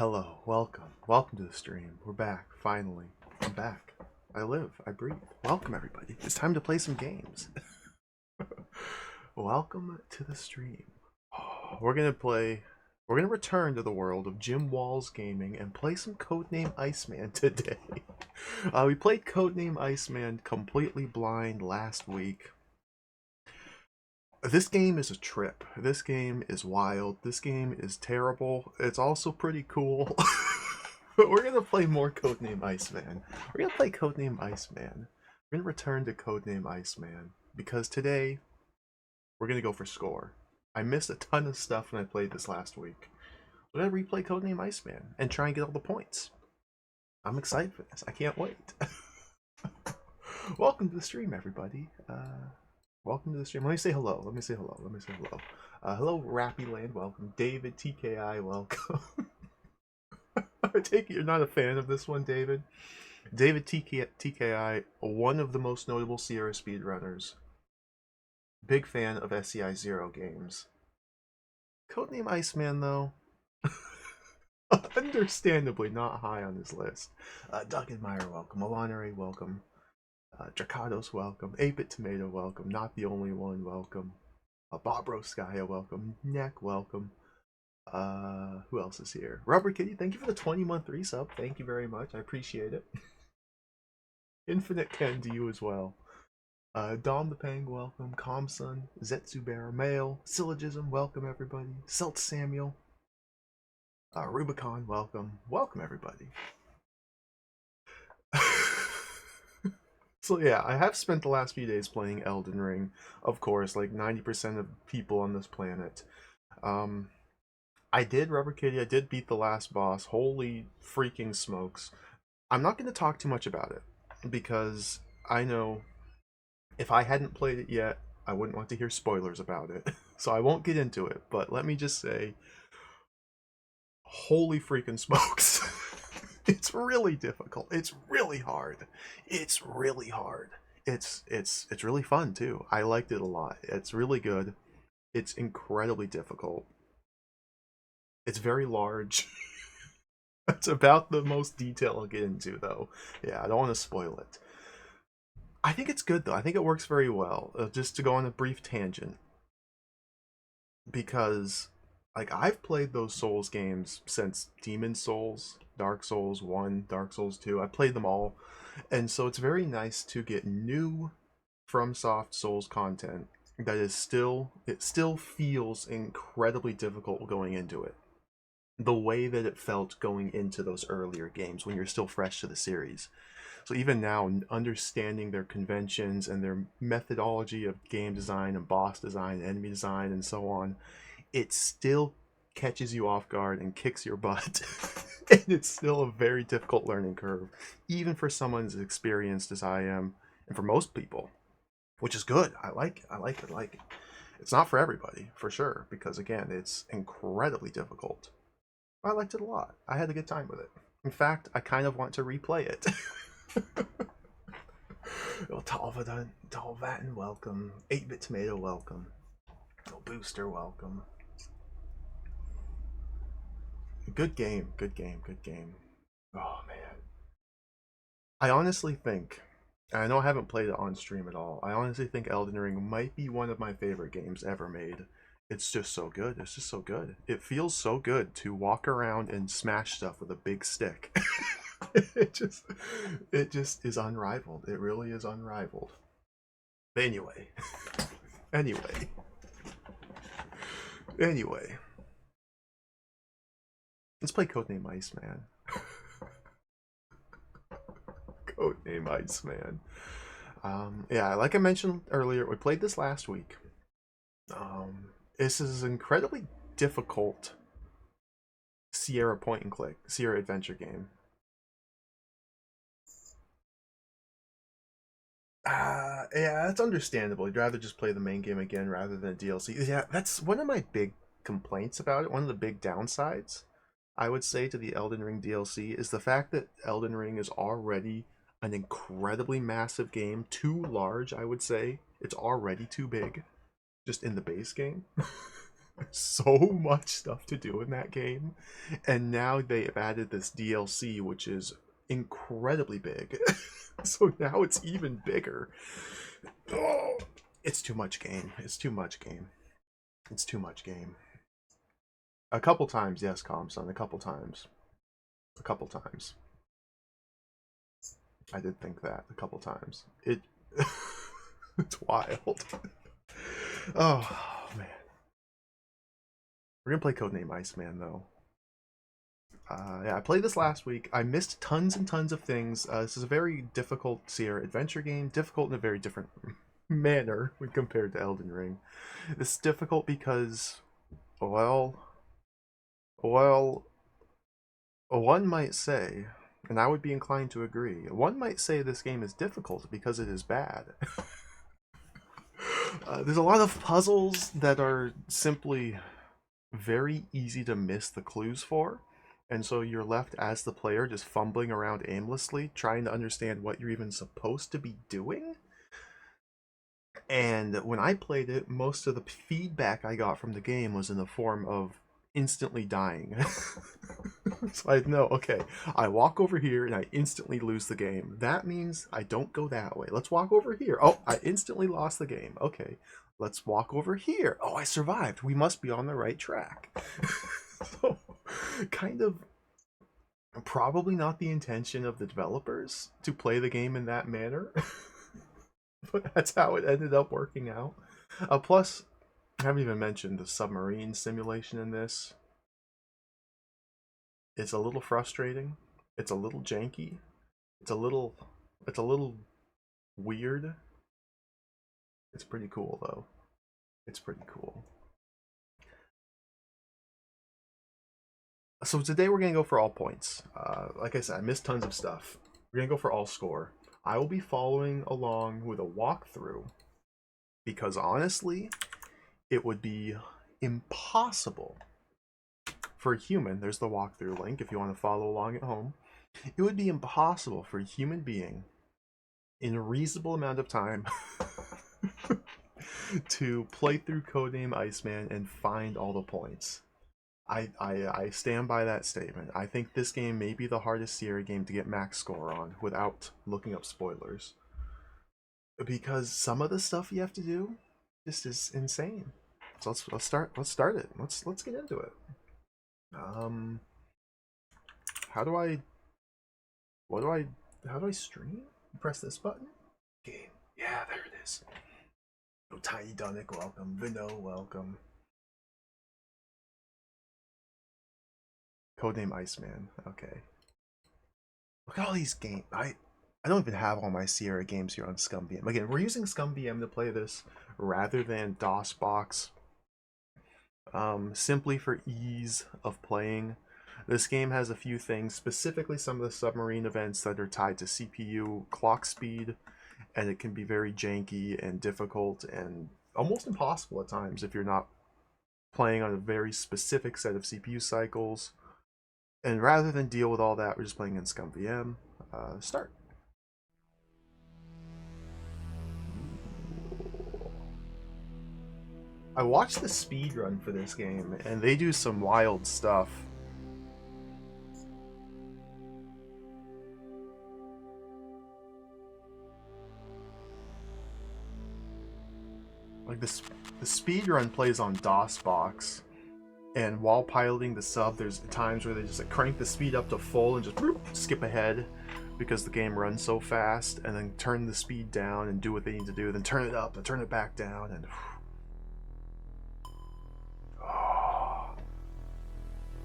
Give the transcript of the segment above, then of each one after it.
Hello, welcome to the stream. We're back, finally. I'm back. I live, I breathe. Welcome, everybody. It's time to play some games. Welcome to the stream. We're gonna return to the world of Jim Wall's gaming and play some Codename Iceman today. We played Codename Iceman completely blind last week. This game is a trip. This game is wild. This game is terrible. It's also pretty cool. But we're gonna play more Codename Iceman. We're gonna play Codename Iceman. We're gonna return to Codename Iceman because today we're gonna go for score. I missed a ton of stuff when I played this last week. We're gonna replay Codename Iceman and try and get all the points. I'm excited for this. I can't wait. Welcome to the stream, everybody. Welcome to the stream. Let me say hello. Hello, Rappy Land. Welcome. David TKI. Welcome. I take it you're not a fan of this one, David. David TKI, one of the most notable Sierra speedrunners. Big fan of SCI Zero games. Codename Iceman, though, understandably not high on his list. Doug and Meyer, welcome. Alana, welcome. Dracados, welcome. 8-Bit Tomato, welcome. Not the only one, welcome. Bob Roskaya, welcome. Neck, welcome. Who else is here? Rubber Kitty, thank you for the 20-month resub. Thank you very much. I appreciate it. Infinite Ken to you as well. Dom the Pang, welcome. Comsun, Zetsu Bear, Mail, Syllogism, welcome everybody. Selt Samuel. Rubicon, welcome. Welcome everybody. So yeah, I have spent the last few days playing Elden Ring. Of course, like 90% of people on this planet. I did, Rubber Kitty, I did beat the last boss. Holy freaking smokes. I'm not going to talk too much about it, because I know if I hadn't played it yet, I wouldn't want to hear spoilers about it. So I won't get into it, but let me just say, holy freaking smokes. It's really difficult. It's really hard. It's really hard. It's really fun too. I liked it a lot. It's really good. It's incredibly difficult. It's very large. That's about the most detail I'll get into, though. Yeah, I don't want to spoil it. I think it's good, though. I think it works very well. Just to go on a brief tangent, because like I've played those Souls games since Demon Souls, Dark Souls 1, Dark Souls 2. I've played them all. And so it's very nice to get new FromSoft Souls content that is still feels incredibly difficult going into it. The way that it felt going into those earlier games when you're still fresh to the series. So even now, understanding their conventions and their methodology of game design and boss design, enemy design, and so on, it still catches you off guard and kicks your butt. And it's still a very difficult learning curve, even for someone as experienced as I am, and for most people, which is good. I like it. It's not for everybody, for sure, because again, it's incredibly difficult. I liked it a lot. I had a good time with it. In fact, I kind of want to replay it. Talvatin, welcome. 8-Bit Tomato, welcome. Booster, welcome. Good game. Oh, man. I honestly think, and I know I haven't played it on stream at all, I honestly think Elden Ring might be one of my favorite games ever made. It's just so good. It's just so good. It feels so good to walk around and smash stuff with a big stick. it just is unrivaled. It really is unrivaled. But anyway. Anyway. Let's play Codename Iceman. Codename Iceman. Yeah, like I mentioned earlier, we played this last week. This is an incredibly difficult Sierra point and click, Sierra adventure game. Yeah, that's understandable. You'd rather just play the main game again rather than DLC. Yeah, that's one of my big complaints about it. One of the big downsides, I would say, to the Elden Ring DLC is the fact that Elden Ring is already an incredibly massive game. Too large, I would say. It's already too big, just in the base game. So much stuff to do in that game, and now they've added this DLC, which is incredibly big. So now it's even bigger. Oh, it's too much game. It's too much game. It's too much game. A couple times, yes, Comson. A couple times. A couple times. I did think that a couple times. It's wild. Oh man. We're gonna play Codename Iceman though. Yeah, I played this last week. I missed tons and tons of things. This is a very difficult Sierra adventure game. Difficult in a very different manner when compared to Elden Ring. It's difficult because, well, one might say, and I would be inclined to agree, one might say this game is difficult because it is bad. There's a lot of puzzles that are simply very easy to miss the clues for, and so you're left as the player just fumbling around aimlessly, trying to understand what you're even supposed to be doing. And when I played it, most of the feedback I got from the game was in the form of instantly dying. So I know, okay, I walk over here and I instantly lose the game. That means I don't go that way. Let's walk over here. Oh, I instantly lost the game. Okay, let's walk over here. Oh, I survived. We must be on the right track. So, kind of probably not the intention of the developers to play the game in that manner. But that's how it ended up working out. Plus, I haven't even mentioned the submarine simulation in this. It's a little frustrating. It's a little janky. It's a little weird. It's pretty cool though. It's pretty cool. So today we're gonna go for all points. Like I said, I missed tons of stuff. We're gonna go for all score. I will be following along with a walkthrough because honestly, it would be impossible for a human. There's the walkthrough link if you want to follow along at home. It would be impossible for a human being in a reasonable amount of time to play through Codename Iceman and find all the points. I stand by that statement. I think this game may be the hardest Sierra game to get max score on without looking up spoilers. Because some of the stuff you have to do just is insane. So let's start it. Let's get into it. How do I how do I stream? Press this button. Game. Yeah, there it is. Oh, Tiny Dunnick, welcome. Vino, welcome. Codename Iceman. Okay. Look at all these games. I don't even have all my Sierra games here on ScumVM. Again, we're using ScumVM to play this rather than DOSBox. Simply for ease of playing. This game has a few things, specifically some of the submarine events that are tied to CPU clock speed, and it can be very janky and difficult and almost impossible at times if you're not playing on a very specific set of CPU cycles. And rather than deal with all that, we're just playing in ScumVM. Start. I watched the speed run for this game, and they do some wild stuff. Like the speed run plays on DOSBox, and while piloting the sub, there's times where they just like crank the speed up to full and just bloop, skip ahead because the game runs so fast, and then turn the speed down and do what they need to do, then turn it up and turn it back down, and oh.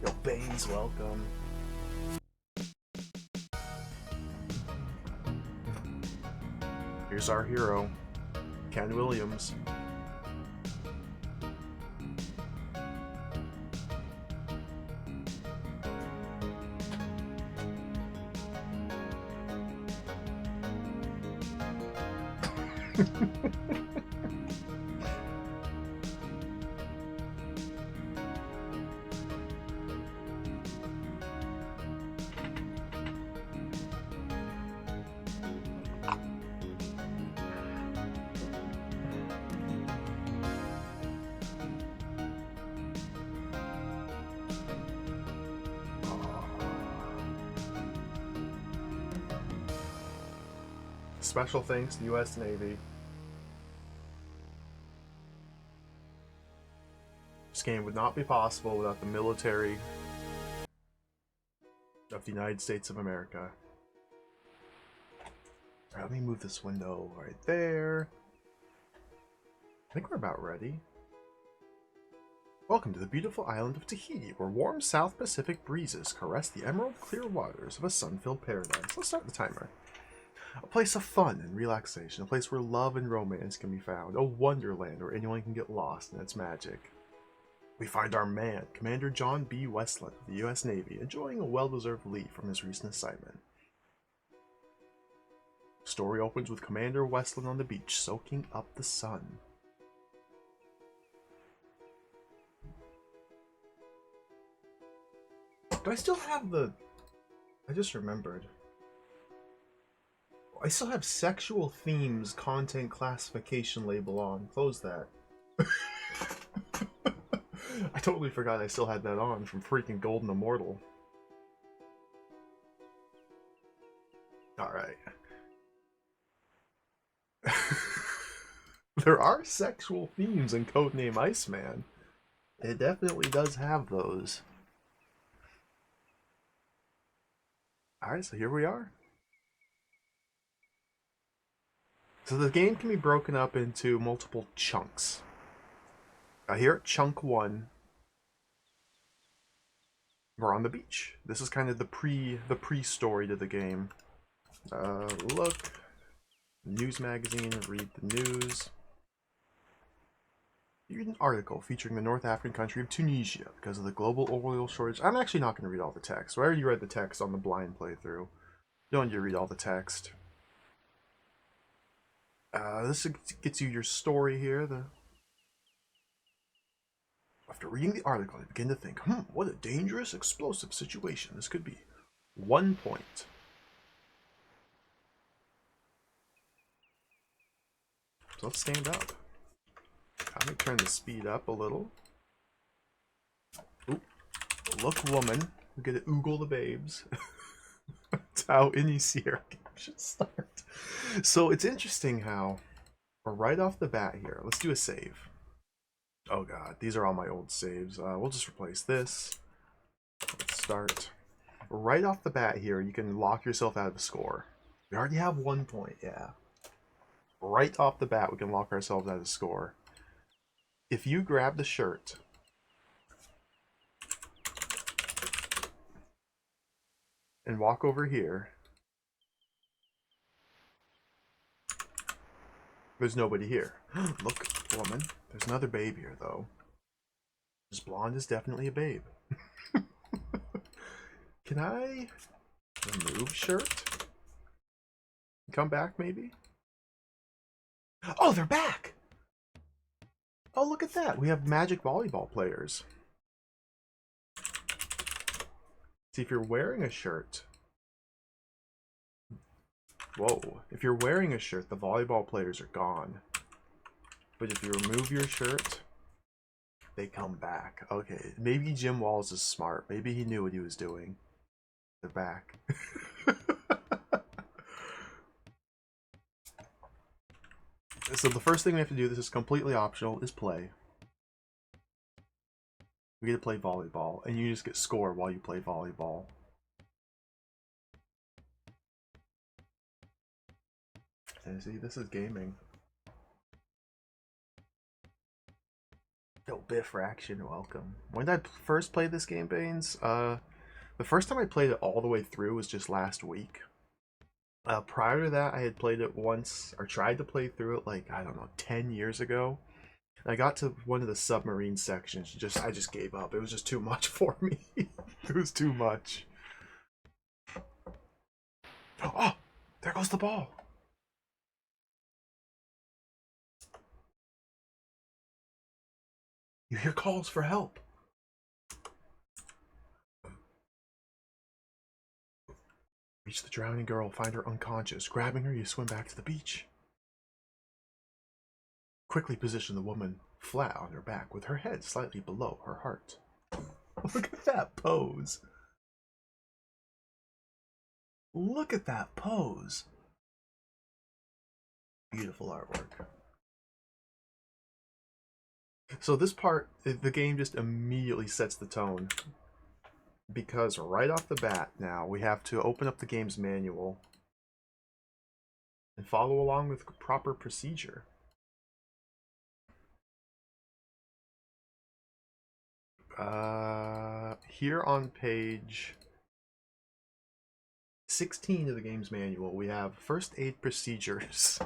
Yo, Bane's welcome. Here's our hero, Ken Williams. special thanks to the U.S. Navy. This game would not be possible without the military of the United States of America. Alright, let me move this window right there. I think we're about ready. Welcome to the beautiful island of Tahiti, where warm South Pacific breezes caress the emerald clear waters of a sun-filled paradise. Let's start the timer. A place of fun and relaxation, a place where love and romance can be found, a wonderland where anyone can get lost in its magic. We find our man, Commander John B. Westland of the U.S. Navy, enjoying a well-deserved leave from his recent assignment. The story opens with Commander Westland on the beach, soaking up the sun. Do I still have the... I just remembered. I still have sexual themes content classification label on. Close that. I totally forgot I still had that on from freaking Golden Immortal. Alright. There are sexual themes in Codename Iceman. It definitely does have those. Alright, so here we are. So the game can be broken up into multiple chunks. Here at Chunk 1, we're on the beach. This is kind of the pre-story to the game. Look, news magazine, read the news. You read an article featuring the North African country of Tunisia because of the global oil shortage. I'm actually not going to read all the text. I already read the text on the blind playthrough. Don't need to read all the text. This gets you your story here. After reading the article, I begin to think, what a dangerous, explosive situation this could be. 1 point. So let's stand up. I'm going to turn the speed up a little. Oop. Look, woman. We're going to oogle the babes. That's how any Sierra game should start. So it's interesting how, right off the bat here, let's do a save. Oh god, these are all my old saves. We'll just replace this. Let's start. Right off the bat here, you can lock yourself out of the score. We already have 1 point, yeah. Right off the bat, we can lock ourselves out of the score. If you grab the shirt and walk over here, there's nobody here. Look, woman. There's another babe here, though. This blonde is definitely a babe. Can I remove shirt? Come back, maybe? Oh, they're back! Oh, look at that. We have magic volleyball players. See, if you're wearing a shirt... Whoa. If you're wearing a shirt, the volleyball players are gone. But if you remove your shirt, they come back. Okay, maybe Jim Walls is smart. Maybe he knew what he was doing. They're back. So the first thing we have to do, this is completely optional, is play. We get to play volleyball, and you just get scored while you play volleyball. And see, this is gaming. Yo, Biff Fraction, welcome. When did I first play this game, Baines? The first time I played it all the way through was just last week. Prior to that, I had played it once, or tried to play through it like, I don't know, 10 years ago. And I got to one of the submarine sections, I just gave up. It was just too much for me. It was too much. Oh, there goes the ball. You hear calls for help. Reach the drowning girl, find her unconscious. Grabbing her, you swim back to the beach. Quickly position the woman flat on her back with her head slightly below her heart. Look at that pose. Look at that pose. Beautiful artwork. So this part, the game just immediately sets the tone. Because right off the bat now, we have to open up the game's manual and follow along with proper procedure. Here on page 16 of the game's manual, we have first aid procedures.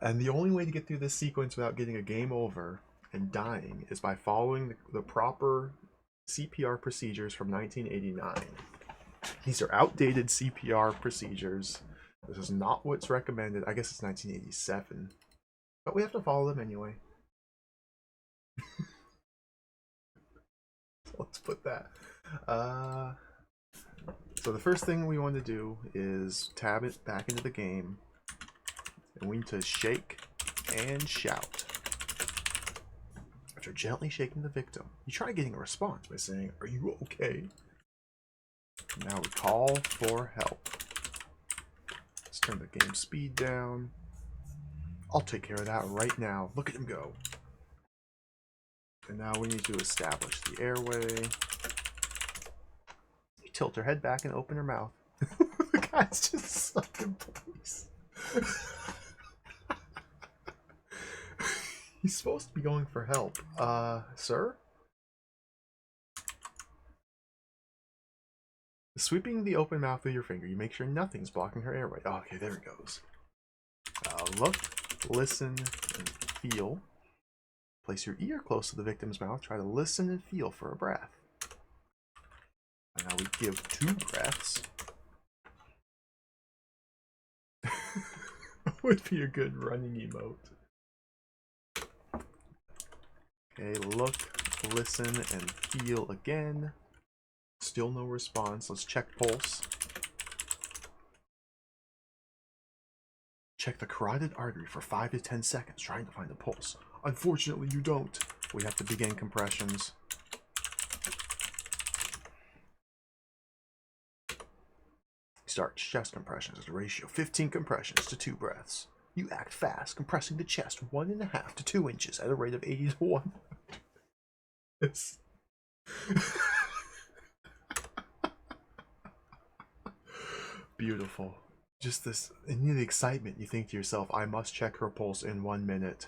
And the only way to get through this sequence without getting a game over and dying is by following the proper CPR procedures from 1989. These are outdated CPR procedures. This is not what's recommended. I guess it's 1987. But we have to follow them anyway. So let's put that. So the first thing we want to do is tab it back into the game. And we need to shake and shout. After gently shaking the victim, you try getting a response by saying, "Are you okay?" Now we call for help. Let's turn the game speed down. I'll take care of that right now. Look at him go. And now we need to establish the airway. You tilt her head back and open her mouth. The guy's just stuck in place. He's supposed to be going for help. Sir? Sweeping the open mouth with your finger, you make sure nothing's blocking her airway. Oh, okay, there it goes. Look, listen, and feel. Place your ear close to the victim's mouth. Try to listen and feel for a breath. And now we give 2 breaths. Would be a good running emote. Okay, look, listen, and feel again. Still no response. Let's check pulse. Check the carotid artery for 5 to 10 seconds trying to find a pulse. Unfortunately, you don't. We have to begin compressions. Start chest compressions at a ratio of 15 compressions to 2 breaths. You act fast, compressing the chest 1.5 to 2 inches at a rate of 80 to 1. It's... Beautiful. Just this, in the excitement, you think to yourself, I must check her pulse in 1 minute.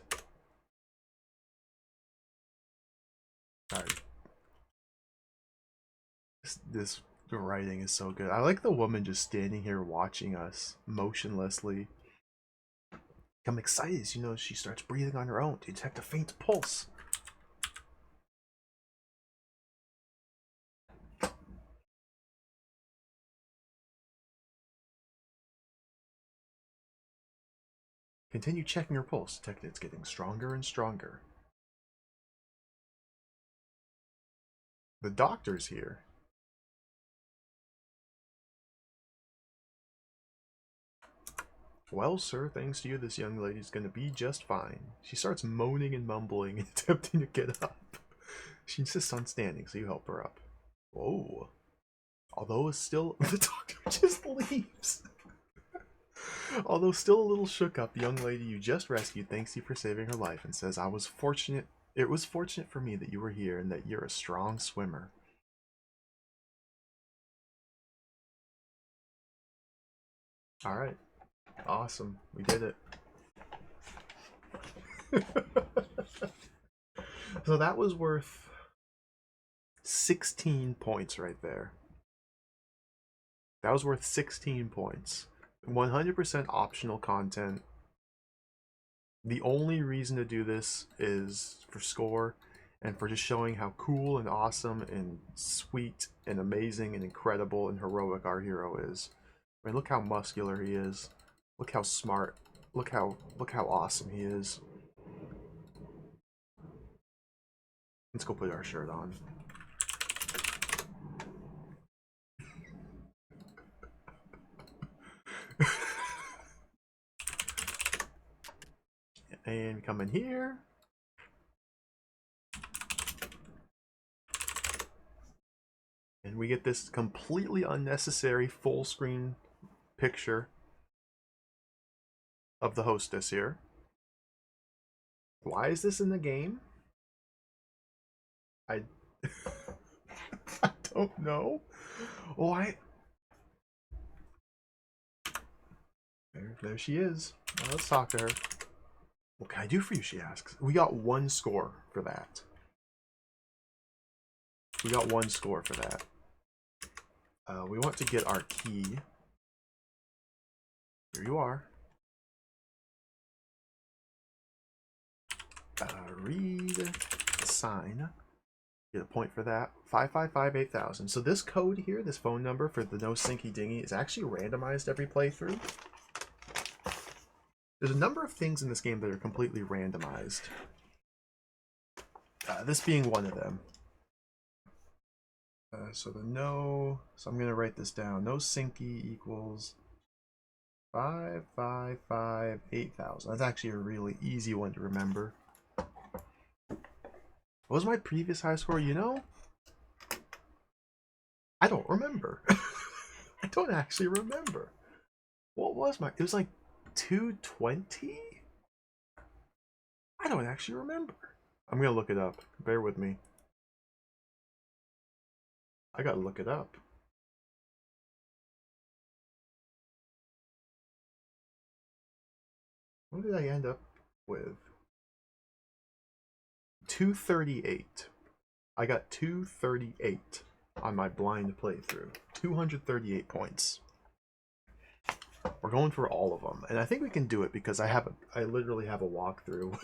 Alright. This writing is so good. I like the woman just standing here watching us motionlessly. I'm excited as she starts breathing on her own to detect a faint pulse. Continue checking her pulse. Detect it's getting stronger and stronger. The doctor's here. Well, sir, thanks to you, this young lady's gonna be just fine. She starts moaning and mumbling and attempting to get up. She insists on standing, so you help her up. Whoa. Although it's still... The doctor just leaves. Although still a little shook up, the young lady you just rescued thanks you for saving her life and says, it was fortunate for me that you were here and that you're a strong swimmer. Alright. Awesome. We did it. So that was worth 16 points right there. That was worth 16 points. 100% optional content. The only reason to do this is for score and for just showing how cool and awesome and sweet and amazing and incredible and heroic our hero is. I mean, look how muscular he is. Look how smart. Look how awesome he is. Let's go put our shirt on. And come in here. And we get this completely unnecessary full screen picture of the hostess here. Why is this in the game? I I don't know. Why? There she is. Well, let's talk to her. What can I do for you, she asks. We got 1 score for that. We got 1 score for that. We want to get our key. Here you are. Read, assign. Get a point for that. 555-8000. So this code here, this phone number for the No Sinky Dingy, is actually randomized every playthrough. There's a number of things in this game that are completely randomized. This being one of them. So I'm going to write this down. No Sinky equals 555-8000. That's actually a really easy one to remember. What was my previous high score? You know, I don't remember. I don't actually remember. What was my... It was like 220? I don't actually remember. I'm going to look it up. Bear with me. I got to look it up. What did I end up with? 238. I got 238 on my blind playthrough. 238 points. We're going for all of them, and I think we can do it because I literally have a walkthrough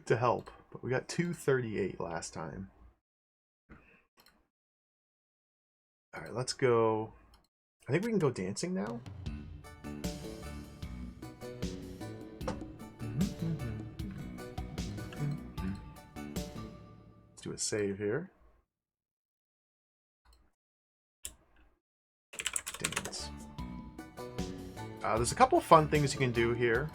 to help. But we got 238 last time. All right, let's go. I think we can go dancing now. Do a save here. Dance. There's a couple of fun things you can do here.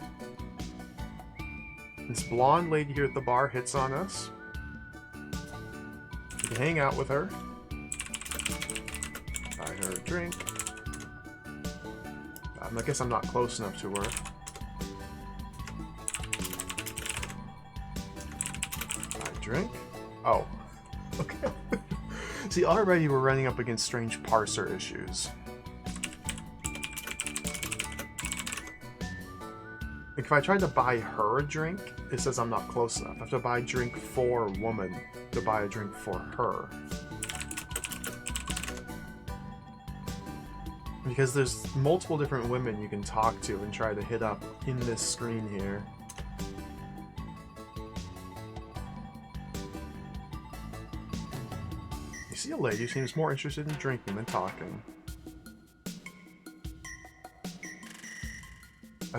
This blonde lady here at the bar hits on us. You can hang out with her. Buy her a drink. I guess I'm not close enough to her. Buy a drink. Oh, okay. See, already we're running up against strange parser issues. If I tried to buy her a drink, it says I'm not close enough. I have to buy a drink for a woman to buy a drink for her. Because there's multiple different women you can talk to and try to hit up in this screen here. See a lady who seems more interested in drinking than talking.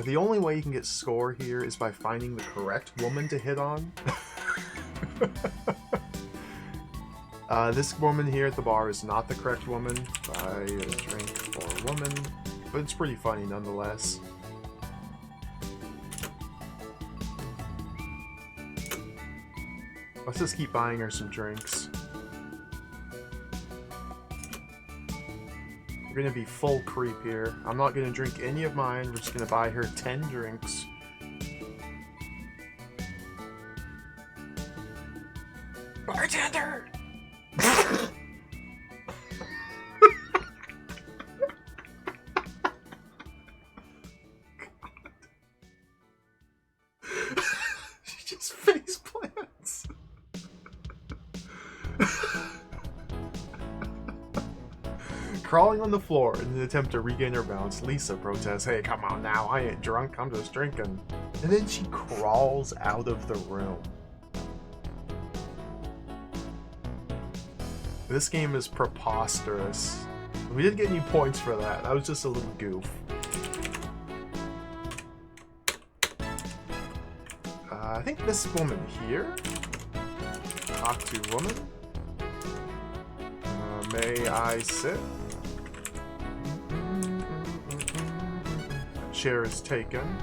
The only way you can get score here is by finding the correct woman to hit on. This woman here at the bar is not the correct woman. Buy a drink for a woman. But it's pretty funny nonetheless. Let's just keep buying her some drinks. We're gonna be full creep here. I'm not gonna drink any of mine. We're just gonna buy her 10 drinks. Bartender! She just face plants. Crawling on the floor in an attempt to regain her balance, Lisa protests, "Hey, come on now, I ain't drunk, I'm just drinking." And then she crawls out of the room. This game is preposterous. We didn't get any points for that. That was just a little goof. I think this woman here. Talk to woman. May I sit? Chair is taken.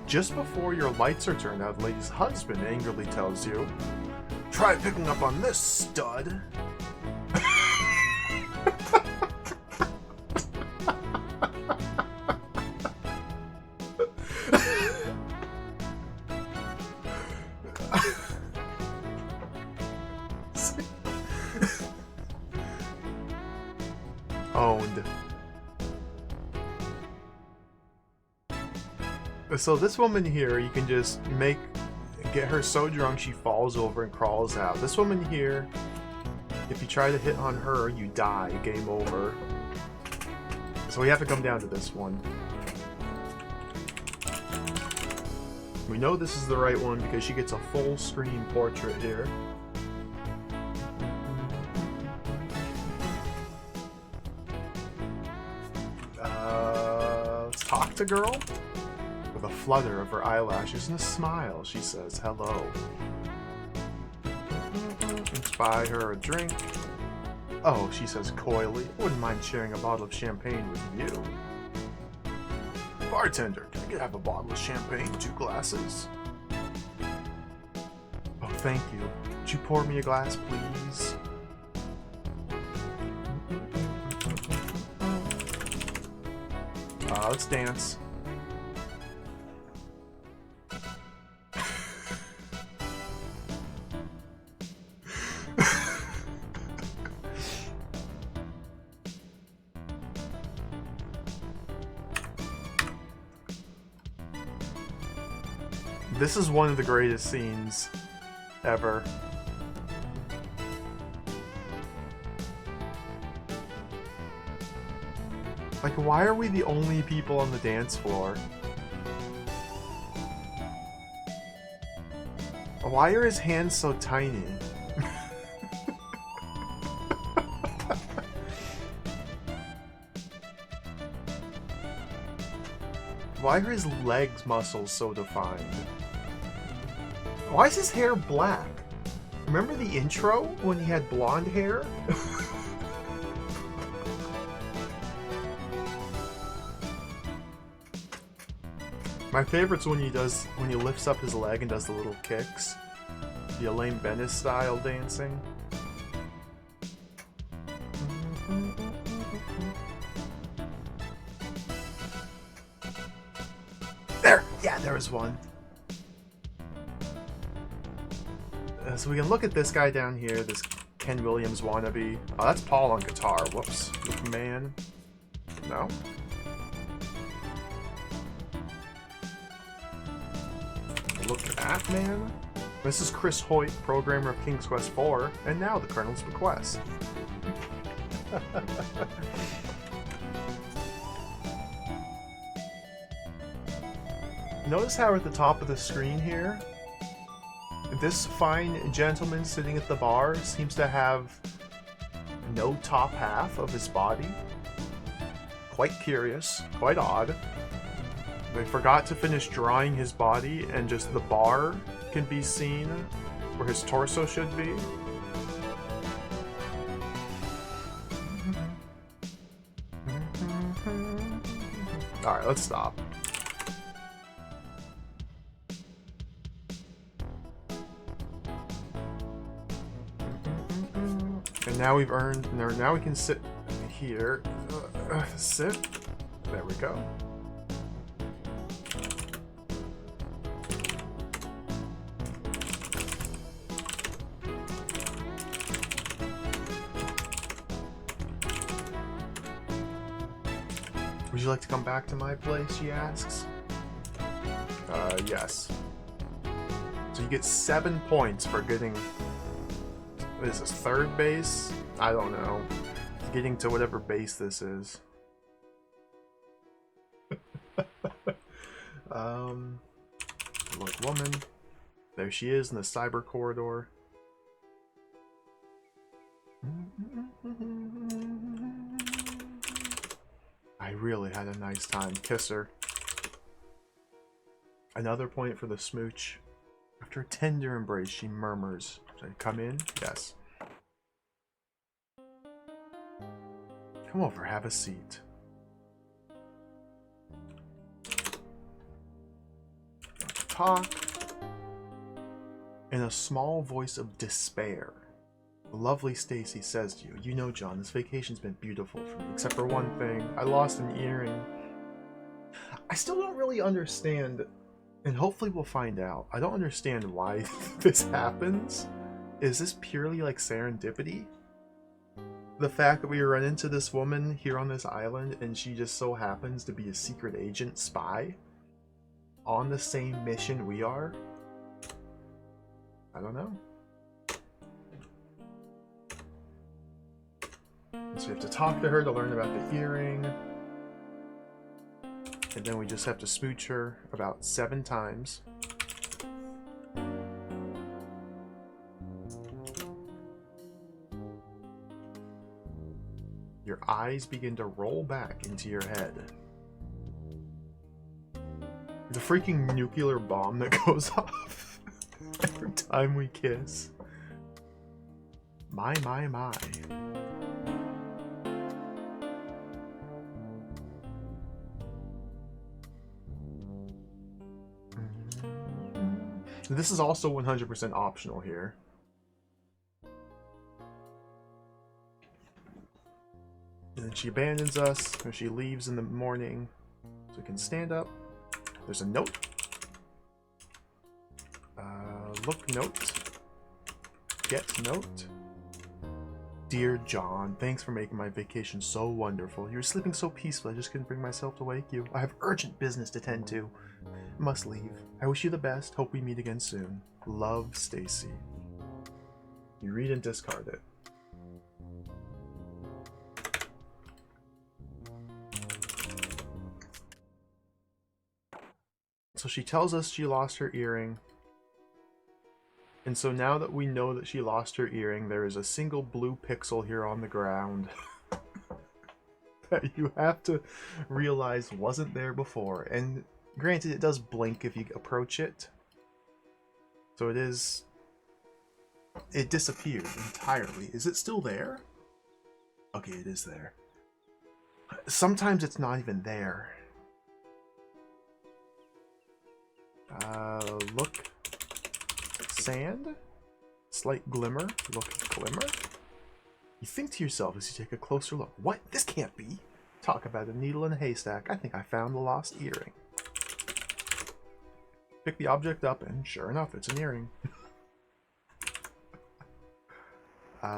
Just before your lights are turned out, the lady's husband angrily tells you, "Try picking up on this, stud." So this woman here, you can just get her so drunk she falls over and crawls out. This woman here, if you try to hit on her, you die. Game over. So we have to come down to this one. We know this is the right one because she gets a full screen portrait here. Let's talk to girl. With a flutter of her eyelashes and a smile, she says hello. Let's buy her a drink. Oh, she says coyly, I wouldn't mind sharing a bottle of champagne with you. Bartender, can I have a bottle of champagne, 2 glasses? Oh, thank you. Would you pour me a glass, please? Let's dance. This is one of the greatest scenes ever. Like, why are we the only people on the dance floor? Why are his hands so tiny? Why are his legs muscles so defined? Why is his hair black? Remember the intro when he had blonde hair? My favorite's when he lifts up his leg and does the little kicks. The Elaine Bennis style dancing. There! Yeah, there was one. So we can look at this guy down here, this Ken Williams wannabe. Oh, that's Paul on guitar. Whoops. Man. No? Look at that, man. This is Chris Hoyt, programmer of King's Quest IV, and now the Colonel's Bequest. Notice how at the top of the screen here, this fine gentleman sitting at the bar seems to have no top half of his body. Quite curious, quite odd. They forgot to finish drawing his body and just the bar can be seen where his torso should be. Alright, let's stop. And now we've earned, now we can sit here. Sit. There we go. Would you like to come back to my place, she asks. Yes. So you get 7 points for getting, what is this, 3rd base? I don't know. Getting to whatever base this is. Look, woman. There she is in the cyber corridor. I really had a nice time. Kiss her. Another point for the smooch. After a tender embrace, she murmurs, "Should I come in?" Yes. Come over, have a seat. Talk. In a small voice of despair, the lovely Stacy says to you, "You know, John, this vacation's been beautiful for me, except for one thing. I lost an earring." I still don't really understand, and hopefully we'll find out. I don't understand why this happens. Is this purely like serendipity? The fact that we run into this woman here on this island and she just so happens to be a secret agent spy? on the same mission we are? I don't know. So we have to talk to her to learn about the earring. And then we just have to smooch her about 7 times. Your eyes begin to roll back into your head. The freaking nuclear bomb that goes off every time we kiss. My. This is also 100% optional here. And then she abandons us, or she leaves in the morning. So we can stand up. There's a note. Look note. Get note. Dear John, thanks for making my vacation so wonderful. You were sleeping so peacefully, I just couldn't bring myself to wake you. I have urgent business to tend to. Must leave. I wish you the best. Hope we meet again soon. Love, Stacy. You read and discard it. So she tells us she lost her earring. And so now that we know that she lost her earring, there is a single blue pixel here on the ground that you have to realize wasn't there before. And granted, it does blink if you approach it. So it disappeared entirely. Is it still there? Okay, it is there. Sometimes it's not even there. Look. Sand. Slight glimmer. Look, glimmer. You think to yourself as you take a closer look. What? This can't be. Talk about a needle in a haystack. I think I found the lost earring. Pick the object up, and sure enough, it's an earring.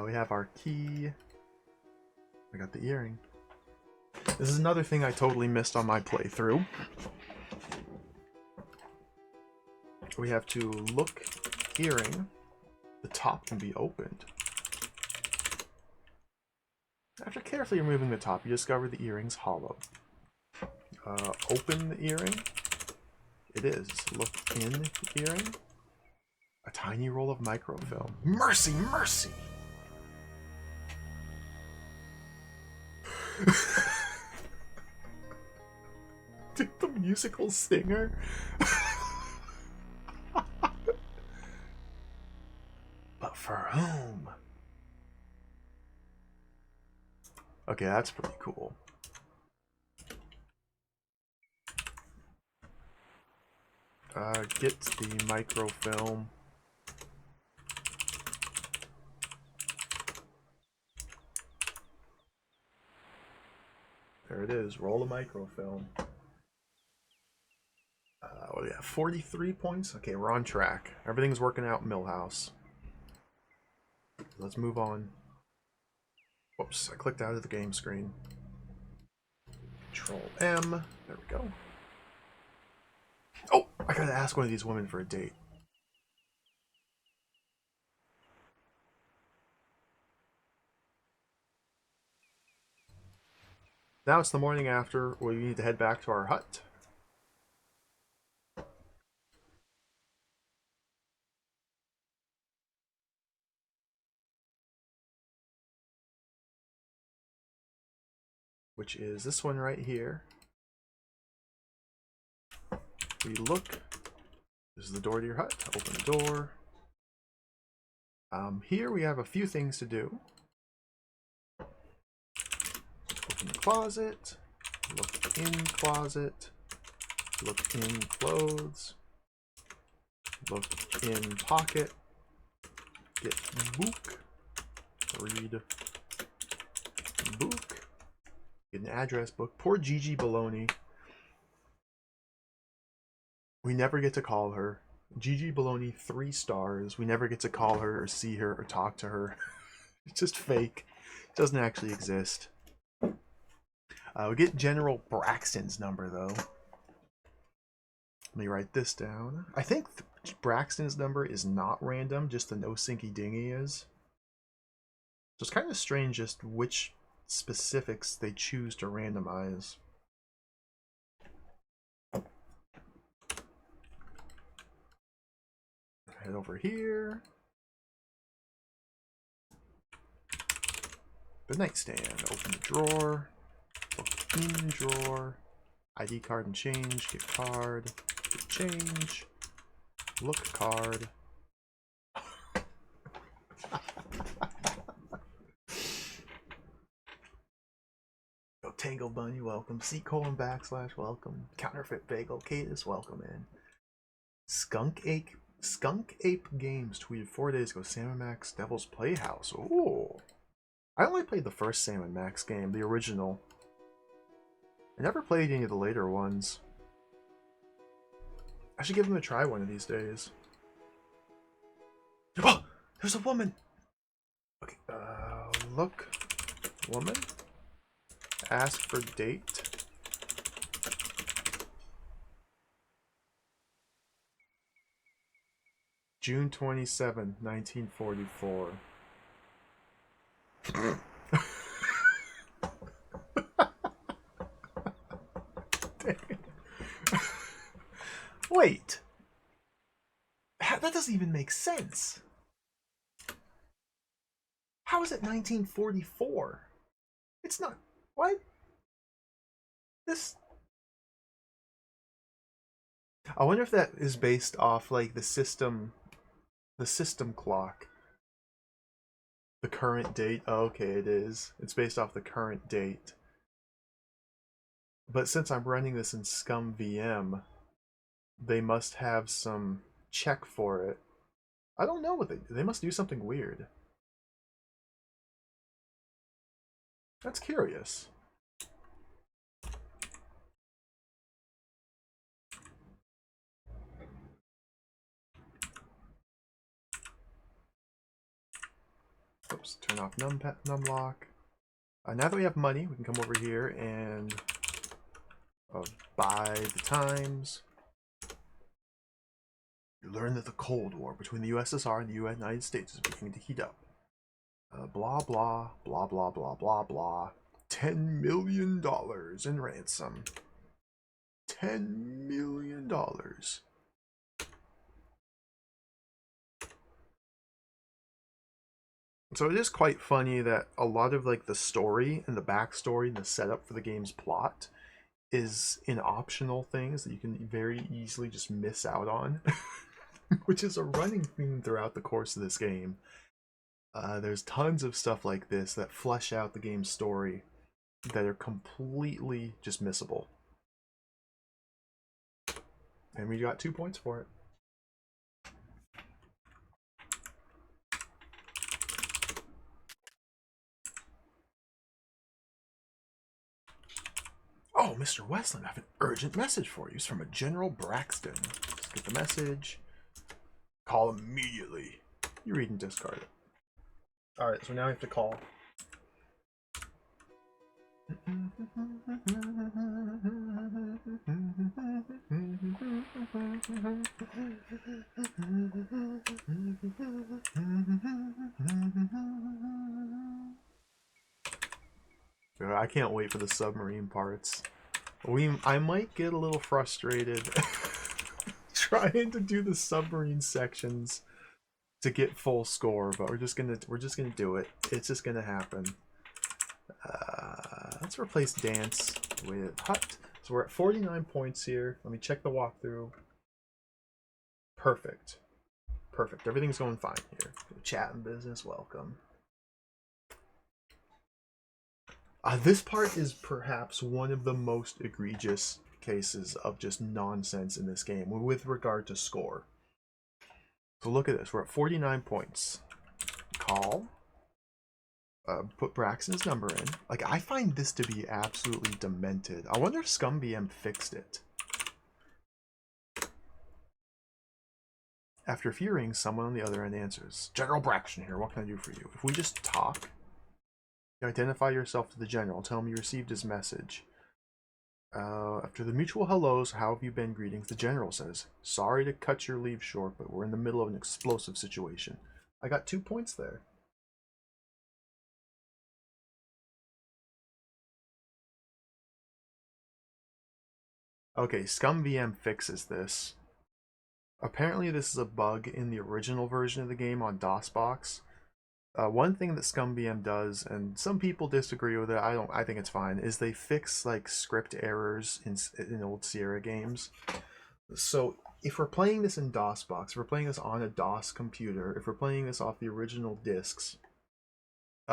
We have our key. We got the earring. This is another thing I totally missed on my playthrough. We have to look earring. The top can be opened. After carefully removing the top, you discover the earring's hollow. Open the earring. It is. Look in the earring. A tiny roll of microfilm. Mercy, mercy! Dude, the musical singer? But for whom? Okay, that's pretty cool. Get the microfilm. There it is. Roll a microfilm. What do we have? 43 points? Okay, we're on track. Everything's working out, Millhouse. Let's move on. Whoops, I clicked out of the game screen. Control M. There we go. Oh, I gotta ask one of these women for a date. Now it's the morning after. We need to head back to our hut. Which is this one right here. We look. This is the door to your hut. Open the door. Here we have a few things to do. Open the closet. Look in closet. Look in clothes. Look in pocket. Get book. Read book. Get an address book. Poor Gigi Baloney. We never get to call her. Gigi Baloney, 3 stars. We never get to call her or see her or talk to her. It's just fake. It doesn't actually exist. We get General Braxton's number, though. Let me write this down. I think Braxton's number is not random, just the no sinky dingy is. So it's kind of strange just which specifics they choose to randomize. Head over here. The nightstand. Open the drawer. Look in drawer. ID card and change. Get card. Get change. Look card. Go Tangle Bunny, welcome. C:/ welcome. Counterfeit Bagel, Cadis, welcome in. Skunk Ape Games tweeted 4 days ago. Salmon Max Devil's Playhouse. Ooh. I only played the first Salmon Max game, the original. I never played any of the later ones. I should give them a try one of these days. Oh! There's a woman! Okay, look. Woman. Ask for date. June 27, 1944. Wait. That doesn't even make sense. How is it 1944? It's not. What? This. I wonder if that is based off like the system clock. The current date. Oh, okay, it is. It's based off the current date. But since I'm running this in Scum VM, they must have some check for it. I don't know what they must do something weird. That's curious. Oops, turn off numlock. Now that we have money, we can come over here and buy the times. You learn that the Cold War between the USSR and the United States is beginning to heat up. Blah, blah, blah, blah, blah, blah, blah. $10 million in ransom. $10 million. So it is quite funny that a lot of like the story and the backstory and the setup for the game's plot is in optional things that you can very easily just miss out on, which is a running theme throughout the course of this game. There's tons of stuff like this that flesh out the game's story that are completely just missable. And we got 2 points for it. Oh, Mr. Westland, I have an urgent message for you. It's from a General Braxton. Let's get the message. Call immediately. You read and discard it. Alright, so now we have to call. I can't wait for the submarine parts. I might get a little frustrated trying to do the submarine sections to get full score, but we're just gonna do it. It's just gonna happen. Let's replace dance with hut. So we're at 49 points here. Let me check the walkthrough. Perfect. Perfect. Everything's going fine here. Chat and business, welcome. This part is perhaps one of the most egregious cases of just nonsense in this game with regard to score. So look at this. We're at 49 points. Call. Put Braxton's number in. Like, I find this to be absolutely demented. I wonder if Scum VM fixed it. After a few rings, someone on the other end answers. General Braxton here. What can I do for you? If we just talk, you identify yourself to the general. Tell him you received his message. After the mutual hellos, how have you been greetings, the general says, sorry to cut your leave short, but we're in the middle of an explosive situation. I got 2 points there. Okay, ScumVM fixes this. Apparently this is a bug in the original version of the game on DOSBox. One thing that ScumVM does, and some people disagree with it, I think it's fine, is they fix like script errors in old Sierra games. So if we're playing this in DOSBox, if we're playing this on a DOS computer, if we're playing this off the original discs,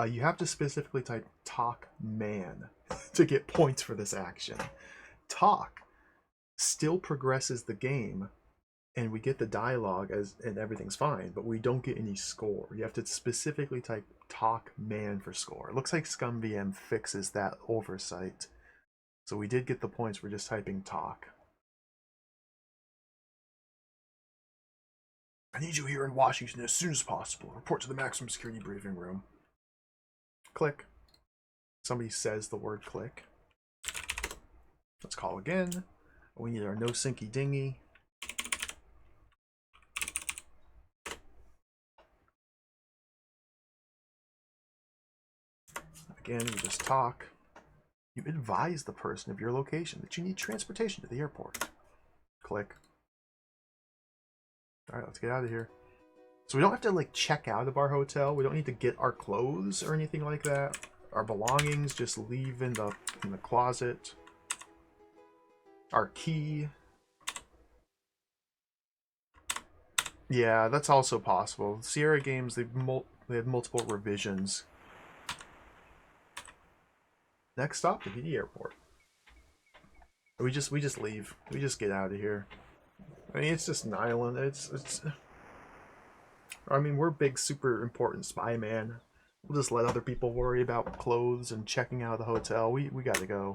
you have to specifically type talk man to get points for this action. Talk still progresses the game, and we get the dialogue and everything's fine, but we don't get any score. You have to specifically type talk man for score. It looks like ScumVM fixes that oversight. So we did get the points for just typing talk. I need you here in Washington as soon as possible. Report to the maximum security briefing room. Click. Somebody says the word click. Let's call again. We need our no sinky dingy. Again, we just talk. You advise the person of your location that you need transportation to the airport. Click. Alright, let's get out of here. So we don't have to like check out of our hotel. We don't need to get our clothes or anything like that. Our belongings just leave in the closet. Our key. Yeah, that's also possible. Sierra games, they have multiple revisions. Next stop, the BD airport. We just leave. We just get out of here. I mean, it's just an island. It's. I mean, we're big, super important spy man. We'll just let other people worry about clothes and checking out of the hotel. We gotta go.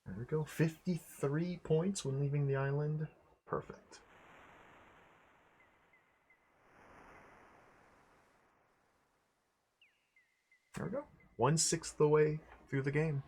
There we go. 53 points when leaving the island. Perfect. There we go. 1/6 the way through the game.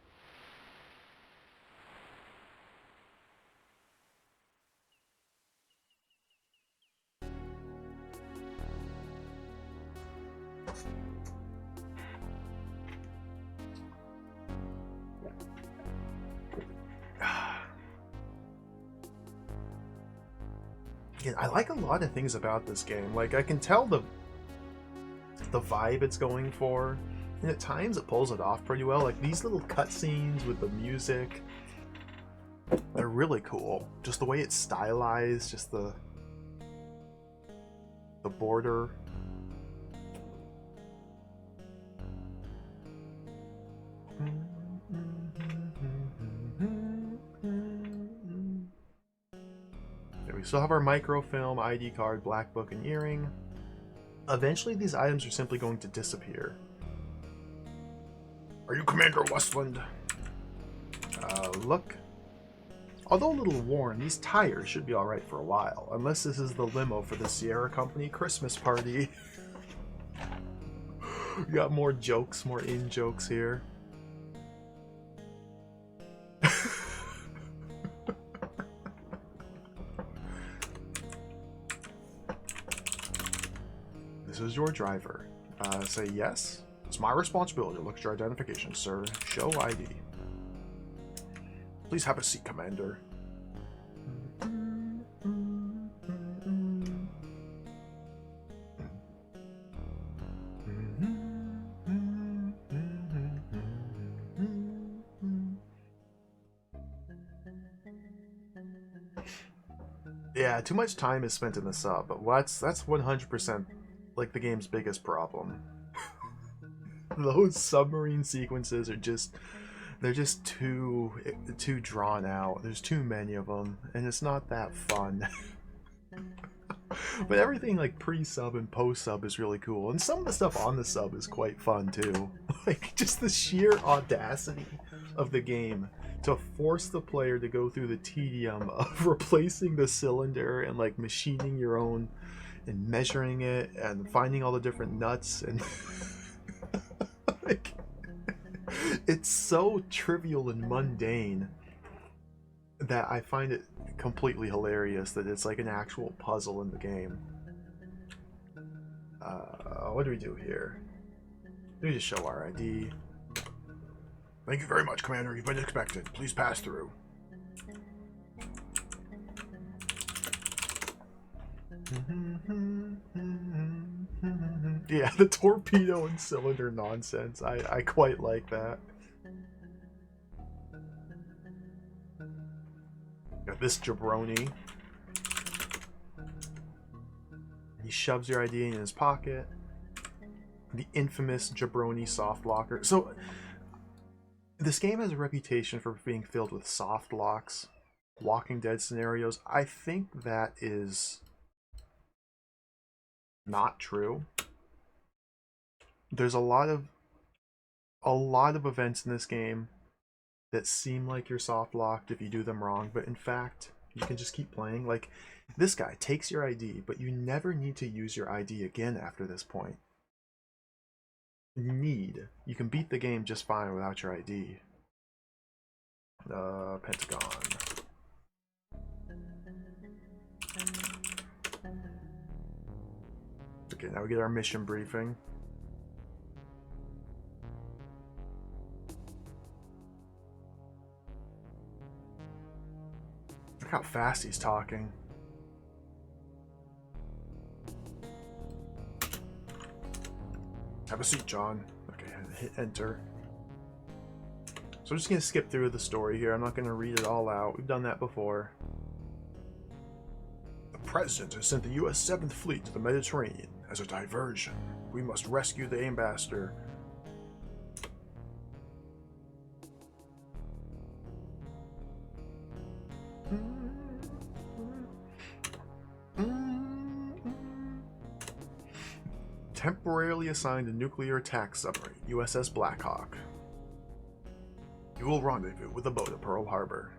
Yeah, I like a lot of things about this game. Like, I can tell the vibe it's going for, and at times it pulls it off pretty well. Like these little cutscenes with the music, they're really cool. Just the way it's stylized, just the border. We still have our microfilm, ID card, black book, and earring. Eventually these items are simply going to disappear. Are you Commander Westland? Look. Although a little worn, these tires should be alright for a while, unless this is the limo for the Sierra Company Christmas party. We got more jokes, more in-jokes here. This is your driver. Say yes. It's my responsibility to look at your identification, sir. Show ID. Please have a seat, Commander. Yeah, too much time is spent in the sub, but that's 100% like the game's biggest problem. Those submarine sequences are they're just too drawn out. There's too many of them, and it's not that fun. But everything like pre-sub and post-sub is really cool, and some of the stuff on the sub is quite fun too. Like just the sheer audacity of the game to force the player to go through the tedium of replacing the cylinder and like machining your own and measuring it and finding all the different nuts and like It's so trivial and mundane that I find it completely hilarious that it's like an actual puzzle in the game. What do we do here? We just show our ID. Thank you very much, Commander. You've been expected. Please pass through. Yeah, the torpedo and cylinder nonsense. I quite like that. Got this jabroni. He shoves your ID in his pocket. The infamous jabroni soft locker. So, this game has a reputation for being filled with soft locks, Walking Dead scenarios. I think that is not true. There's a lot of events in this game that seem like you're soft locked if you do them wrong, but in fact, you can just keep playing. Like, this guy takes your ID, but you never need to use your ID again after this point. You can beat the game just fine without your ID. Pentagon. Okay, now we get our mission briefing. Look how fast he's talking. Have a seat, John. Okay, hit enter. So I'm just going to skip through the story here. I'm not going to read it all out. We've done that before. The President has sent the U.S. 7th Fleet to the Mediterranean as a diversion. We must rescue the ambassador. Temporarily assigned a nuclear attack submarine, USS Blackhawk. You will rendezvous with the boat at Pearl Harbor.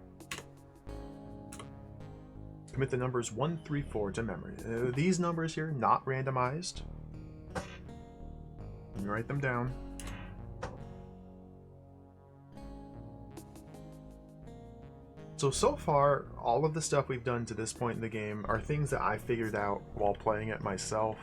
Commit the numbers 1 3 4 to memory. These numbers here, not randomized. You write them down. So far, all of the stuff we've done to this point in the game are things that I figured out while playing it myself.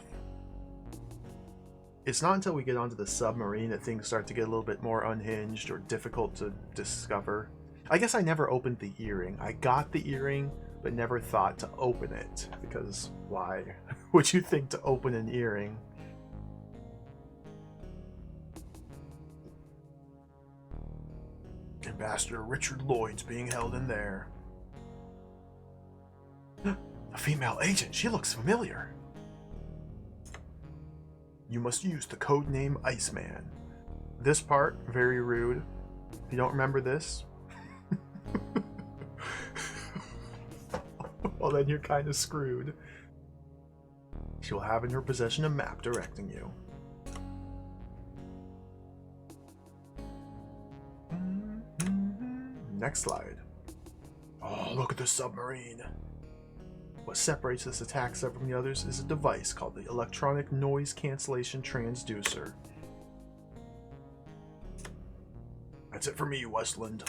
It's not until we get onto the submarine that things start to get a little bit more unhinged or difficult to discover. I guess I never opened the earring. I got the earring, but never thought to open it. Because why would you think to open an earring? Ambassador Richard Lloyd's being held in there. A female agent. She looks familiar. You must use the code name Iceman. This part, very rude. If you don't remember this, well then you're kind of screwed. She will have in her possession a map directing you. Next slide. Oh, look at the submarine. What separates this attack sub from the others is a device called the Electronic Noise Cancellation Transducer. That's it for me, Westland.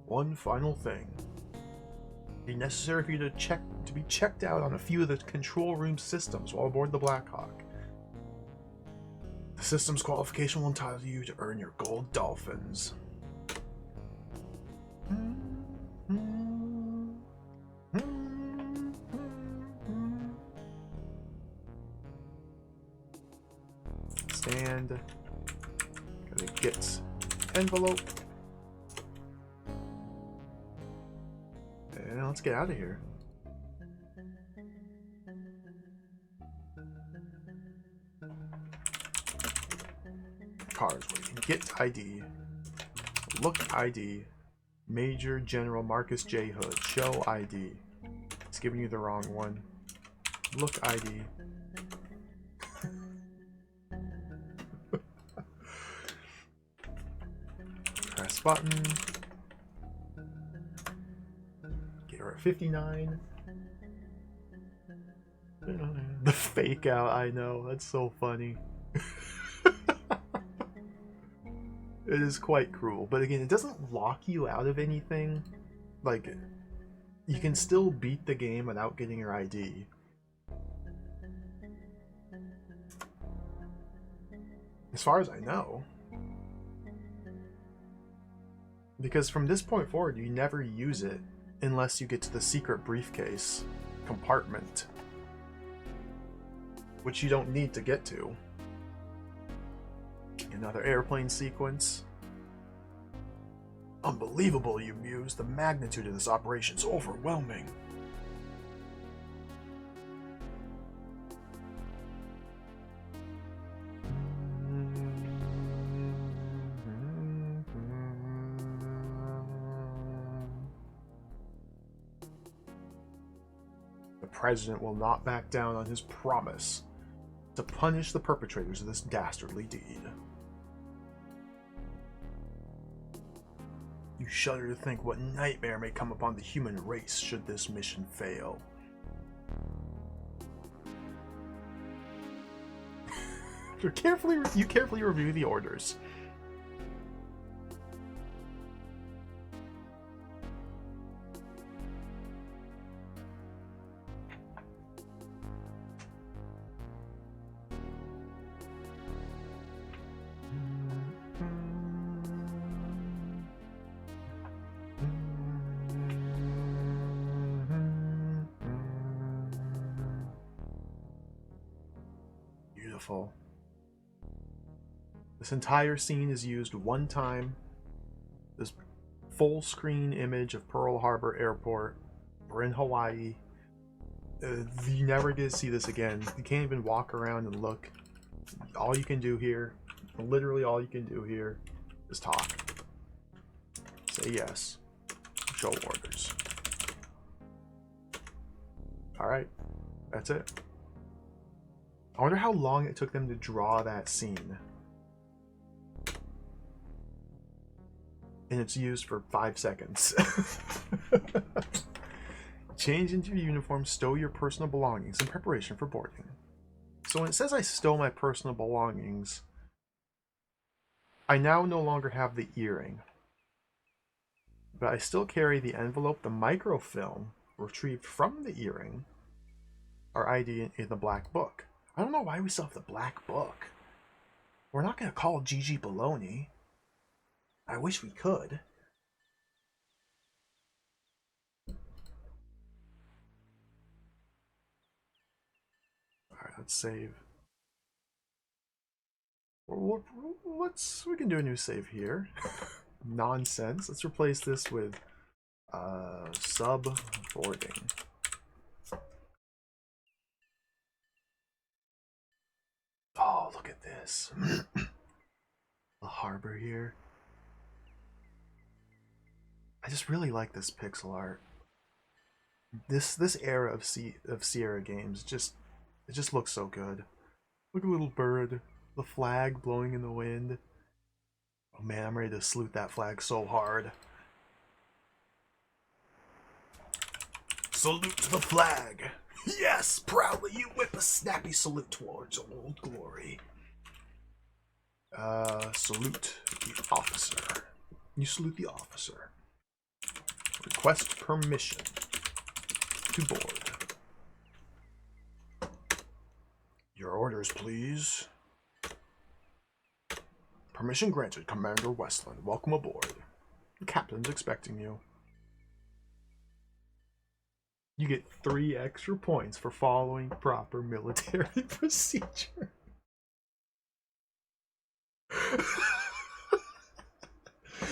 One final thing. It'd be necessary for you to be checked out on a few of the control room systems while aboard the Blackhawk. The system's qualification will entitle you to earn your gold dolphins. Stand. Gotta get envelope. And let's get out of here. Cars where you can get ID, look ID, Major General Marcus J. Hood, show ID. It's giving you the wrong one. Look ID. Press button. are 59. The fake out, I know, that's so funny. It is quite cruel, but again, it doesn't lock you out of anything. Like, you can still beat the game without getting your ID. As far as I know. Because from this point forward, you never use it unless you get to the secret briefcase compartment, which you don't need to get to. Another airplane sequence. Unbelievable, you muse. The magnitude of this operation is overwhelming. The president will not back down on his promise to punish the perpetrators of this dastardly deed. You shudder to think what nightmare may come upon the human race should this mission fail. You carefully review the orders. Beautiful. This entire scene is used one time. This full screen image of Pearl Harbor Airport. We're in Hawaii. You never get to see this again. You can't even walk around and look. All you can do here, literally all you can do here, is talk. Say yes. Show orders. Alright. That's it. I wonder how long it took them to draw that scene. And it's used for 5 seconds. Change into your uniform, stow your personal belongings in preparation for boarding. So when it says I stow my personal belongings, I now no longer have the earring. But I still carry the envelope, the microfilm retrieved from the earring, our ID in the black book. I don't know why we still have the black book. We're not going to call Gigi baloney. I wish we could. Alright, let's save. We can do a new save here. Nonsense. Let's replace this with sub boarding. Oh, look at this. The harbor here. I just really like this pixel art. This era of Sierra games it just looks so good. Look at a little bird, the flag blowing in the wind. Oh man, I'm ready to salute that flag so hard. Salute the flag! Yes, proudly you whip a snappy salute towards old glory. Salute the officer. You salute the officer. Request permission to board. Your orders, please. Permission granted, Commander Westland. Welcome aboard. The captain's expecting you. You get 3 extra points for following proper military procedure.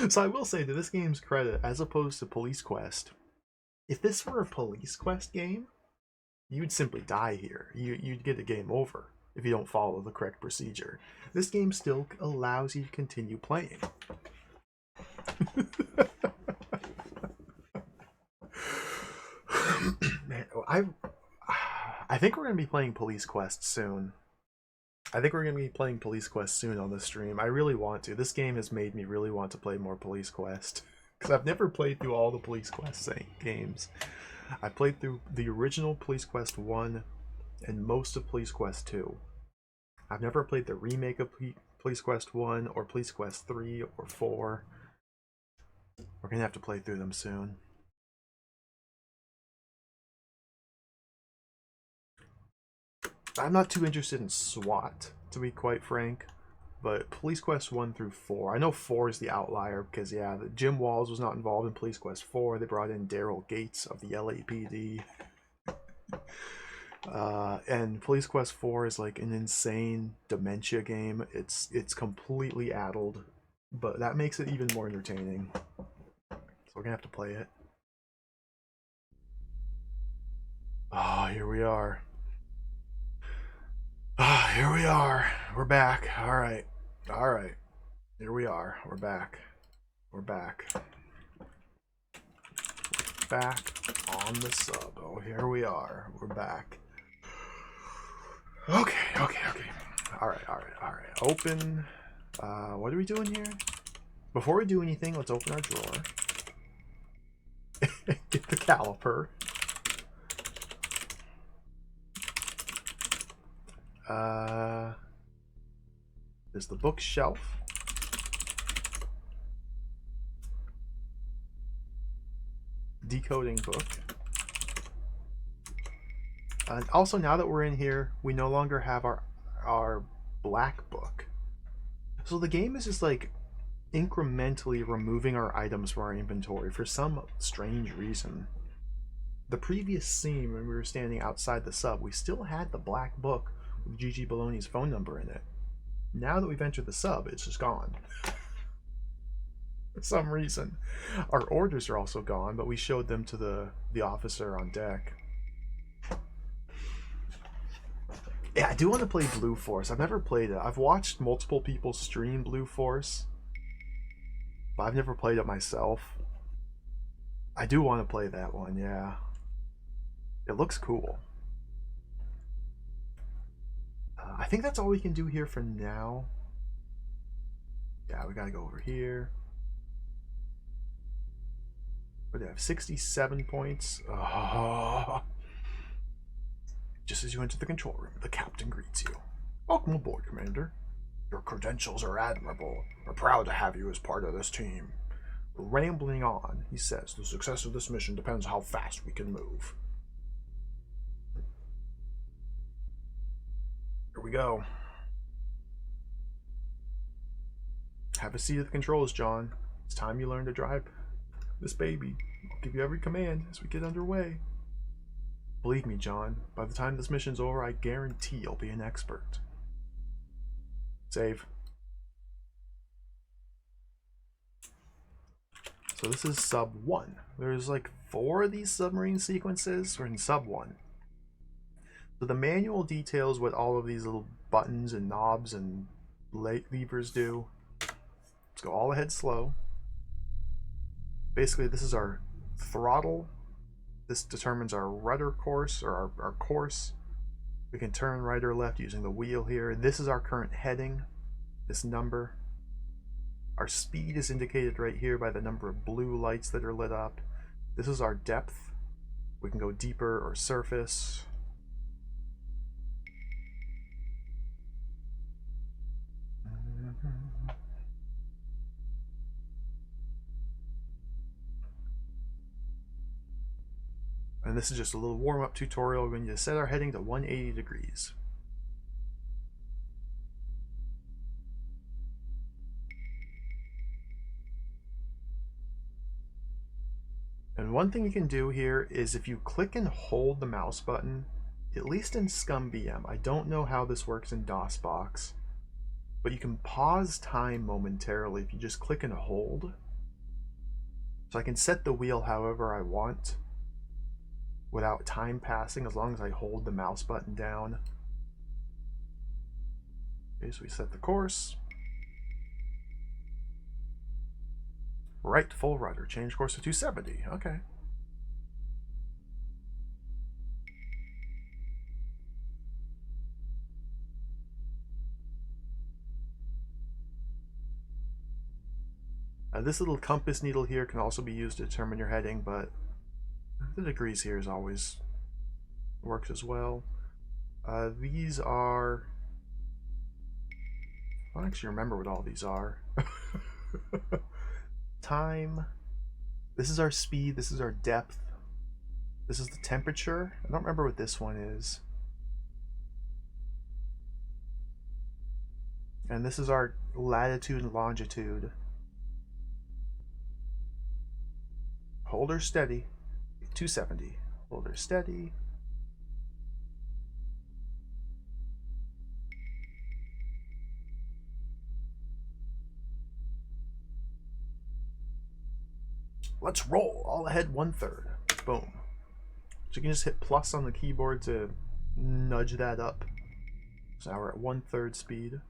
So I will say, to this game's credit, as opposed to Police Quest, if this were a Police Quest game, you'd simply die here. You'd get a game over if you don't follow the correct procedure. This game still allows you to continue playing. Man, I think we're going to be playing Police Quest soon. I think we're going to be playing Police Quest soon on the stream. I really want to. This game has made me really want to play more Police Quest. Because I've never played through all the Police Quest games. I played through the original Police Quest 1 and most of Police Quest 2. I've never played the remake of Police Quest 1 or Police Quest 3 or 4. We're gonna have to play through them soon. I'm not too interested in SWAT, to be quite frank, but Police Quest 1 through 4. I know 4 is the outlier because, yeah, Jim Walls was not involved in Police Quest 4. They brought in Daryl Gates of the LAPD. And Police Quest 4 is like an insane dementia game. It's completely addled, but that makes it even more entertaining. So we're gonna have to play it. Oh, here we are. Ah, here we are. We're back. All right. All right. Here we are. We're back. We're back. Back on the sub. Oh, here we are. We're back. Okay. All right. Open. What are we doing here? Before we do anything, let's open our drawer. Get the caliper. There's the bookshelf. Decoding book. And also, now that we're in here, we no longer have our black book. So the game is just like incrementally removing our items from our inventory for some strange reason. The previous scene, when we were standing outside the sub, we still had the black book with Gigi Baloney's phone number in it. Now that we've entered the sub, it's just gone. For some reason. Our orders are also gone, but we showed them to the officer on deck. Yeah, I do want to play Blue Force. I've never played it. I've watched multiple people stream Blue Force, but I've never played it myself. I do want to play that one, yeah. It looks cool. I think that's all we can do here for now. Yeah, we gotta go over here. What do I have? 67 points. Oh. Just as you enter the control room, the captain greets you. Welcome aboard, Commander. Your credentials are admirable. We're proud to have you as part of this team. Rambling on, he says, the success of this mission depends how fast we can move. Here we go. Have a seat at the controls, John. It's time you learn to drive this baby. I'll give you every command as we get underway. Believe me, John, by the time this mission's over, I guarantee you'll be an expert. Save. So this is sub 1. There's like 4 of these submarine sequences. We're in sub 1. So the manual details what all of these little buttons and knobs and levers do. Let's go all ahead slow. Basically, this is our throttle. This determines our rudder course, or our course. We can turn right or left using the wheel here. This is our current heading, this number. Our speed is indicated right here by the number of blue lights that are lit up. This is our depth. We can go deeper or surface. And this is just a little warm-up tutorial. We're going to set our heading to 180 degrees. And one thing you can do here is if you click and hold the mouse button, at least in ScumVM, I don't know how this works in DOSBox, but you can pause time momentarily if you just click and hold. So I can set the wheel however I want without time passing as long as I hold the mouse button down. Okay, so we set the course. Right full rudder, change course to 270, okay. This little compass needle here can also be used to determine your heading, but The degrees here is always works as well. These are... I don't actually remember what all these are. Time. This is our speed. This is our depth. This is the temperature. I don't remember what this one is. And this is our latitude and longitude. Hold her steady. 270. Hold her steady. Let's roll. All ahead 1/3. Boom. So you can just hit plus on the keyboard to nudge that up. So now we're at 1/3 speed.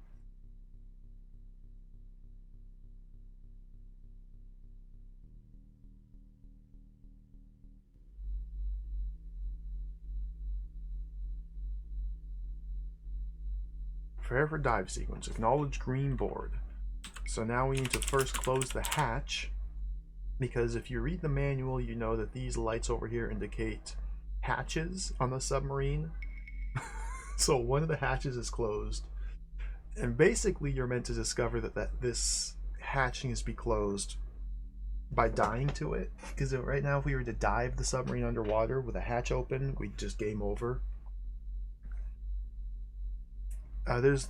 Prepare for dive sequence. Acknowledge green board. So now we need to first close the hatch, because if you read the manual, you know that these lights over here indicate hatches on the submarine. So one of the hatches is closed, and basically you're meant to discover that this hatch needs to be closed by dying to it, because right now if we were to dive the submarine underwater with a hatch open, we'd just game over. It's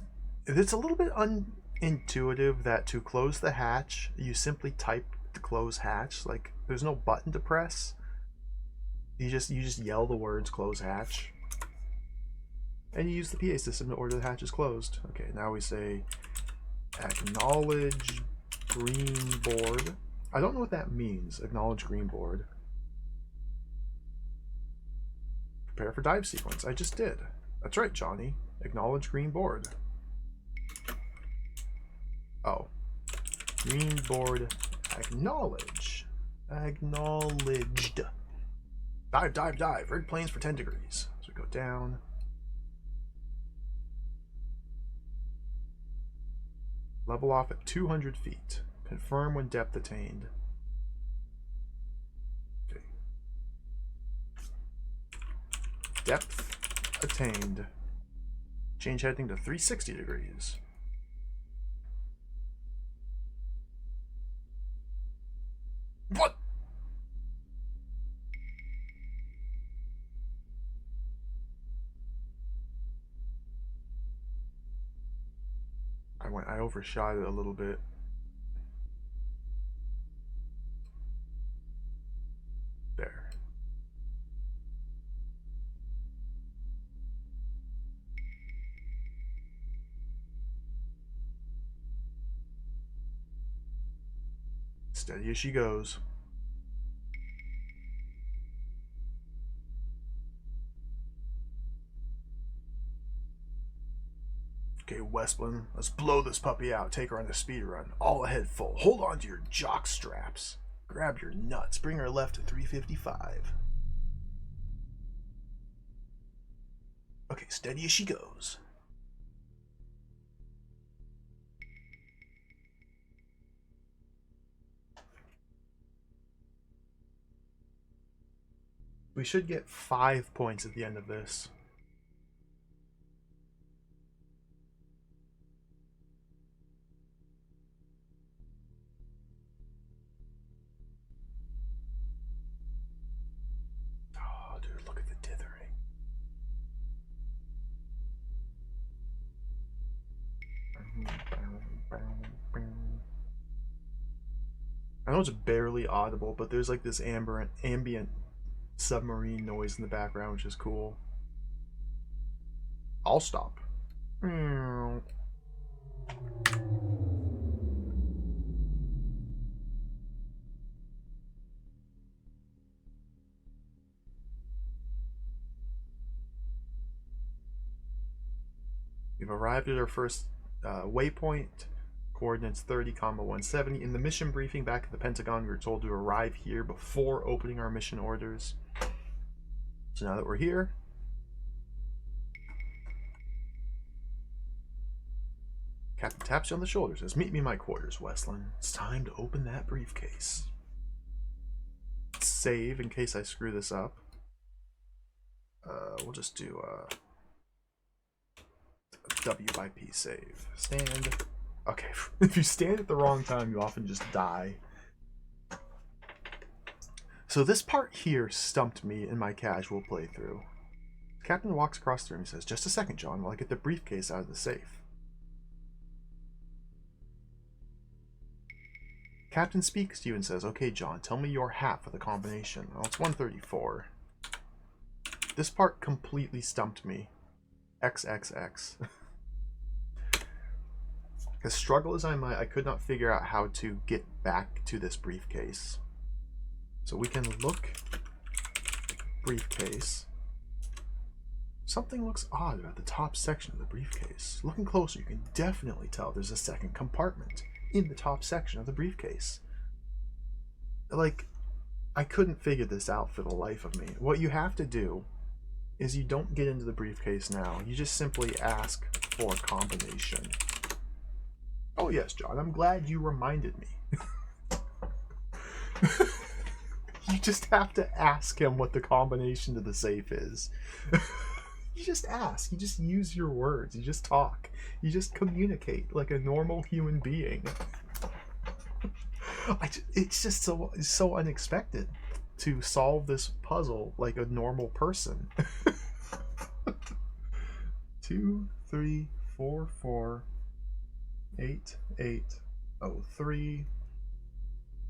a little bit unintuitive that to close the hatch, you simply type the close hatch. Like, there's no button to press. You just yell the words close hatch, and you use the PA system to order the hatches closed. Okay, now we say acknowledge green board. I don't know what that means. Acknowledge green board. Prepare for dive sequence. I just did. That's right, Johnny. Acknowledge green board. Oh. Green board acknowledge. Acknowledged. Dive, dive, dive. Rig planes for 10 degrees. So we go down. Level off at 200 feet. Confirm when depth attained. Okay. Depth attained. Change heading to 360 degrees. What? I overshot it a little bit. There. Steady as she goes. Okay, Westland, let's blow this puppy out. Take her on a speed run. All ahead full. Hold on to your jock straps. Grab your nuts. Bring her left to 355. Okay, steady as she goes. We should get 5 points at the end of this. Oh, dude, look at the dithering. I know it's barely audible, but there's like this ambient submarine noise in the background, which is cool. I'll stop. We've arrived at our first waypoint. Coordinates 30, 170. In the mission briefing back at the Pentagon, we were told to arrive here before opening our mission orders. So now that we're here, Captain taps you on the shoulder, says, "Meet me in my quarters, Westland. It's time to open that briefcase." save in case I screw this up. We'll just do W by P save. Stand. Okay, if you stand at the wrong time, you often just die. So this part here stumped me in my casual playthrough. The captain walks across the room and says, "Just a second, John, while I get the briefcase out of the safe." Captain speaks to you and says, "Okay, John, tell me your half of the combination." Oh, it's 134. This part completely stumped me. XXX. As struggle as I might, I could not figure out how to get back to this briefcase. So we can look briefcase. Something looks odd about the top section of the briefcase. Looking closer, you can definitely tell there's a second compartment in the top section of the briefcase. Like, I couldn't figure this out for the life of me. What you have to do is you don't get into the briefcase now. You just simply ask for a combination. Oh yes, John, I'm glad you reminded me. You just have to ask him what the combination to the safe is. You just ask. You just use your words. You just talk. You just communicate like a normal human being. It's just so unexpected to solve this puzzle like a normal person. 2, 3, 4, 4, 8, 8, 0, 3.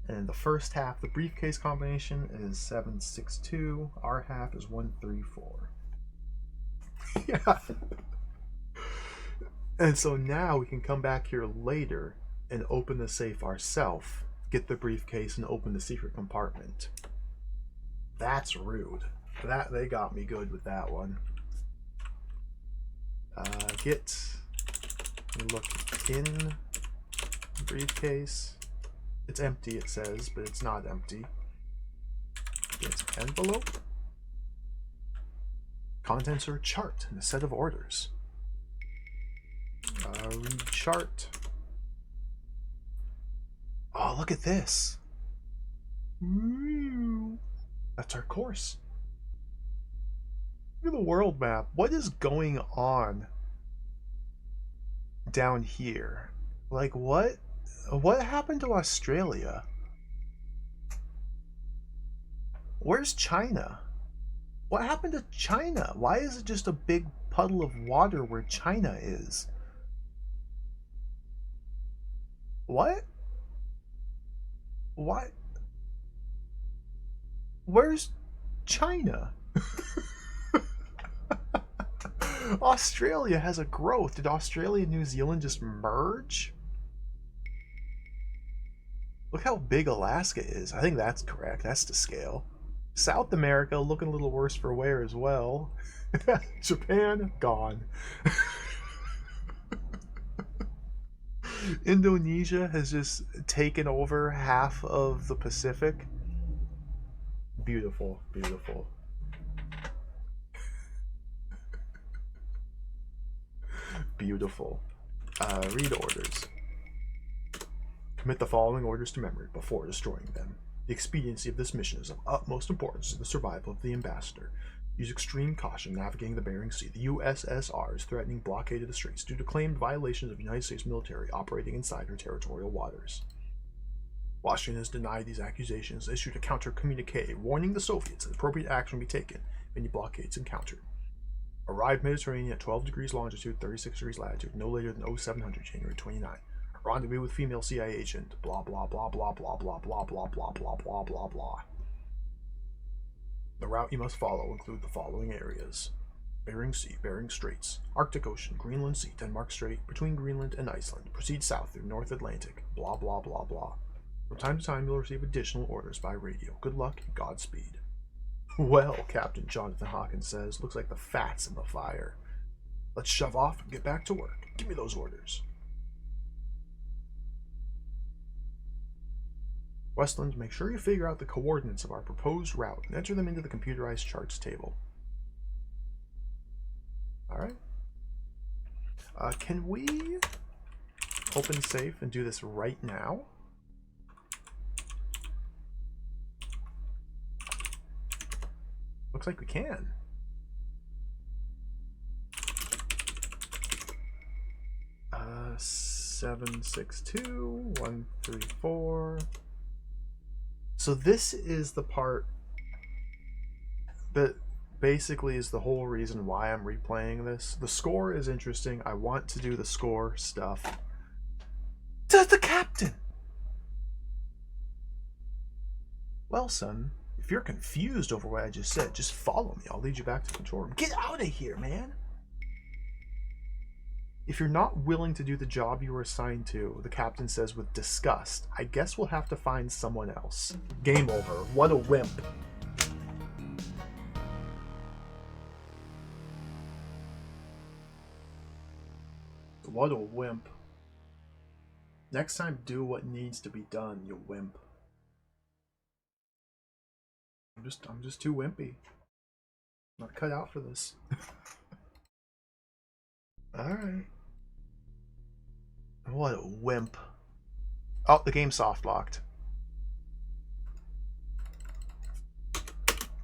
And the first half, the briefcase combination is 762. Our half is 134. Yeah. And so now we can come back here later and open the safe ourselves, get the briefcase, and open the secret compartment. That's rude. They got me good with that one. Look in briefcase. It's empty, it says, but it's not empty. Get envelope. Contents are a chart and a set of orders. Read chart. Oh, look at this. Ooh. That's our course. Look at the world map. What is going on down here? Like, what happened to Australia? Where's China? What happened to China? Why is it just a big puddle of water where China is? What? What? Where's China? Australia has a growth. Did Australia and New Zealand just merge? Look how big Alaska is. I think that's correct. That's the scale. South America looking a little worse for wear as well. Japan, gone. Indonesia has just taken over half of the Pacific. Beautiful, beautiful. Beautiful. Read orders. Commit the following orders to memory before destroying them. The expediency of this mission is of utmost importance to the survival of the ambassador. Use extreme caution navigating the Bering Sea. The USSR is threatening blockade of the straits due to claimed violations of United States military operating inside her territorial waters. Washington has denied these accusations, issued a counter-communique warning the Soviets that appropriate action will be taken if any blockades encountered. Arrived Mediterranean at 12 degrees longitude, 36 degrees latitude, no later than 0700 January 29. Rendezvous with female CIA agent. Blah blah blah blah blah blah blah blah blah blah blah blah blah. The route you must follow include the following areas: Bering Sea, Bering Straits, Arctic Ocean, Greenland Sea, Denmark Strait, between Greenland and Iceland. Proceed south through North Atlantic. Blah blah blah blah. From time to time, you'll receive additional orders by radio. Good luck and Godspeed. Well, Captain Jonathan Hawkins says, looks like the fat's in the fire. Let's shove off and get back to work. Give me those orders. Westland, make sure you figure out the coordinates of our proposed route and enter them into the computerized charts table. Alright. Can we open safe and do this right now? Looks like we can. Uh, 762 134. So this is the part that basically is the whole reason why I'm replaying this. The score is interesting. I want to do the score stuff. To the captain! Well, son, if you're confused over what I just said, just follow me. I'll lead you back to the control room. Get out of here, man! If you're not willing to do the job you were assigned to, the captain says with disgust, I guess we'll have to find someone else. Game over. What a wimp. What a wimp. Next time, do what needs to be done, you wimp. I'm just too wimpy. I'm not cut out for this. Alright. What a wimp. Oh, the game's soft locked.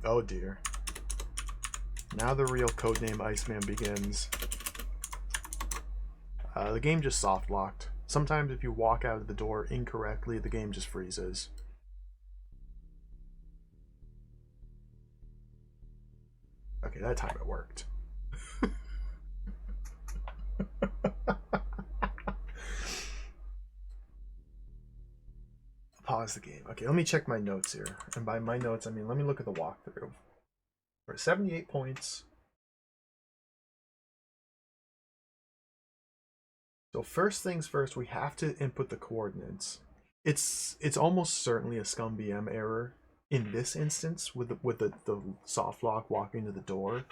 Oh dear. Now the real Codename Iceman begins. The game just soft locked. Sometimes if you walk out of the door incorrectly, the game just freezes. Okay, that time it worked. Pause the game. Okay, let me check my notes here. And by my notes, I mean, let me look at the walkthrough. We're at 78 points. So first things first, we have to input the coordinates. It's almost certainly a ScumVM error in this instance with the soft lock walking to the door,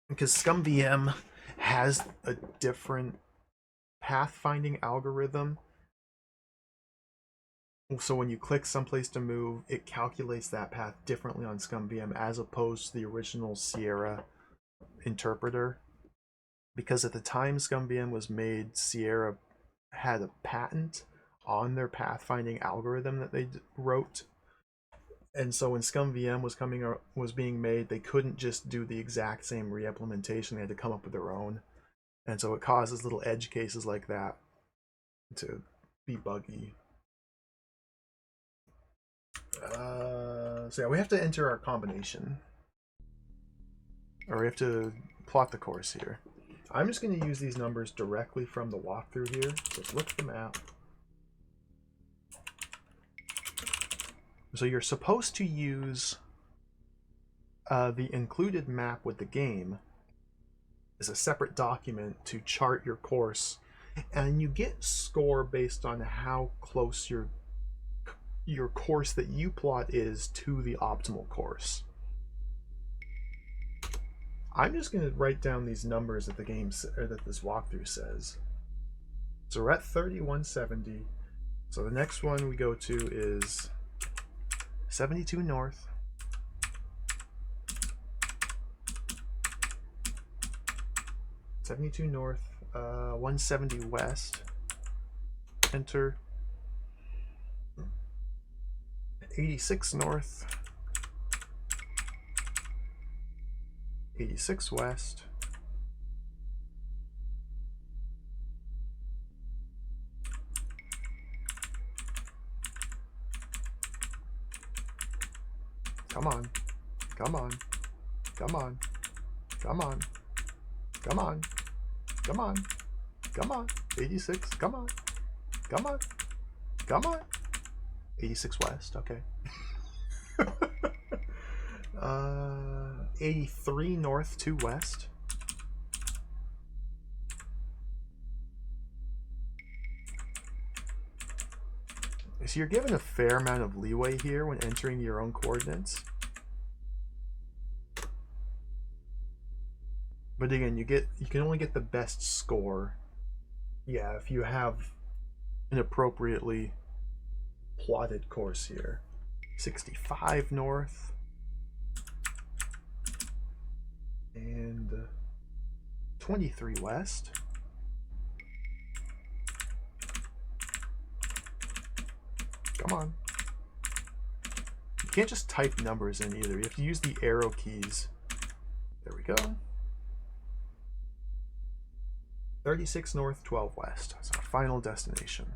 because ScumVM has a different pathfinding algorithm. So when you click someplace to move, it calculates that path differently on ScumVM as opposed to the original Sierra interpreter. Because at the time ScumVM was made, Sierra had a patent on their pathfinding algorithm that they wrote. And so when ScumVM was being made, they couldn't just do the exact same re-implementation. They had to come up with their own. And so it causes little edge cases like that to be buggy. So yeah, we have to enter our combination. Or we have to plot the course here. I'm just going to use these numbers directly from the walkthrough here. So let's look at the map. So you're supposed to use the included map with the game as a separate document to chart your course. And you get score based on how close your course that you plot is to the optimal course. I'm just going to write down these numbers that the game or that this walkthrough says. So we're at 3170. So the next one we go to is 72 north. 72 north, 170 west. Enter. 86 north. 86 west. Come on. Come on. Come on. Come on. Come on. Come on. Come on. 86. Come on. Come on. Come on. 86 west. Okay. 83 north, 2 west. So you're given a fair amount of leeway here when entering your own coordinates. But again, you can only get the best score, yeah, if you have an appropriately plotted course here. 65 north. And 23 west. Come on. You can't just type numbers in either. You have to use the arrow keys. There we go. 36 north, 12 west. That's our final destination.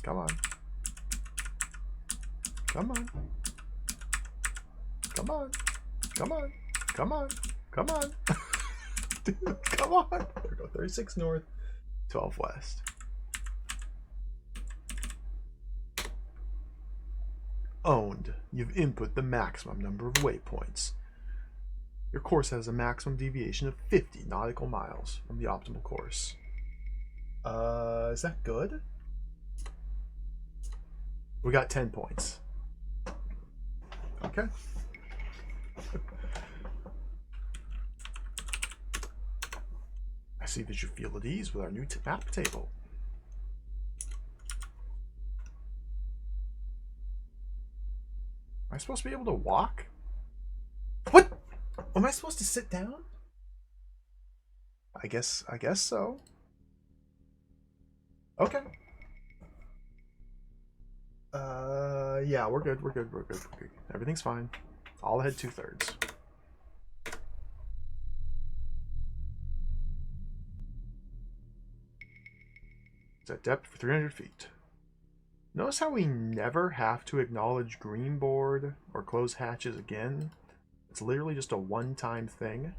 Come on. Come on. Come on. Come on. Come on. Come on. Dude, come on. There we go. 36 north, 12 west. Owned. You've input the maximum number of waypoints. Your course has a maximum deviation of 50 nautical miles from the optimal course. Is that good? We got 10 points. Okay. I see that you feel at ease with our new map table. Am I supposed to be able to walk? What? Am I supposed to sit down? I guess so. Okay. Yeah, we're good. Everything's fine. All ahead 2/3. It's at depth for 300 feet. Notice how we never have to acknowledge green board or close hatches again? It's literally just a one-time thing.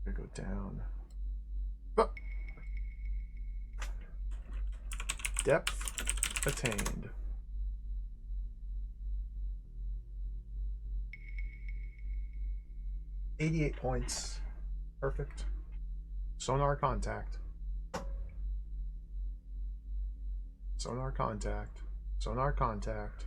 I'm gonna go down. Oh. Depth attained. $88 points. Perfect. Sonar contact. Sonar contact. Sonar contact.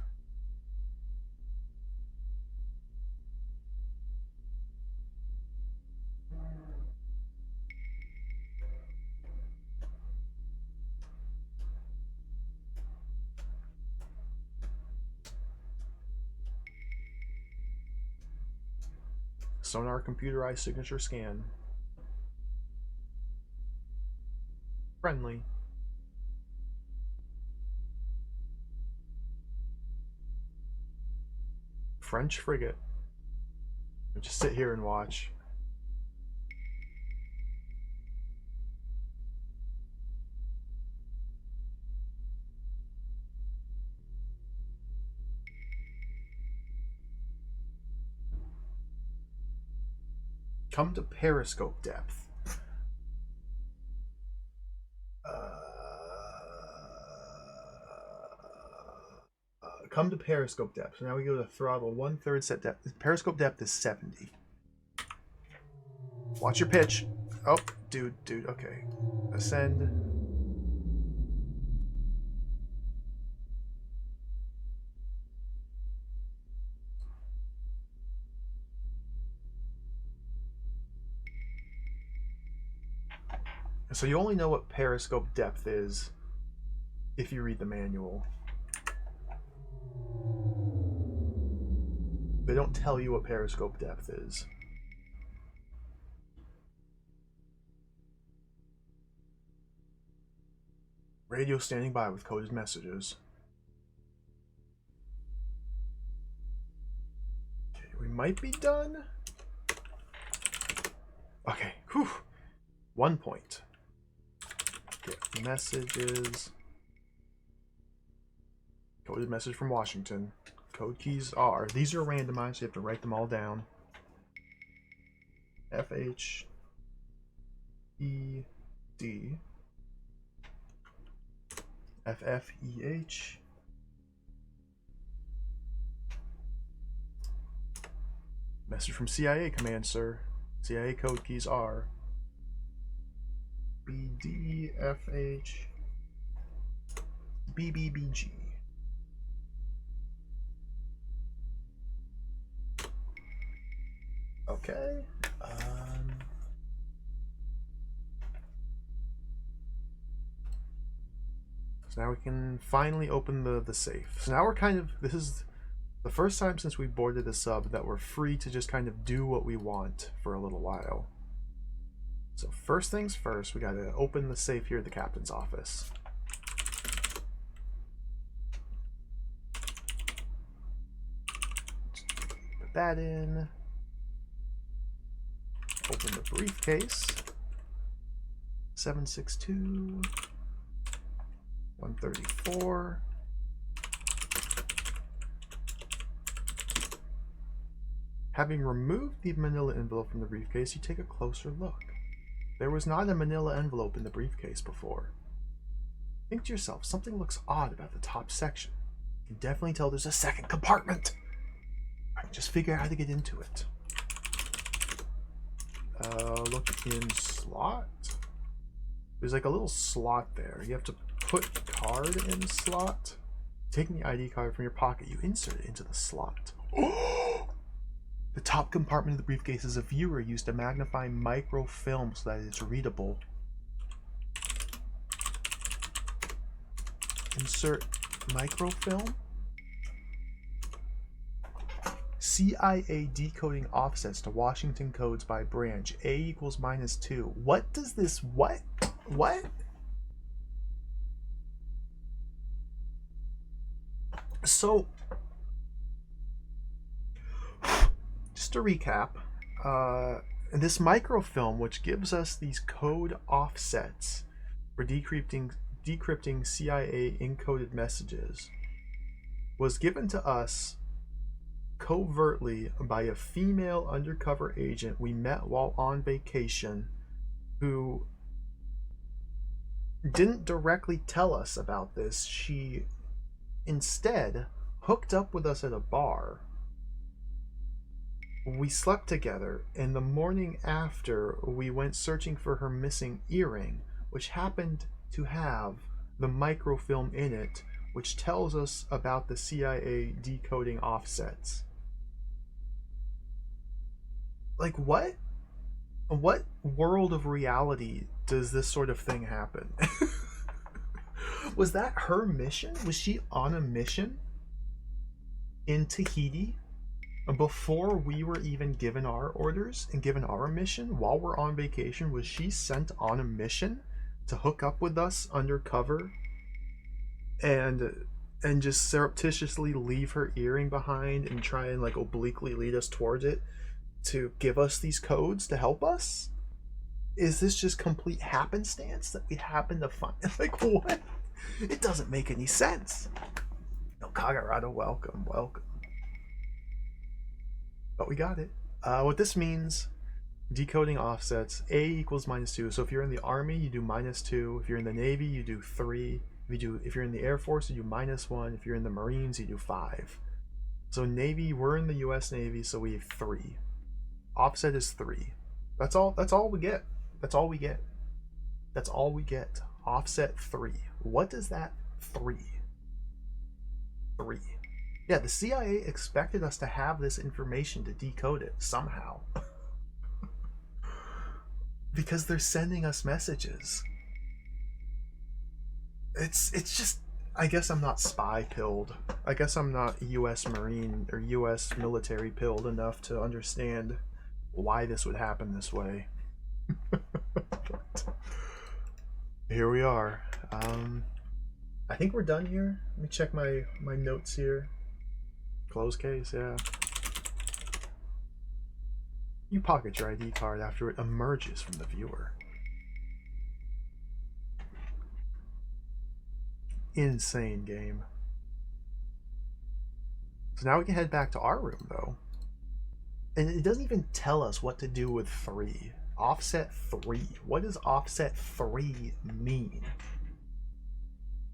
Sonar computerized signature scan. Friendly. French frigate. I'll just sit here and watch. Come to periscope depth. Come to periscope depth. So now we go to throttle 1/3 set depth. Periscope depth is 70. Watch your pitch. Oh, dude. Okay. Ascend. So you only know what periscope depth is if you read the manual. They don't tell you what periscope depth is. Radio standing by with coded messages. Okay, we might be done. Okay, whew. 1 point. Get messages. Coded message from Washington. Code keys are, these are randomized, so you have to write them all down. FH ED FFEH message from CIA command, sir. CIA code keys are BDFH BBBG. Okay. So now we can finally open the safe. So now we're kind of, this is The first time since we boarded a sub that we're free to just kind of do what we want for a little while. So first things first, we gotta open the safe here at the captain's office. Put that in. Open the briefcase. 762. 134. Having removed the manila envelope from the briefcase, you take a closer look. There was not a manila envelope in the briefcase before. Think to yourself, something looks odd about the top section. You can definitely tell there's a second compartment. I can just figure out how to get into it. Look in slot. There's like a little slot there. You have to put card in slot. Taking the ID card from your pocket, you insert it into the slot. The top compartment of the briefcase is a viewer used to magnify microfilm so that it's readable. Insert microfilm. CIA decoding offsets to Washington codes by branch. A equals -2. What does this, what? So, just to recap, this microfilm, which gives us these code offsets for decrypting CIA encoded messages, was given to us covertly by a female undercover agent we met while on vacation, who didn't directly tell us about this. She instead hooked up with us at a bar. We slept together, and the morning after, we went searching for her missing earring, which happened to have the microfilm in it, which tells us about the CIA decoding offsets. Like, what? What world of reality does this sort of thing happen? Was that her mission? Was she on a mission in Tahiti before we were even given our orders and given our mission? While we're on vacation, was she sent on a mission to hook up with us undercover and just surreptitiously leave her earring behind and try and like obliquely lead us towards it to give us these codes to help us? Is this just complete happenstance that we happen to find? Like, what? It doesn't make any sense. No, Kagarada, welcome. But we got it. What this means, decoding offsets, A equals -2. So if you're in the Army, you do -2. If you're in the Navy, you do 3. If you're in the Air Force, you do -1. If you're in the Marines, you do 5. So Navy, we're in the US Navy, so we have 3. Offset is 3. That's all we get. That's all we get. Offset 3. What does that 3? Yeah, the CIA expected us to have this information to decode it somehow. Because they're sending us messages. It's just, I guess I'm not spy pilled. I guess I'm not US Marine or US military pilled enough to understand why this would happen this way. But here we are. I think we're done here. Let me check my notes here. Close case, yeah. You pocket your ID card after it emerges from the viewer. Insane game. So now we can head back to our room, though. And it doesn't even tell us what to do with 3. Offset 3. What does offset 3 mean?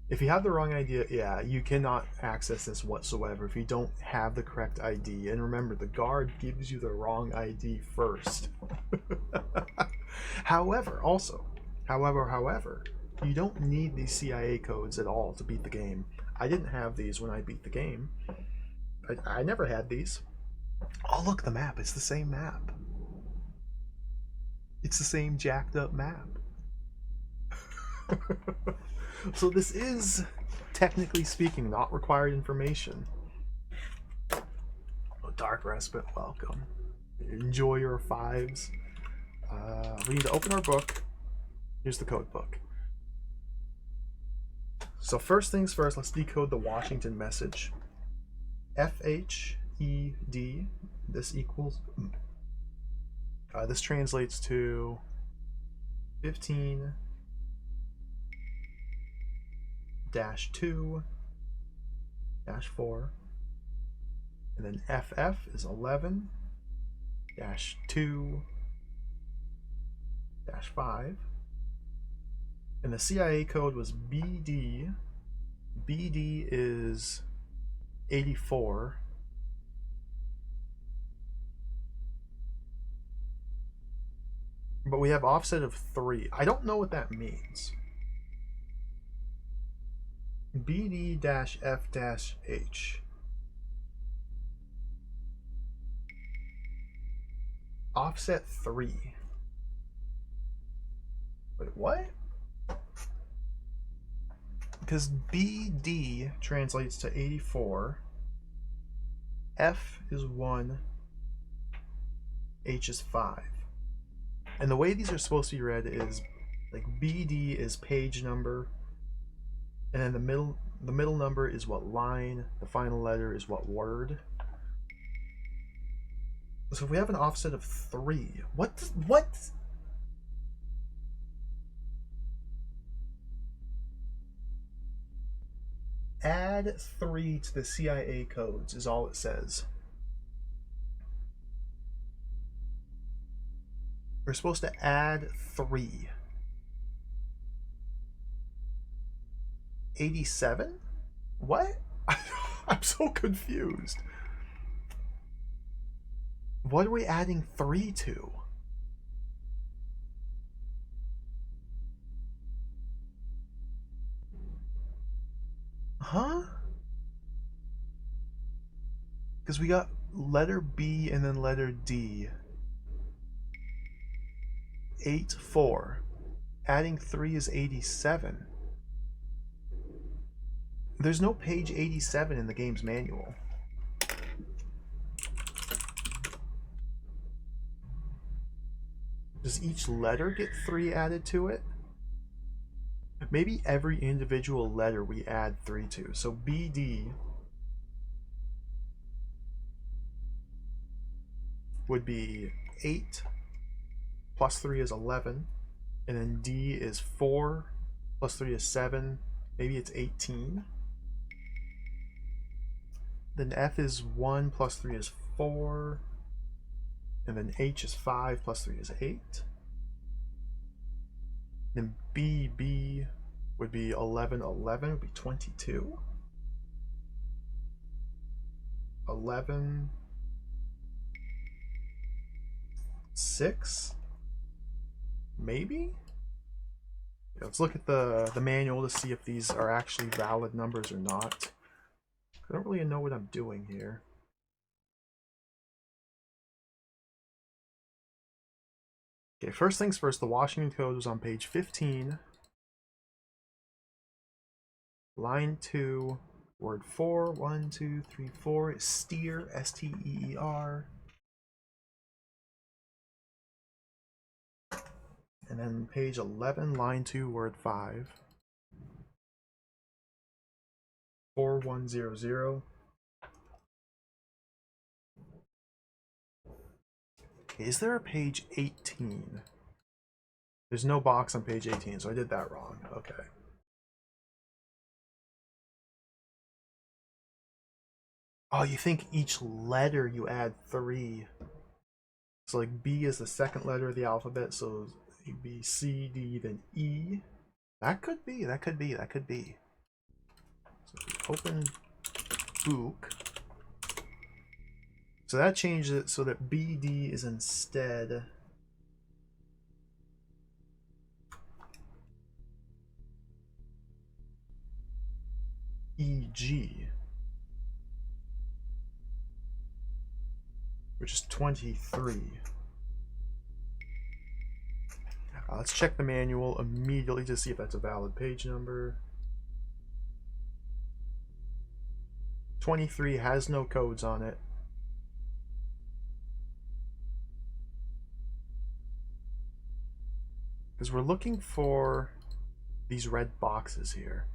If you have the wrong idea, yeah, you cannot access this whatsoever if you don't have the correct ID. And remember, the guard gives you the wrong ID first. However, you don't need these CIA codes at all to beat the game. I didn't have these when I beat the game. I never had these. Oh, look, the map. It's the same map. It's the same jacked up map. So this is, technically speaking, not required information. Dark Respite, welcome. Enjoy your fives. We need to open our book. Here's the code book. So first things first, let's decode the Washington message. FHED, this equals, this translates to 15-2-4, and then FF is 11-2-5, and the CIA code was BD. BD is 84. But we have offset of 3. I don't know what that means. BD-F-H. Offset 3. Wait, what? Because BD translates to 84. F is 1. H is 5. And the way these are supposed to be read is like BD is page number, and then the middle number is what line, the final letter is what word. So if we have an offset of 3, what? Add 3 to the CIA codes is all it says. We're supposed to add 3. 87? What? I'm so confused. What are we adding 3 to? Huh? Because we got letter B and then letter D. 84. Adding 3 is 87. There's no page 87 in the game's manual. Does each letter get 3 added to it? Maybe every individual letter we add 3 to. So BD would be 8 plus 3 is 11, and then D is 4 plus 3 is 7. Maybe it's 18. Then F is 1 plus 3 is 4. And then H is 5 plus 3 is 8. Then BB would be 11, 11 would be 22. 11, 6, maybe? Yeah, let's look at the manual to see if these are actually valid numbers or not. I don't really know what I'm doing here. Okay, first things first, the Washington code was on page 15. Line 2, word 4, 1, 2, 3, 4 is steer, S-T-E-E-R. And then page 11, line 2, word 5. 4100. Is there a page 18? There's no box on page 18, so I did that wrong. Okay. Oh, you think each letter you add 3. So like B is the second letter of the alphabet, so it'd be C, D, then E. That could be, that could be, that could be. So if we open book. So that changes it so that BD is instead EG, which is 23. Let's check the manual immediately to see if that's a valid page number. 23 has no codes on it. Because we're looking for these red boxes here.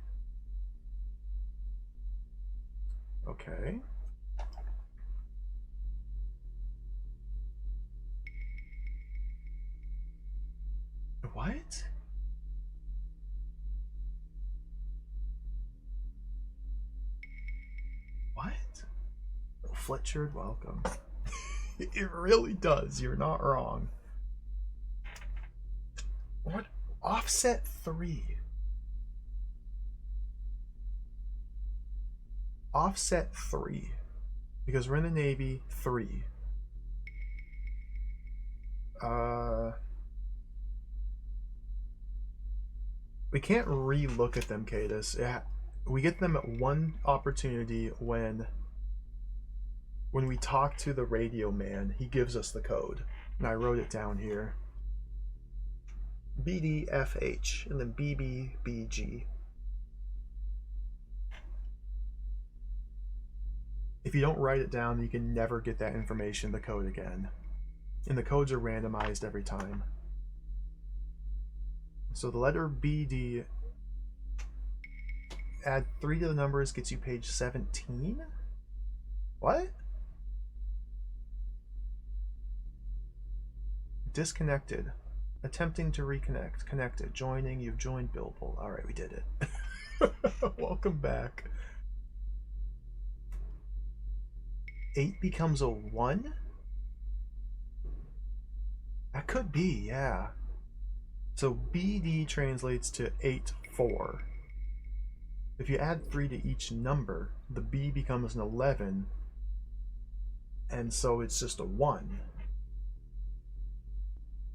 Okay. What? What? Oh, Fletcher, welcome. It really does. You're not wrong. What? Offset 3. Offset 3. Because we're in the Navy, 3. We can't re-look at them, Cadus. We get them at one opportunity when we talk to the radio man. He gives us the code. And I wrote it down here. BDFH and then BBBG. If you don't write it down, you can never get that information, the code again. And the codes are randomized every time. So the letter BD, add 3 to the numbers, gets you page 17? What? Disconnected. Attempting to reconnect. Connected. Joining. You've joined Billable. Alright, we did it. Welcome back. 8 becomes a 1? That could be, yeah. So BD translates to 8, 4. If you add 3 to each number, the B becomes an 11, and so it's just a 1.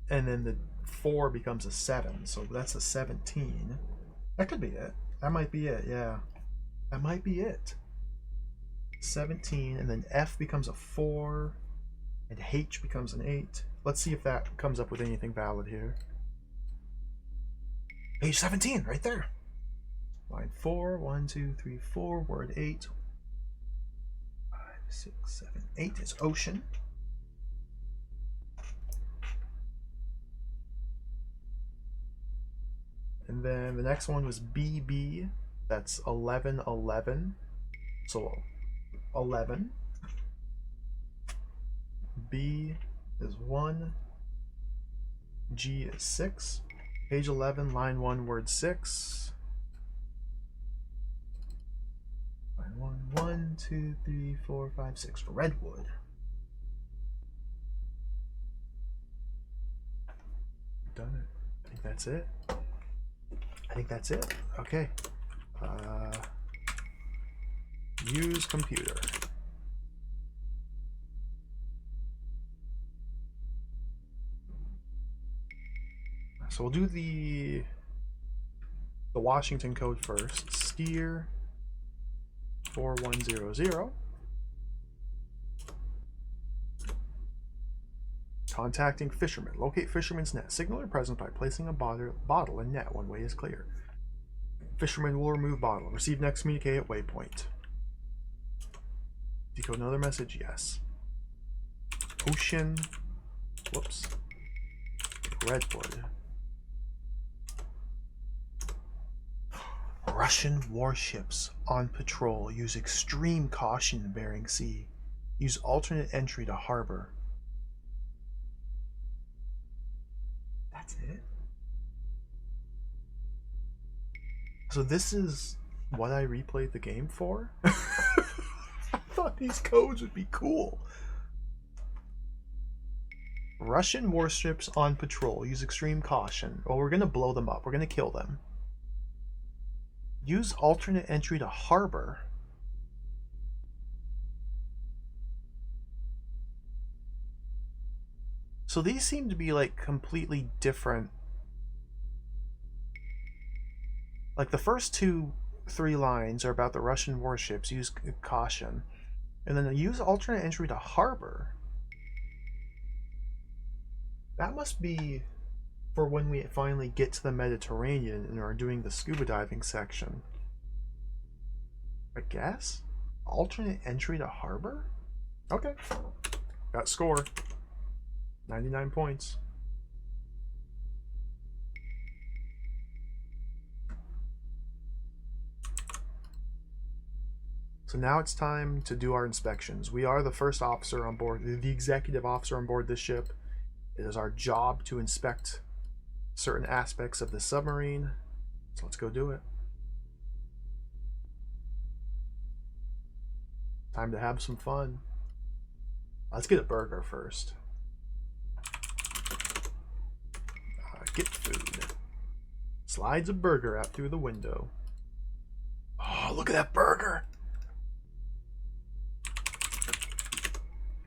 And then the 4 becomes a 7, so that's a 17. That could be it. That might be it, yeah. That might be it. 17, and then F becomes a 4, and H becomes an 8. Let's see if that comes up with anything valid here. Page 17, right there. Line 4, 1, 2, 3, 4, word 8. 5, 6, 7, 8 is ocean. And then the next one was BB. That's 11, 11. So 11. B is 1. G is 6. Page 11, line 1, word 6. Line 1, 1, 2, 3, 4, 5, 6. Redwood. Done it. I think that's it. I think that's it. Okay. Use computer. So we'll do the Washington code first. Steer 4100. Contacting fishermen. Locate fisherman's net. Signal their presence by placing a bottle in net. One way is clear. Fisherman will remove bottle. Receive next communicate at waypoint. Decode another message. Yes. Ocean. Whoops. Redwood. Russian warships on patrol. Use extreme caution in Bering Sea. Use alternate entry to harbor. That's it? So this is what I replayed the game for? I thought these codes would be cool. Russian warships on patrol. Use extreme caution. Well, we're going to blow them up. We're going to kill them. Use alternate entry to harbor. So these seem to be like completely different. Like the first 3 lines are about the Russian warships. Use caution. And then use alternate entry to harbor. That must be for when we finally get to the Mediterranean and are doing the scuba diving section. I guess? Alternate entry to harbor? Okay. Got score. 99 points. So now it's time to do our inspections. We are the first officer on board, the executive officer on board this ship. It is our job to inspect certain aspects of the submarine. So let's go do it. Time to have some fun. Let's get a burger first. Get food. Slides a burger out through the window. Oh, look at that burger!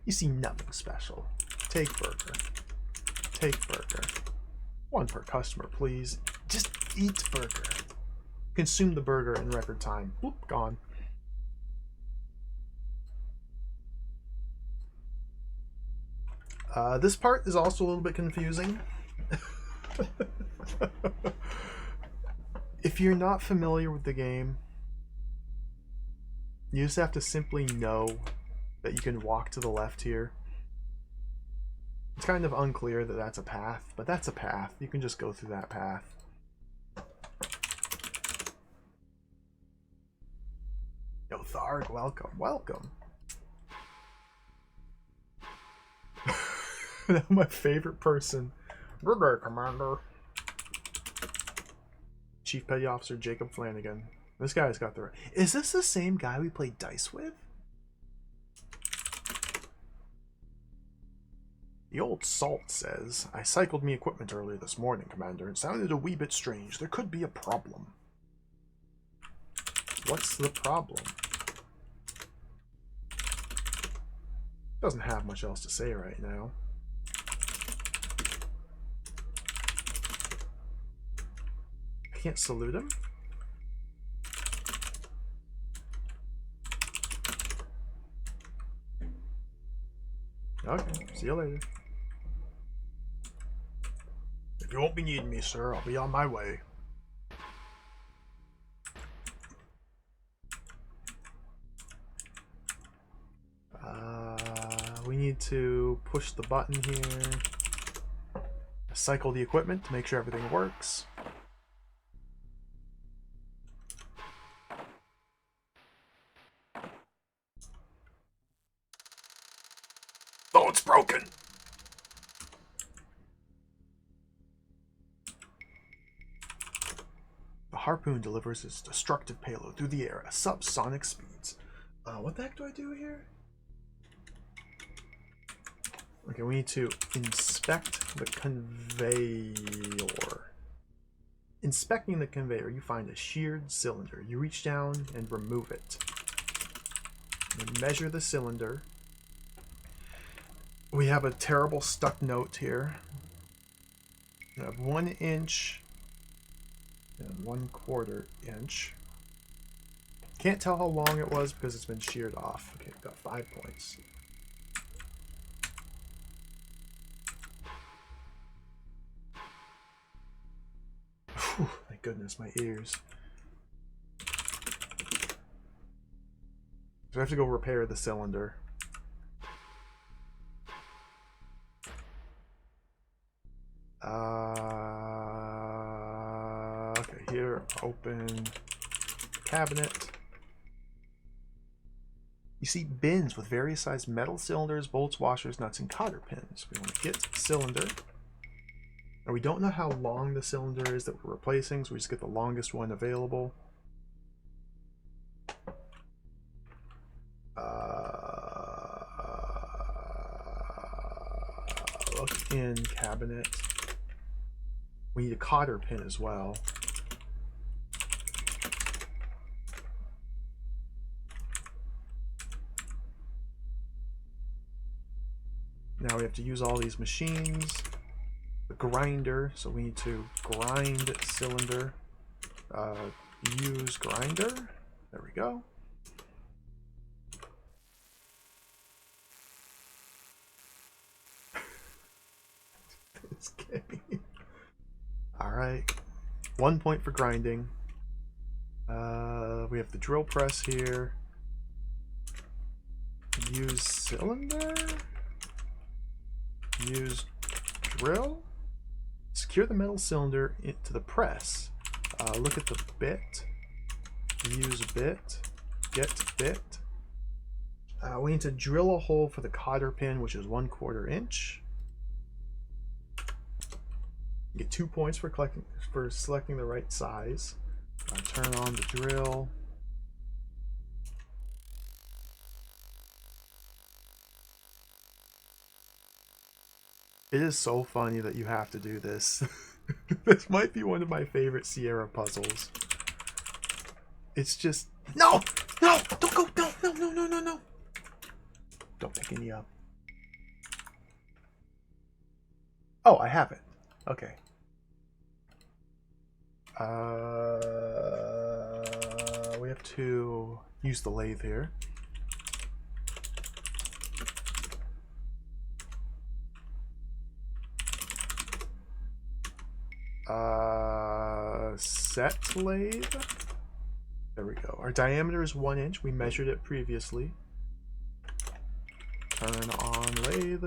You see nothing special. Take burger. Take burger. One per customer, please. Just eat burger. Consume the burger in record time. Whoop, gone. This part is also a little bit confusing. If you're not familiar with the game, you just have to simply know that you can walk to the left here. It's kind of unclear that that's a path, but that's a path. You can just go through that path. Yo, Tharg, welcome, welcome. My favorite person. Good day, Commander. Chief Petty Officer Jacob Flanagan. This guy's got the... Is this the same guy we played dice with? The old Salt says, I cycled me equipment earlier this morning, Commander. It sounded a wee bit strange. There could be a problem. What's the problem? Doesn't have much else to say right now. I can't salute him. Okay, see you later. If you won't be needing me, sir, I'll be on my way. We need to push the button here. Cycle the equipment to make sure everything works. Oh, it's broken! The harpoon delivers its destructive payload through the air at subsonic speeds. What the heck do I do here? Okay, we need to inspect the conveyor. Inspecting the conveyor, you find a sheared cylinder. You reach down and remove it. You measure the cylinder. We have a terrible stuck note here. We have 1 inch and 1/4 inch. Can't tell how long it was because it's been sheared off. Okay, got 5 points. Whew, thank goodness, my ears. So I have to go repair the cylinder. Okay, here, open cabinet. You see bins with various sized metal cylinders, bolts, washers, nuts, and cotter pins. We want to get cylinder. And we don't know how long the cylinder is that we're replacing, so we just get the longest one available. Look in cabinet. We need a cotter pin as well. Now we have to use all these machines. The grinder, so we need to grind cylinder. Use grinder. There we go. This game. Alright. 1 point for grinding. We have the drill press here. Use cylinder. Use drill. Secure the metal cylinder into the press. Look at the bit. Use bit. Get bit. We need to drill a hole for the cotter pin, which is 1/4 inch. You get 2 points for selecting the right size. Turn on the drill. It is so funny that you have to do this. This might be one of my favorite Sierra puzzles. It's just... No! No! Don't go! No! No! No! No! No! No! Don't pick any up. Oh, I have it. Okay. We have to use the lathe here. Set lathe. There we go. Our diameter is 1 inch. We measured it previously. Turn on lathe.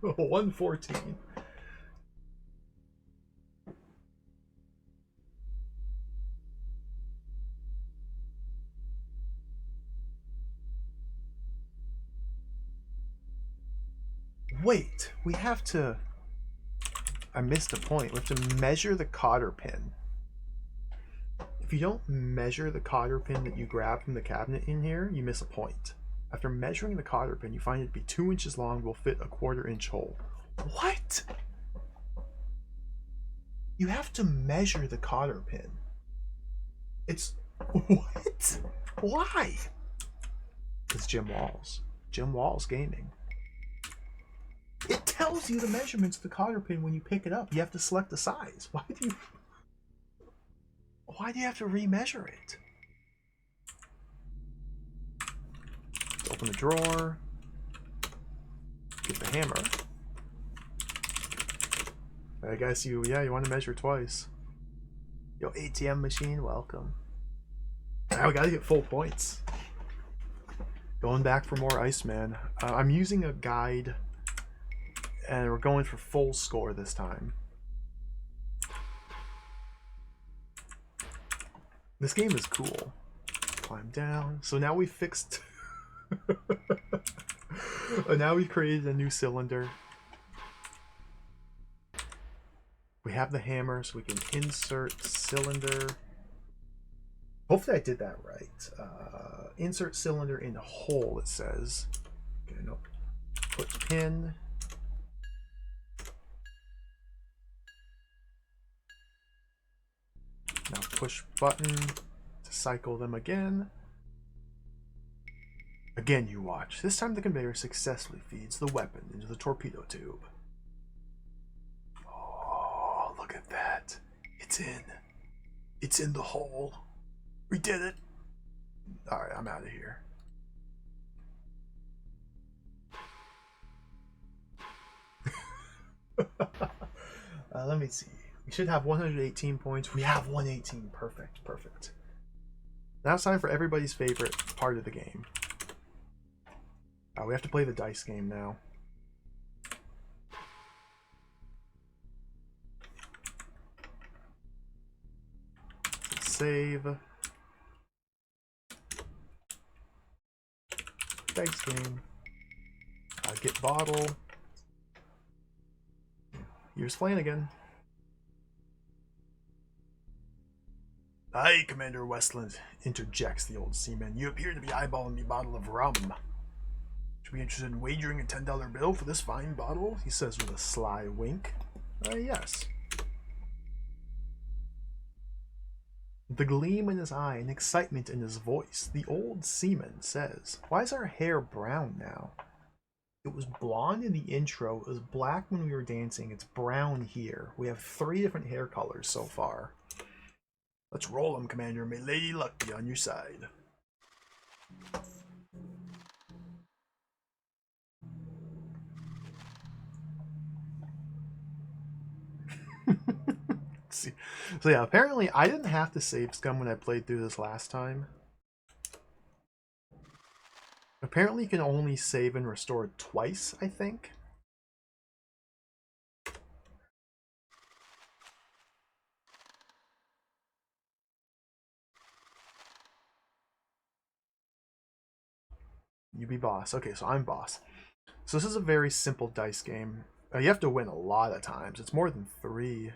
$114. Wait, we have to... I missed a point. We have to measure the cotter pin. If you don't measure the cotter pin that you grab from the cabinet in here, you miss a point. After measuring the cotter pin, you find it to be 2 inches long, will fit a 1/4 inch hole. What? You have to measure the cotter pin. It's... What? Why? It's Jim Walls. Jim Walls Gaming. It tells you the measurements of the cotter pin when you pick it up. You have to select the size. Why do you have to remeasure it? Let's open the drawer. Get the hammer. I guess you want to measure twice. Yo, ATM machine, welcome. Now we gotta get full points. Going back for more Iceman. I'm using a guide, and we're going for full score this time. This game is cool. Climb down. So now we fixed... Now we created a new cylinder. We have the hammer, so we can insert cylinder. Hopefully I did that right. Insert cylinder in hole, it says. Okay, no. Put pin. Now push button to cycle them again. Again, you watch. This time the conveyor successfully feeds the weapon into the torpedo tube. Oh, look at that. It's in. It's in the hole. We did it. Alright, I'm out of here. Let me see. We should have 118 points. We have 118. Perfect. Perfect. Now it's time for everybody's favorite part of the game. We have to play the dice game now. Save. Dice game. Get bottle. Here's Flanagan. Aye, Commander Westland, interjects the old seaman. You appear to be eyeballing the bottle of rum. Should be interested in wagering a $10 bill for this fine bottle? He says with a sly wink. Yes. The gleam in his eye and excitement in his voice, the old seaman says, why is our hair brown now? It was blonde in the intro, it was black when we were dancing, it's brown here. We have 3 different hair colors so far. Let's roll them, Commander. May Lady Luck be on your side. See. So yeah, apparently I didn't have to save scum when I played through this last time. Apparently you can only save and restore twice, I think. You be boss. Okay, so I'm boss. So this is a very simple dice game. You have to win a lot of times. It's more than 3.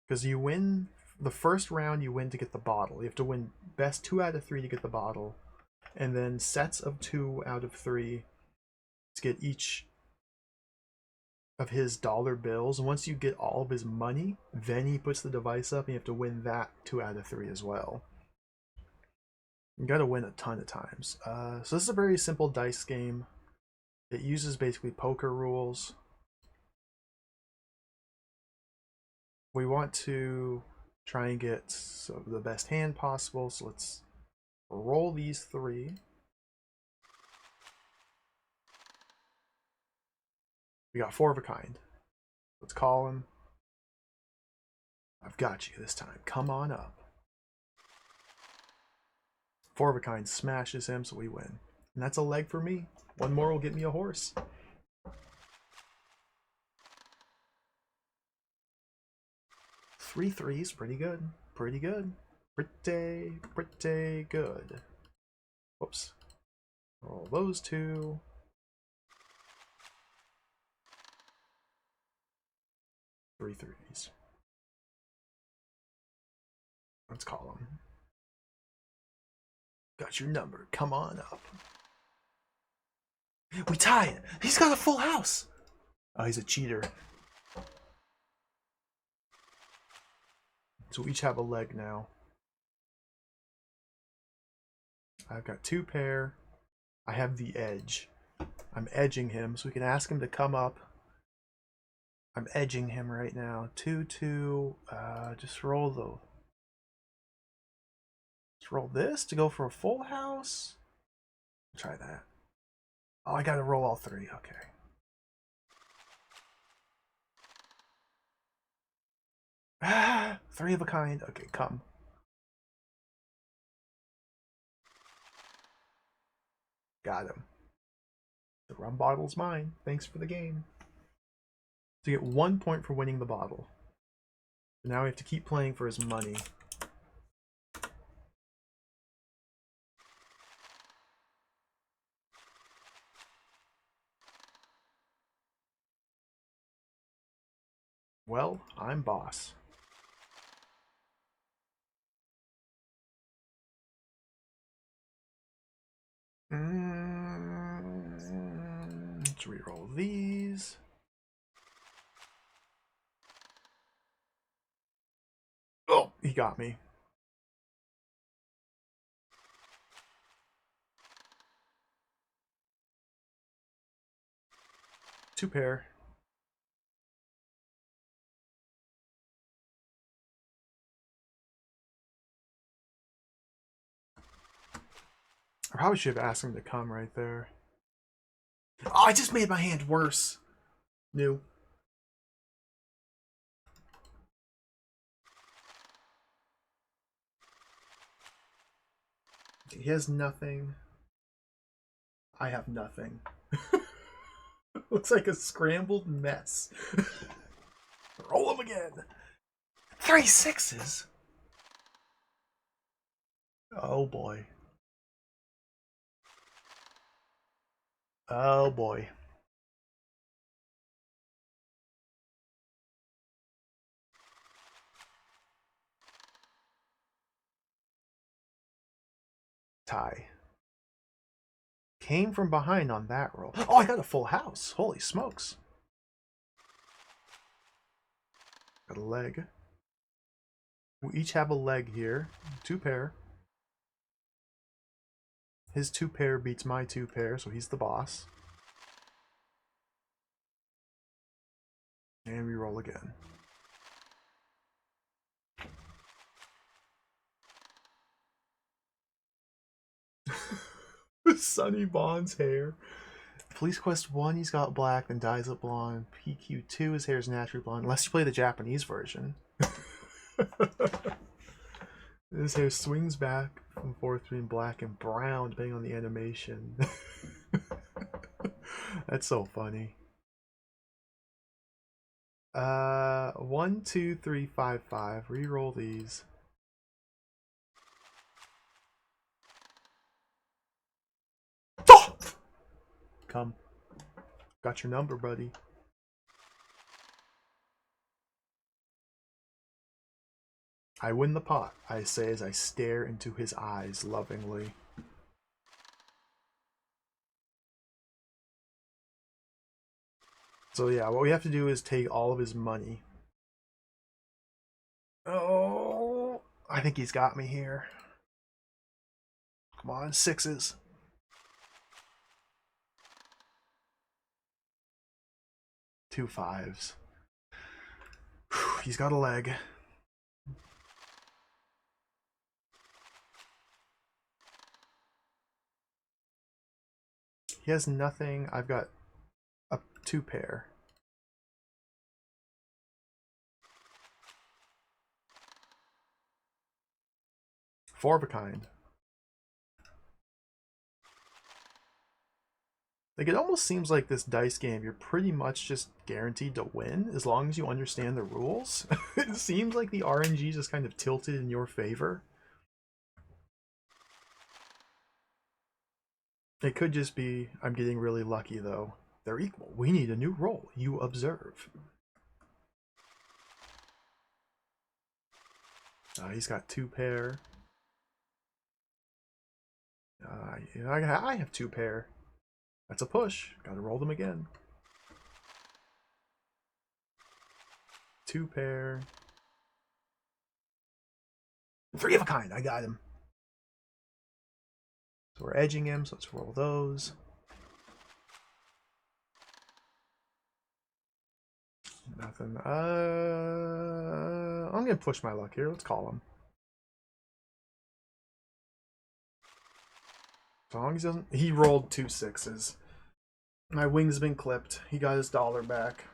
Because you win the first round, you win to get the bottle. You have to win best 2 out of 3 to get the bottle. And then sets of 2 out of 3 to get each of his dollar bills. And once you get all of his money, then he puts the device up and you have to win that 2 out of 3 as well. You gotta win a ton of times. So this is a very simple dice game. It uses basically poker rules. We want to try and get the best hand possible, so let's roll these 3. We got 4 of a kind. Let's call him. I've got you this time. Come on up. 4 of a kind smashes him, so we win. And that's a leg for me. 1 more will get me a horse. 3 threes, pretty good. Pretty good. Pretty good. Whoops. Roll those 2. 3 threes. Let's call him. Got your number. Come on up. We tie it. He's got a full house. Oh, he's a cheater. So we each have a leg now. I've got 2 pair. I have the edge. I'm edging him, so we can ask him to come up. I'm edging him right now. 2-2. Just roll this to go for a full house. Try that. Oh, I gotta roll all 3. Okay. Ah, 3 of a kind. Okay, come. Got him. The rum bottle's mine. Thanks for the game. So you get 1 point for winning the bottle. Now we have to keep playing for his money. Well, I'm boss. Let's reroll these. Oh, he got me. Two pair. I probably should have asked him to come right there. Oh, I just made my hand worse. New. He has nothing. I have nothing. Looks like a scrambled mess. Roll him again. 3 6s. Oh boy. Oh boy. Tie. Came from behind on that roll. Oh, I got a full house. Holy smokes. Got a leg. We each have a leg here. 2 pair. His 2 pair beats my 2 pair, so he's the boss. And we roll again. Sunny Bond's hair. Police Quest 1, he's got black, then dyes it blonde. PQ2, his hair is naturally blonde. Unless you play the Japanese version. His hair swings back and forth between black and brown, depending on the animation. That's so funny. 1, 2, 3, 5, 5. Reroll these. Oh! Come. Got your number, buddy. I win the pot, I say as I stare into his eyes lovingly. So yeah, what we have to do is take all of his money. Oh, I think he's got me here. Come on, sixes. Two fives. Whew, he's got a leg. He has nothing. I've got a two pair. Four of a kind. Like, it almost seems like this dice game, you're pretty much just guaranteed to win as long as you understand the rules. It seems like the RNG just kind of tilted in your favor. It could just be I'm getting really lucky, though. They're equal. We need a new roll. You observe. He's got two pair. I have two pair. That's a push. Gotta roll them again. Two pair. Three of a kind. I got him. So we're edging him, so let's roll those. Nothing. I'm gonna push my luck here. Let's call him. As long as he doesn't. He rolled two sixes. My wing's been clipped. He got his dollar back.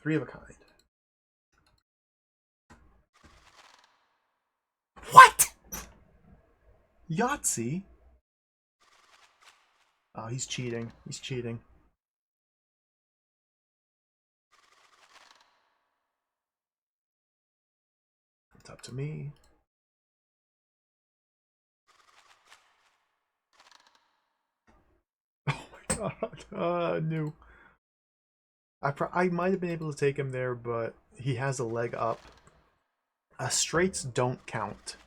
Three of a kind. What? Yahtzee? Oh, he's cheating. He's cheating. It's up to me. Oh my god. No. I might have been able to take him there, but he has a leg up. Straights don't count.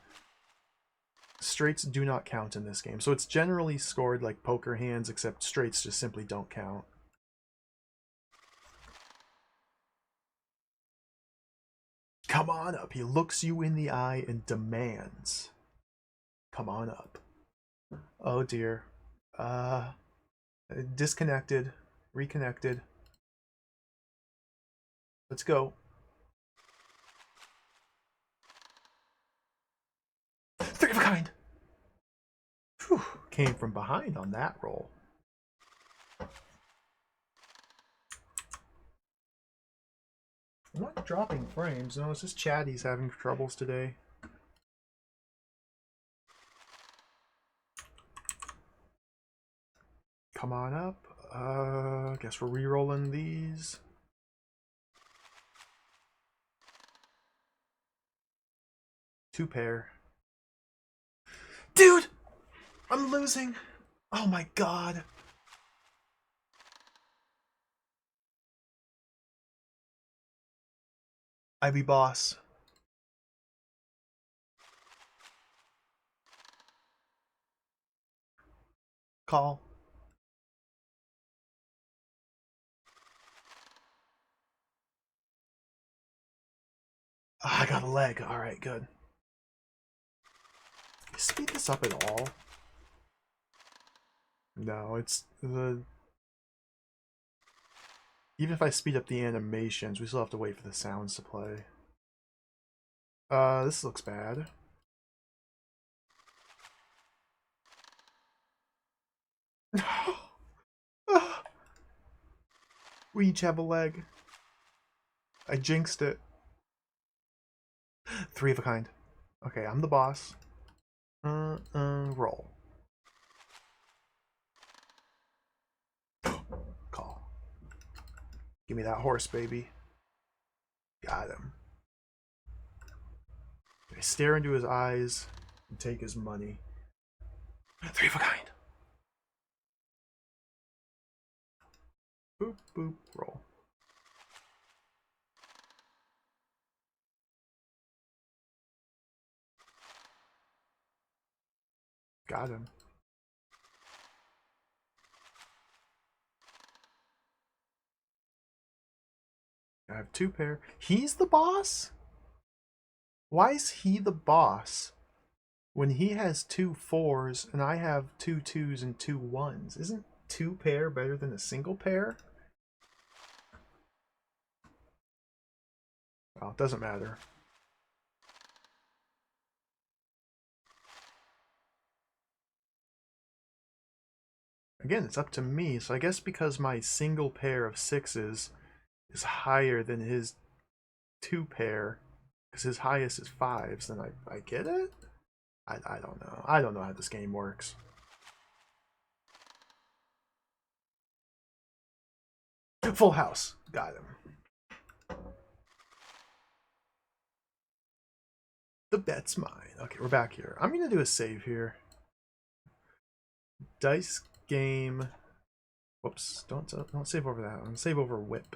Straights do not count in this game. So it's generally scored like poker hands, except straights just simply don't count. Come on up. He looks you in the eye and demands. Come on up. Oh dear. Disconnected. Reconnected. Let's go. Three of a kind. Whew. Came from behind on that roll. I'm not dropping frames. No, it's just Chatty's having troubles today. Come on up. Guess we're re-rolling these. Two pair. Dude! I'm losing. Oh my god. I be boss. Call. I got a leg. Alright, good. Speed this up at all? No, it's the... Even if I speed up the animations, we still have to wait for the sounds to play. This looks bad. We each have a leg. I jinxed it. 3 of a kind. Okay, I'm the boss. Roll. Call. Give me that horse, baby. Got him. I stare into his eyes and take his money. 3 of a kind. Boop, boop, roll. Got him. I have 2 pair. He's the boss? Why is he the boss when he has 2 4s and I have 2 2s and 2 1s? Isn't 2 pair better than a single pair? Well, it doesn't matter. Again, it's up to me, so I guess because my single pair of 6s is higher than his 2 pair, because his highest is 5s, then I get it? I don't know. I don't know how this game works. Full house. Got him. The bet's mine. Okay, we're back here. I'm going to do a save here. Dice game. Whoops. Don't save over that. I'm going to save over whip.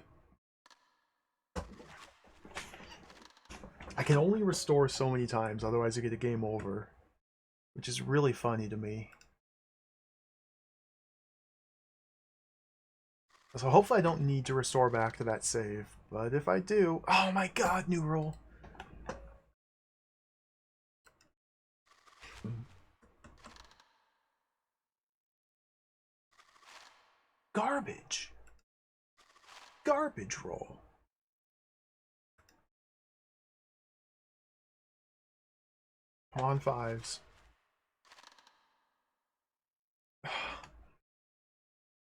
I can only restore so many times, otherwise I get a game over. Which is really funny to me. So hopefully I don't need to restore back to that save. But if I do... Oh my god, new rule! Garbage! Garbage roll. On 5s.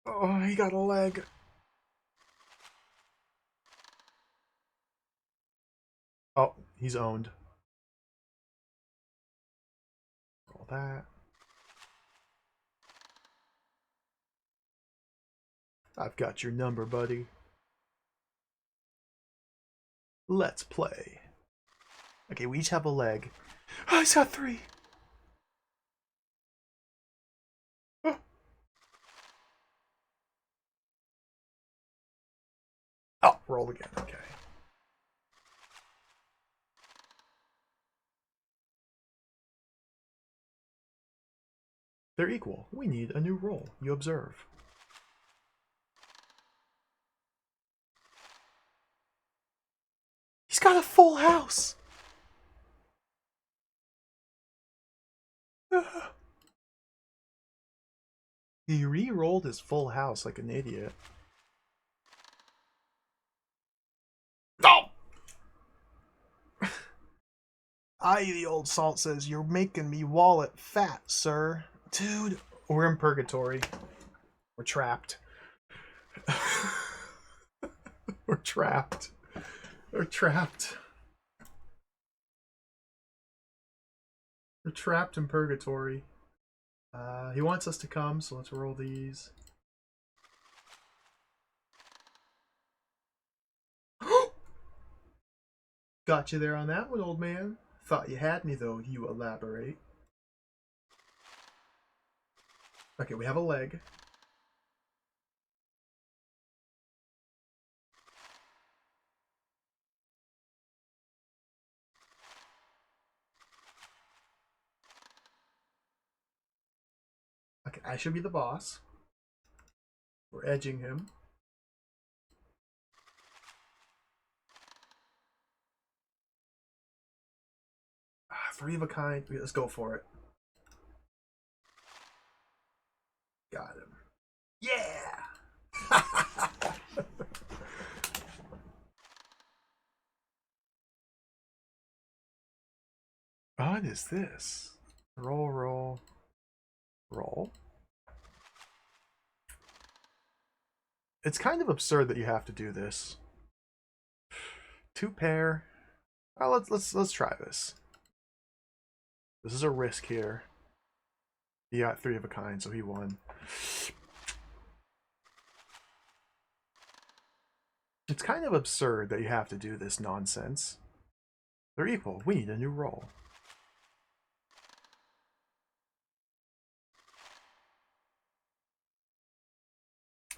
Oh, he got a leg. Oh, he's owned. Roll that. I've got your number, buddy. Let's play. Okay, we each have a leg. Oh, he's got 3. Oh. Oh, roll again. Okay. They're equal. We need a new roll. You observe. He's got a full house. He re-rolled his full house like an idiot. Oh! The old salt says, you're making me wallet fat, sir. Dude, we're in purgatory. We're trapped. We're trapped. We're trapped. We're trapped in purgatory. He wants us to come, so let's roll these. Got you there on that one, old man. Thought you had me, though. You elaborate. Okay, we have a leg. Okay, I should be the boss. We're edging him. Ah, 3 of a kind. Let's go for it. Got him. Yeah! What is this? Roll, roll, roll. It's kind of absurd that you have to do this. 2 pair. Oh, let's try this. This is a risk here. He got 3 of a kind, so he won. It's kind of absurd that you have to do this nonsense. They're equal. We need a new roll.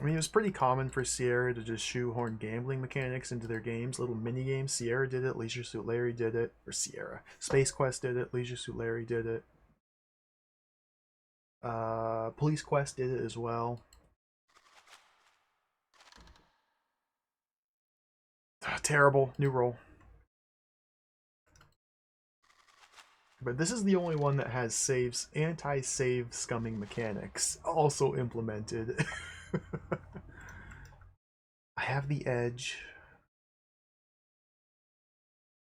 I mean, it was pretty common for Sierra to just shoehorn gambling mechanics into their games, little mini games. Sierra did it, Leisure Suit Larry did it, or Sierra. Space Quest did it, Leisure Suit Larry did it. Police Quest did it as well. Terrible. New roll. But this is the only one that has saves, anti-save scumming mechanics also implemented. I have the edge.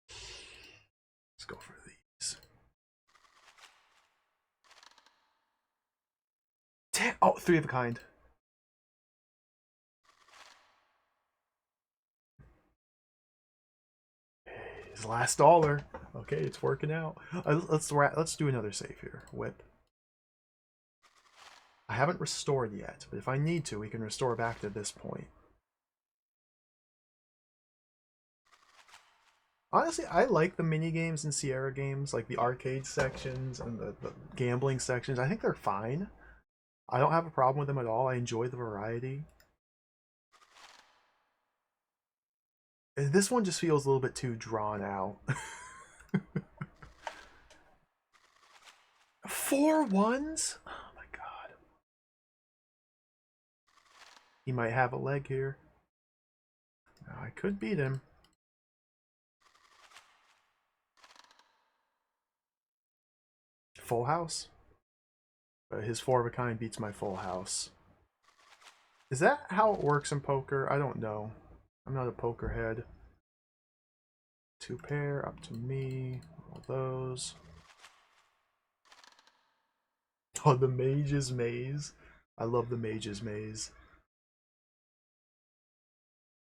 Let's go for these. Oh, 3 of a kind. His last dollar. Okay, it's working out. Let's do another save here. Whip. I haven't restored yet, but if I need to, we can restore back to this point. Honestly, I like the mini games in Sierra games, like the arcade sections and the gambling sections. I think they're fine. I don't have a problem with them at all. I enjoy the variety. This one just feels a little bit too drawn out. 4 ones? Oh my god. He might have a leg here. I could beat him. Full house. But his 4 of a kind beats my full house. Is that how it works in poker? I don't know. I'm not a poker head. 2 pair, up to me. All those. Oh, the Mage's Maze. I love the Mage's Maze.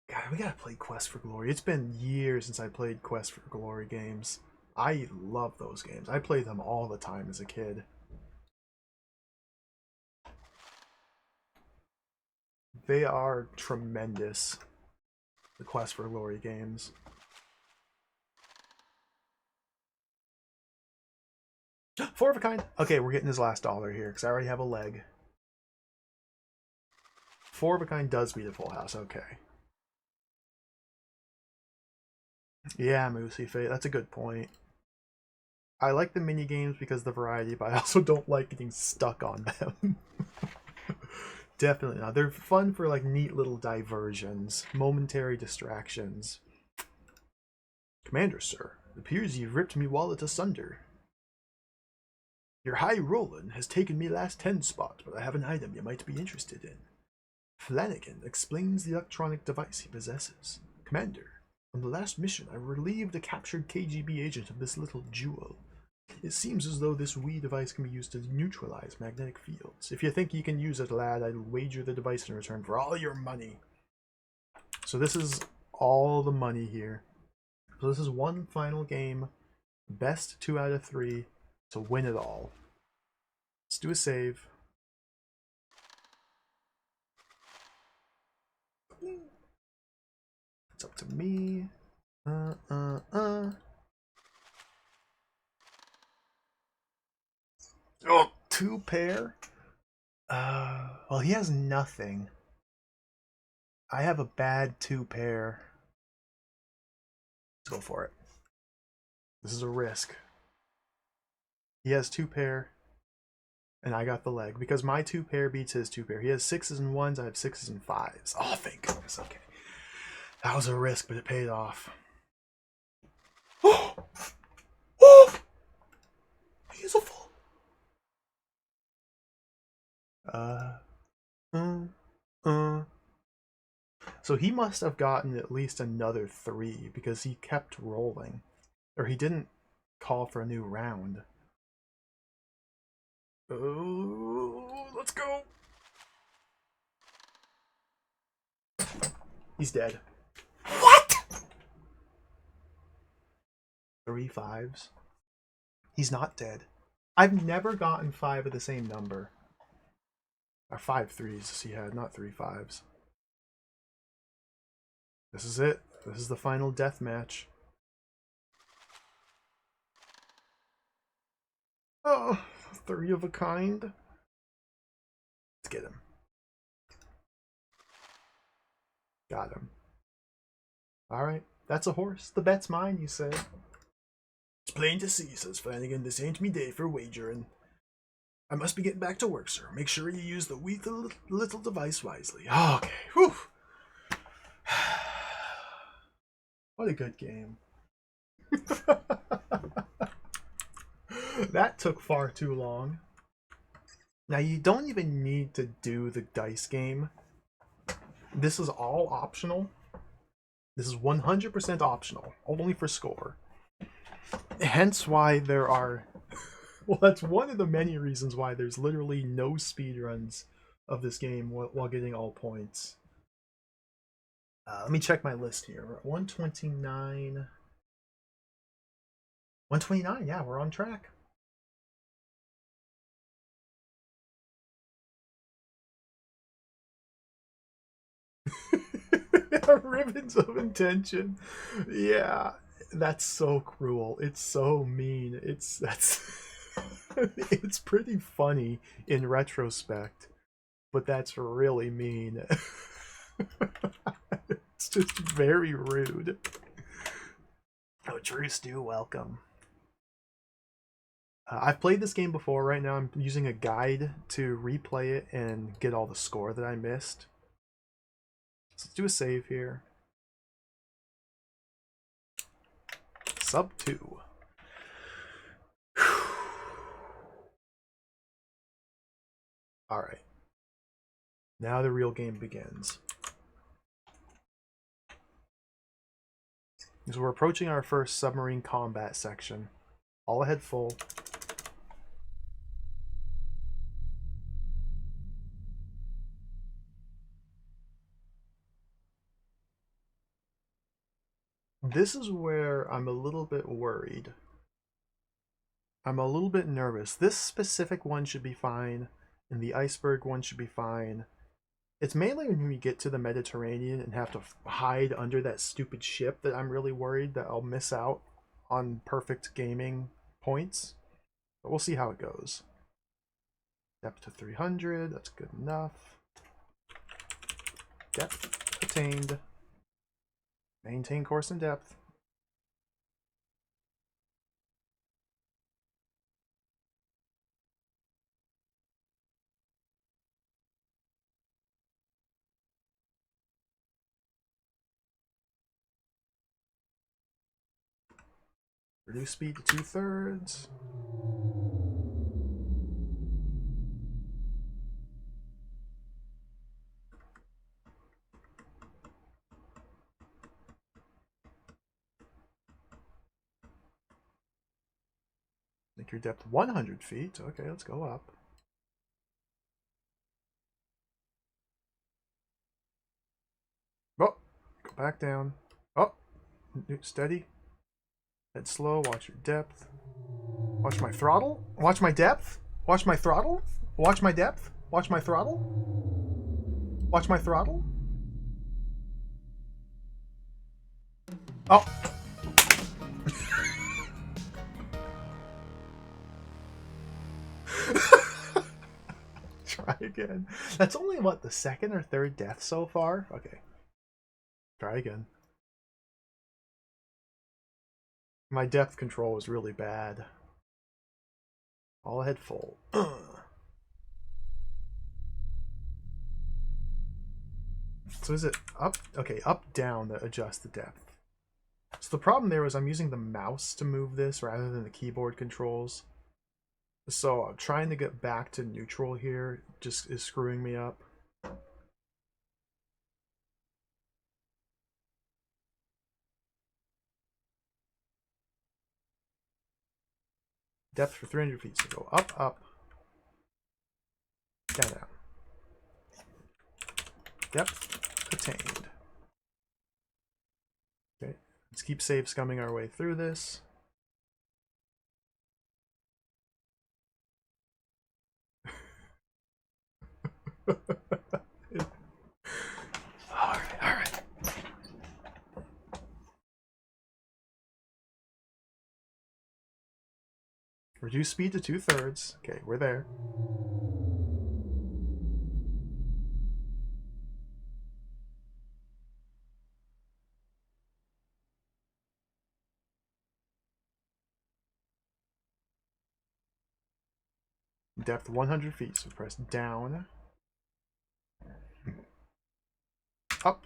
God, we gotta play Quest for Glory. It's been years since I played Quest for Glory games. I love those games. I played them all the time as a kid. They are tremendous, the Quest for Glory games. Four of a kind. Okay, we're getting his last dollar here because I already have a leg. 4 of a kind does beat a full house. Okay. Yeah, Moosey Fate. That's a good point. I like the mini games because of the variety, but I also don't like getting stuck on them. Definitely not. They're fun for like neat little diversions, momentary distractions. Commander, sir, it appears you've ripped me wallet asunder. Your high rollin' has taken me last 10 spot, but I have an item you might be interested in. Flanagan explains the electronic device he possesses. Commander, on the last mission I relieved a captured KGB agent of this little jewel. It seems as though this Wii device can be used to neutralize magnetic fields. If you think you can use it, lad, I'll wager the device in return for all your money. So this is all the money here. So this is one final game. Best 2 out of 3 to win it all. Let's do a save. It's up to me. Oh, 2 pair? Well, he has nothing. I have a bad 2 pair. Let's go for it. This is a risk. He has 2 pair, and I got the leg because my 2 pair beats his 2 pair. He has 6s and 1s. I have 6s and 5s. Oh, thank goodness. Okay, that was a risk, but it paid off. Oh, oh, he's a full. So he must have gotten at least another 3 because he kept rolling, or he didn't. call for a new round. Oh, let's go. He's dead. What? 3 5s. He's not dead. I've never gotten 5 of the same number. Or 5 3s he had, not 3 5s. This is it. This is the final death match. Oh, 3 of a kind. Let's get him. Got him. Alright, that's a horse. The bet's mine, you say. It's plain to see, says Flanagan. This ain't me day for wagering. I must be getting back to work, sir. Make sure you use the wee little device wisely. Okay. Whew. What a good game. That took far too long. Now, you don't even need to do the dice game. This is all optional. This is 100% optional, only for score. Hence why there are... Well, that's one of the many reasons why there's literally no speedruns of this game while getting all points. Let me check my list here. We're at 129. 129, yeah, we're on track. Ribbons of intention. Yeah, that's so cruel. It's so mean. That's it's pretty funny in retrospect, but that's really mean. It's just very rude. Oh, Drew Stew, welcome. I've played this game before. Right now I'm using a guide to replay it and get all the score that I missed. So let's do a save here. Sub 2. Alright. Now the real game begins. So we're approaching our first submarine combat section. All ahead full. This is where I'm a little bit worried. I'm a little bit nervous. This specific one should be fine, and the iceberg one should be fine. It's mainly when we get to the Mediterranean and have to hide under that stupid ship that I'm really worried that I'll miss out on perfect gaming points. But we'll see how it goes. Depth to 300, that's good enough. Depth attained. Maintain course and depth. Reduce speed to 2/3. Make your depth 100 feet. Okay, let's go up. Oh, go back down. Oh, steady. Head slow, watch your depth. Watch my throttle. Watch my depth. Watch my throttle. Watch my depth. Watch my throttle. Watch my throttle. Oh. Try again. That's only, what, the second or third death so far? Okay. Try again. My depth control is really bad. All ahead full. So is it up? Okay, up, down to adjust the depth. So the problem there is I'm using the mouse to move this rather than the keyboard controls. So trying to get back to neutral here just is screwing me up. Depth for 300 feet. So go up, up, down, down. Depth attained. Okay, let's keep save scumming our way through this. Alright. Reduce speed to 2/3. Okay, we're there. Depth 100 feet, so press down. Up.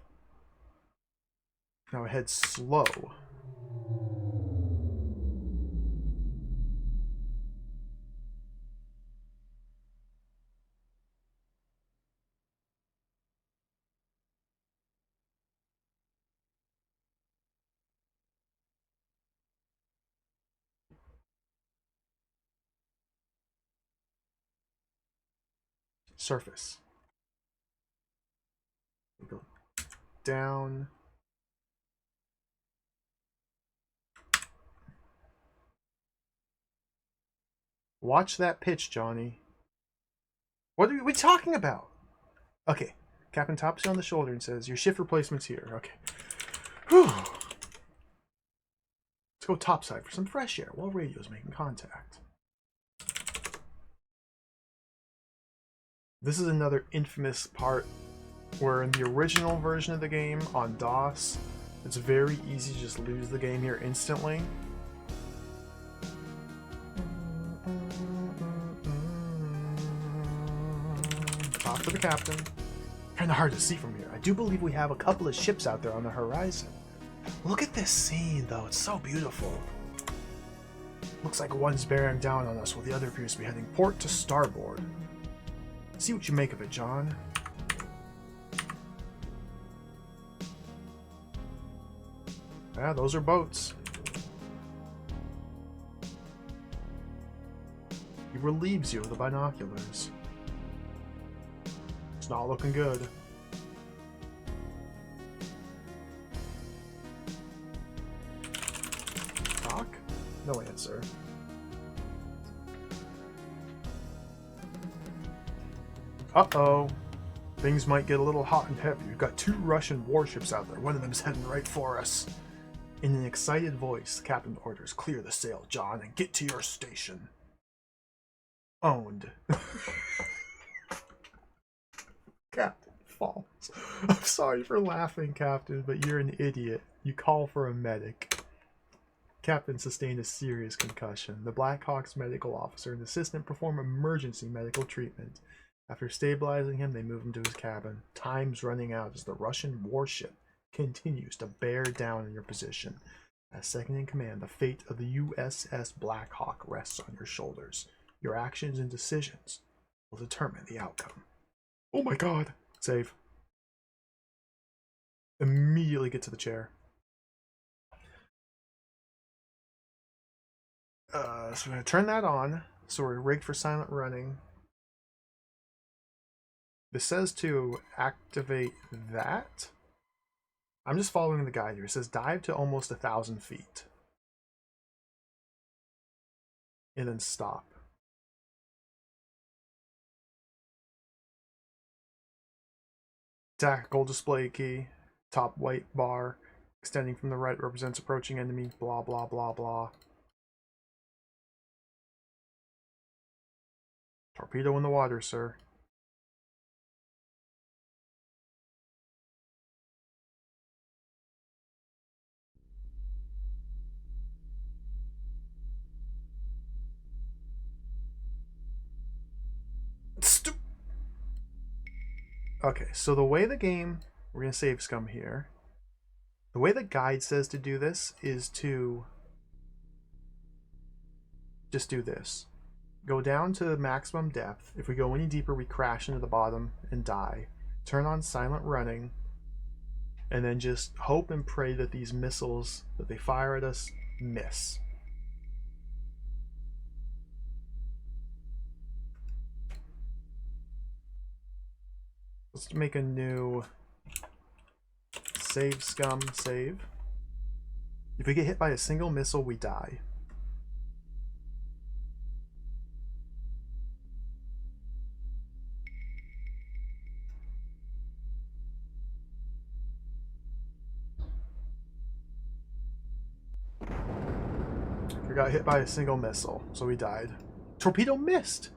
Now head slow. Surface. Go down. Watch that pitch, Johnny. What are we talking about? Okay. Captain taps you on the shoulder and says, your shift replacement's here. Okay. Whew. Let's go topside for some fresh air while radio's making contact. This is another infamous part where in the original version of the game on DOS, it's very easy to just lose the game here instantly. Talk to the captain. Kind of hard to see from here. I do believe we have a couple of ships out there on the horizon. Look at this scene, though. It's so beautiful. Looks like one's bearing down on us while the other appears to be heading port to starboard. See what you make of it, John. Yeah, those are boats. He relieves you with the binoculars. It's not looking good. Talk? No answer. Uh-oh. Things might get a little hot and heavy. We've got 2 Russian warships out there. One of them's heading right for us. In an excited voice, the captain orders, clear the sail, John, and get to your station. Owned. Captain falls. I'm sorry for laughing, Captain, but you're an idiot. You call for a medic. Captain sustained a serious concussion. The Black Hawk's medical officer and assistant perform emergency medical treatment. After stabilizing him, they move him to his cabin. Time's running out as the Russian warship continues to bear down on your position. As second in command, the fate of the USS Black Hawk rests on your shoulders. Your actions and decisions will determine the outcome. Oh my god. Save. Immediately get to the chair. So I'm going to turn that on. So we're rigged for silent running. This says to activate that. I'm just following the guide here. It says dive to almost 1,000 feet. And then stop. Tactical display key. Top white bar. Extending from the right represents approaching enemy. Blah, blah, blah, blah. Torpedo in the water, sir. Okay, so the way the game, we're going to save scum here. The way the guide says to do this is to just do this. Go down to maximum depth. If we go any deeper, we crash into the bottom and die. Turn on silent running. And then just hope and pray that these missiles that they fire at us miss. Let's make a new save scum save. If we get hit by a single missile, we die. We got hit by a single missile, so we died. Torpedo missed!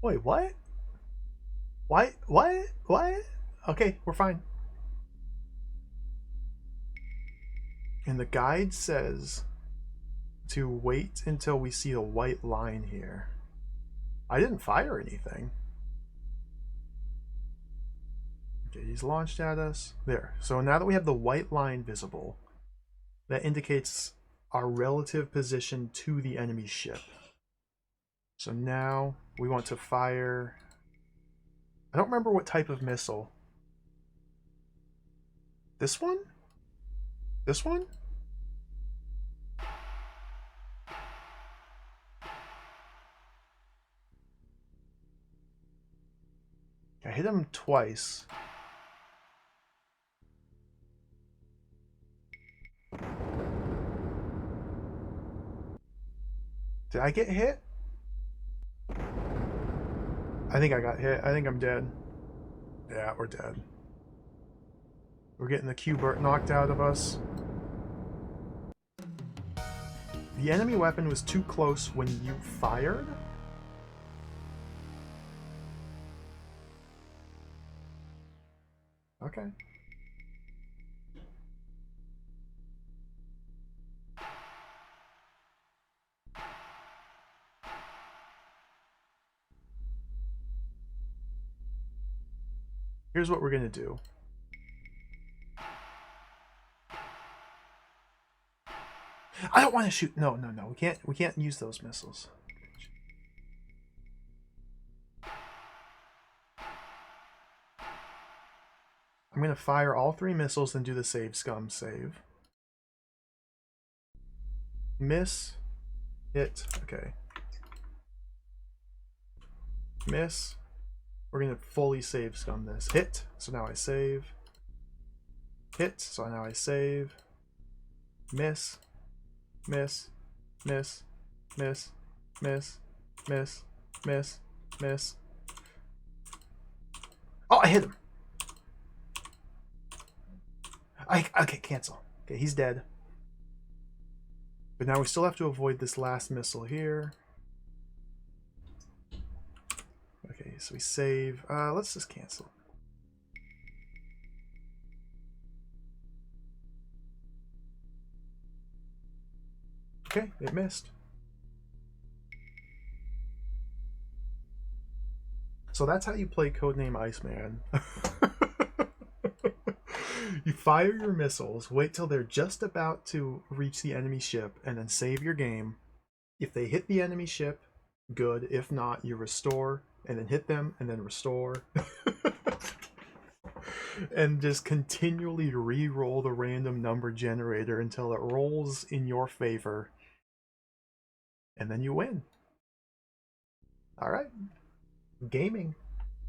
Wait, what? What? What? What? Okay, we're fine. And the guide says to wait until we see the white line here. I didn't fire anything. Okay, he's launched at us. There. So now that we have the white line visible, that indicates our relative position to the enemy ship. So now we want to fire... I don't remember what type of missile. This one? This one? I hit him twice. Did I get hit? I think I got hit. I think I'm dead. Yeah, we're dead. We're getting the Q-Bert knocked out of us. The enemy weapon was too close when you fired? Okay. Here's what we're gonna do. I don't want to shoot. No, no, no. We can't use those missiles. I'm gonna fire all 3 missiles and do the save scum save. Miss. Hit. Okay. Miss. We're gonna fully save scum this. Hit. So now I save. Hit. So now I save. Miss. Miss. Miss. Miss. Miss. Miss. Miss. Miss. Oh, I hit him. Okay, cancel. Okay, he's dead. But now we still have to avoid this last missile here. Okay, so we save. Let's just cancel. Okay, it missed. So that's how you play Codename Iceman. You fire your missiles, wait till they're just about to reach the enemy ship, and then save your game. If they hit the enemy ship, good. If not, you restore, and then hit them, and then restore. And just continually re-roll the random number generator until it rolls in your favor. And then you win. Alright. Gaming.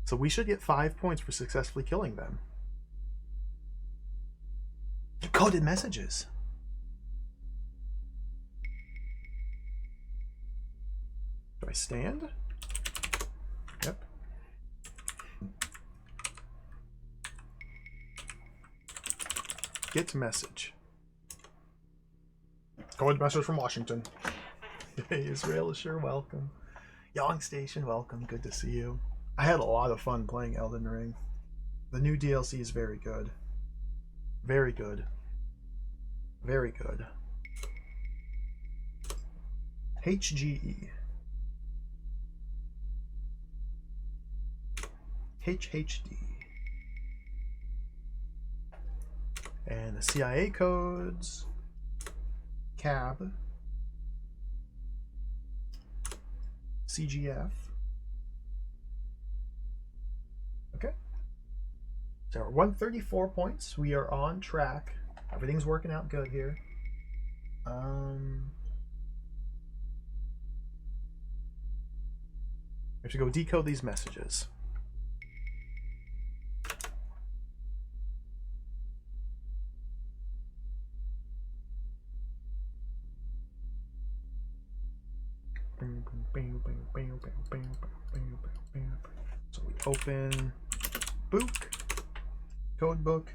So we should get 5 points for successfully killing them. Coded messages. Do I stand? Yep. Get message. Coded message from Washington. Hey, Israel is sure welcome. Young Station, welcome. Good to see you. I had a lot of fun playing Elden Ring. The new DLC is very good. Very good. Very good. HGE. HHD. And the CIA codes. CAB. CGF. Okay. So we're 134 points. We are on track. Everything's working out good here. have to go decode these messages. So we open book, code book.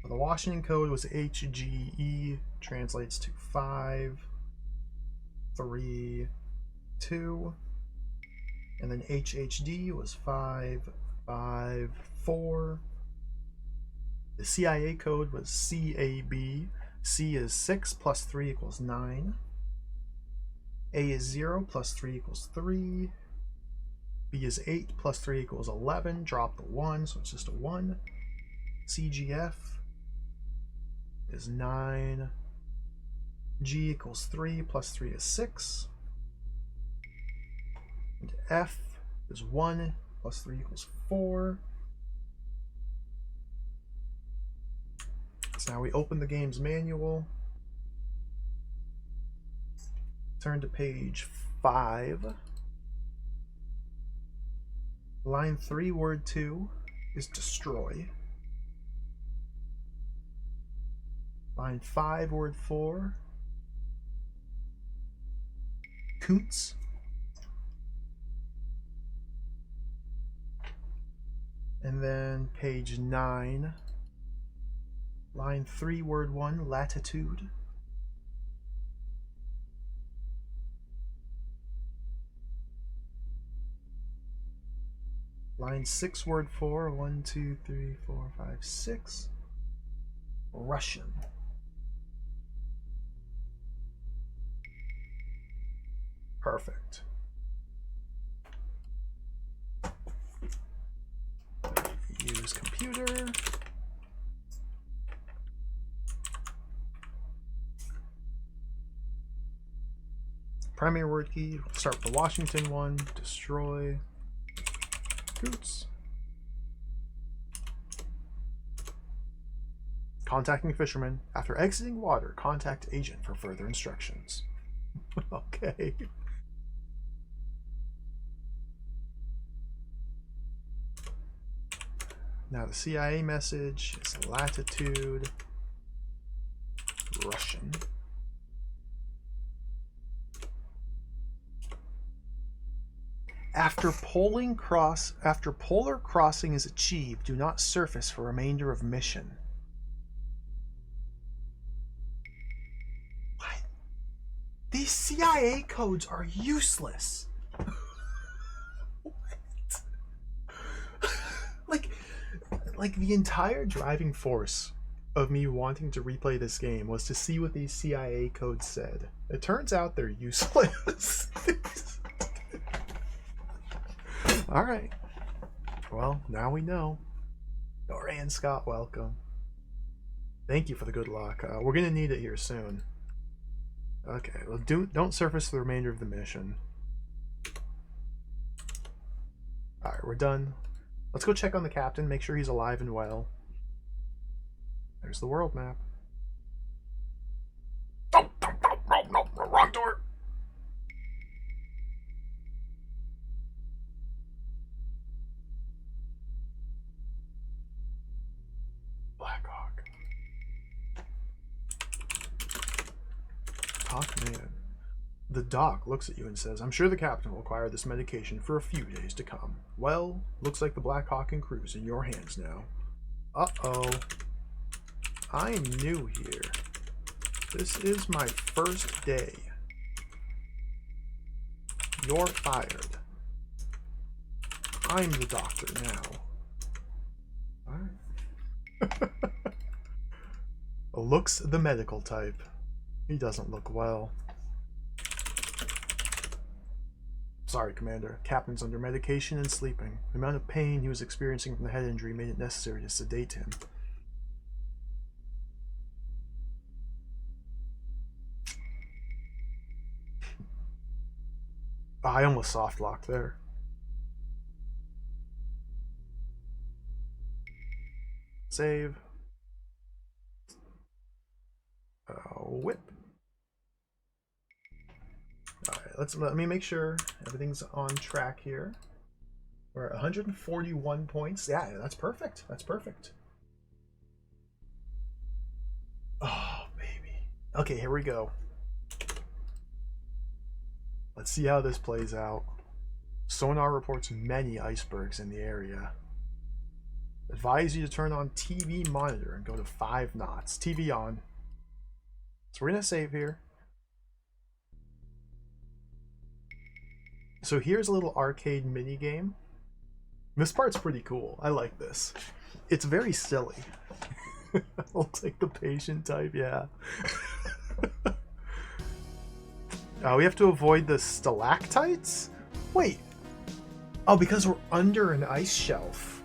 The Washington code was HGE, translates to 5, 3, 2, and then HHD was 5, 5, 4. The CIA code was CAB. C is 6 plus 3 equals 9. A is 0 plus 3 equals 3. B is 8 plus 3 equals 11. Drop the 1, so it's just a 1. CGF is 9. G equals 3 plus 3 is 6. And F is 1 plus 3 equals 4. So now we open the game's manual. Turn to page 5. Line 3, word 2 is destroy. Line 5, word 4, coots. And then page 9, line 3, word 1, latitude. Line 6, word 4, 1, 2, 3, 4, 5, 6, Russian. Perfect. Use computer. Primary word key. Start with the Washington one. Destroy. Coots. Contacting fisherman. After exiting water, contact agent for further instructions. Okay. Now the CIA message is latitude Russian. After polar crossing is achieved, do not surface for remainder of mission. What? These CIA codes are useless. What? like the entire driving force of me wanting to replay this game was to see what these CIA codes said. It turns out they're useless. Alright. Well, now we know. Dorian Scott, welcome. Thank you for the good luck. We're going to need it here soon. Okay, well, don't surface the remainder of the mission. Alright, we're done. Let's go check on the captain, make sure he's alive and well. There's the world map. No, wrong door! Blackhawk. Hawkman. The doc looks at you and says, I'm sure the captain will require this medication for a few days to come. Well, looks like the Black Hawk and crew's in your hands now. Uh-oh. I'm new here. This is my first day. You're fired. I'm the doctor now. Alright. Looks the medical type. He doesn't look well. Sorry, Commander. Captain's under medication and sleeping. The amount of pain he was experiencing from the head injury made it necessary to sedate him. I almost soft locked there. Save. Whip. Alright, let me make sure everything's on track here. We're at 141 points. Yeah, that's perfect. That's perfect. Oh, baby. Okay, here we go. Let's see how this plays out. Sonar reports many icebergs in the area. Advise you to turn on TV monitor and go to 5 knots. TV on. So we're going to save here. So here's a little arcade mini game. This part's pretty cool. I like this. It's very silly. Looks like the patient type, yeah. We have to avoid the stalactites? Wait. Oh, because we're under an ice shelf.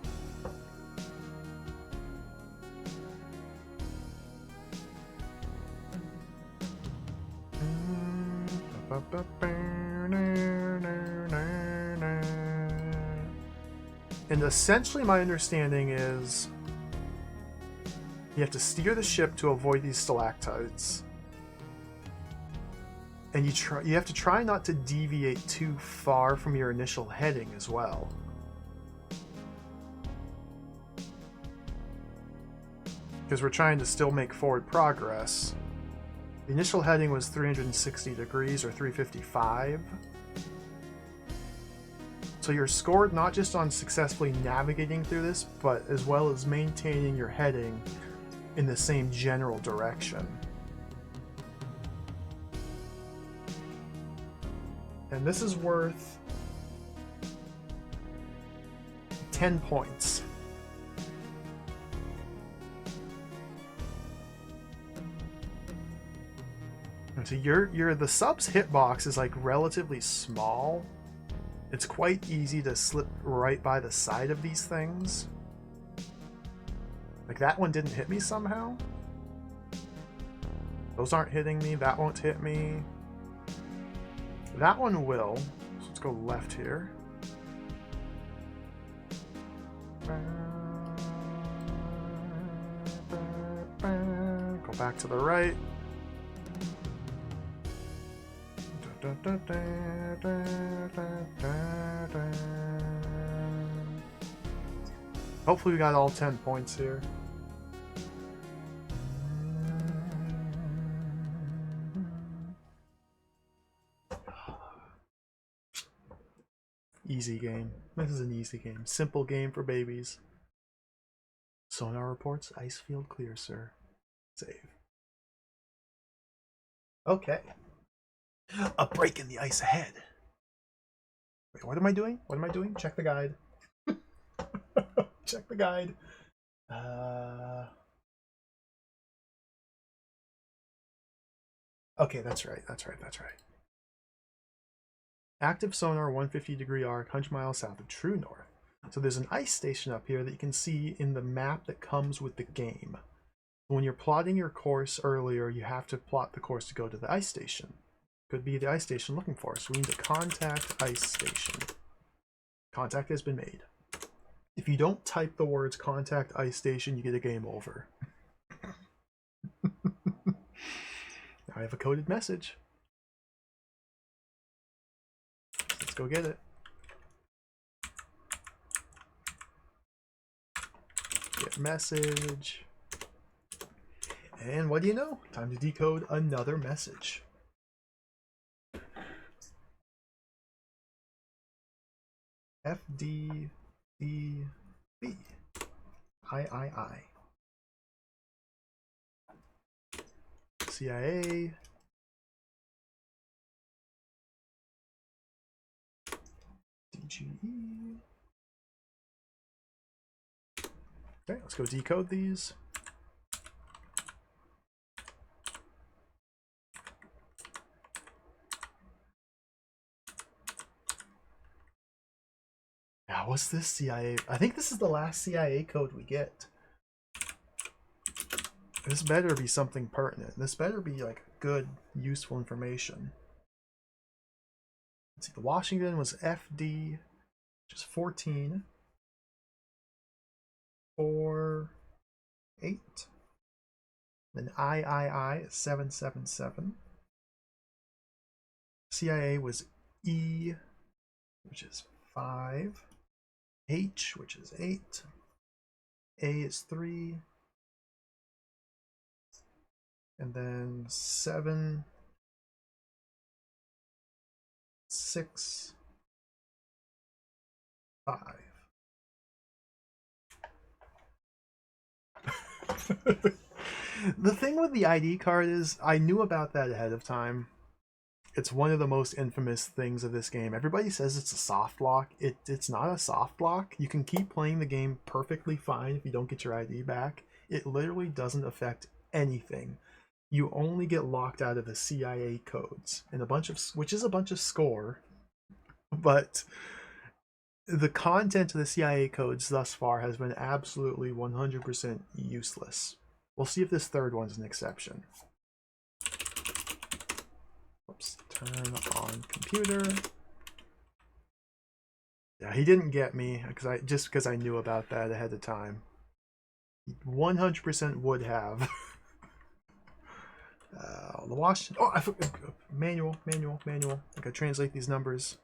And essentially my understanding is you have to steer the ship to avoid these stalactites. And you have to try not to deviate too far from your initial heading as well. Because we're trying to still make forward progress. The initial heading was 360 degrees or 355. So you're scored not just on successfully navigating through this, but as well as maintaining your heading in the same general direction. And this is worth 10 points. And so the sub's hitbox is like relatively small. It's quite easy to slip right by the side of these things. Like that one didn't hit me somehow. Those aren't hitting me. That won't hit me. That one will. So let's go left here. Go back to the right. Hopefully we got all 10 points here. Easy game. This is an easy game. Simple game for babies. Sonar reports ice field clear, sir. Save. Okay. A break in the ice ahead. Wait, what am I doing? What am I doing? Check the guide. Check the guide. Okay, that's right. That's right. That's right. Active sonar 150 degree arc, 100 miles south of true north. So there's an ice station up here that you can see in the map that comes with the game. When you're plotting your course earlier, you have to plot the course to go to the ice station. Could be the ice station looking for us. We need to contact ice station. Contact has been made. If you don't type the words contact ice station, you get a game over. I have a coded message. Let's go get it. Get message. And what do you know? Time to decode another message. FDEB. I. CIA. DGE. Okay, let's go decode these. Now, what's this CIA? I think this is the last CIA code we get. This better be something pertinent. This better be like good, useful information. Let's see, the Washington was FD, which is 14. 4, 8. Then I is 777. CIA was E, which is 5. H, which is 8. A is 3. And then 7, 6, 5. The thing with the ID card is I knew about that ahead of time. It's one of the most infamous things of this game. Everybody says it's a soft lock. It's not a soft lock. You can keep playing the game perfectly fine if you don't get your ID back. It literally doesn't affect anything. You only get locked out of the CIA codes and which is a bunch of score, but the content of the CIA codes thus far has been absolutely 100% useless. We'll see if this third one's an exception. Oops, turn on computer. Yeah, he didn't get me because I knew about that ahead of time. 100% would have. The wash. Oh, I forgot. Manual. I gotta translate these numbers.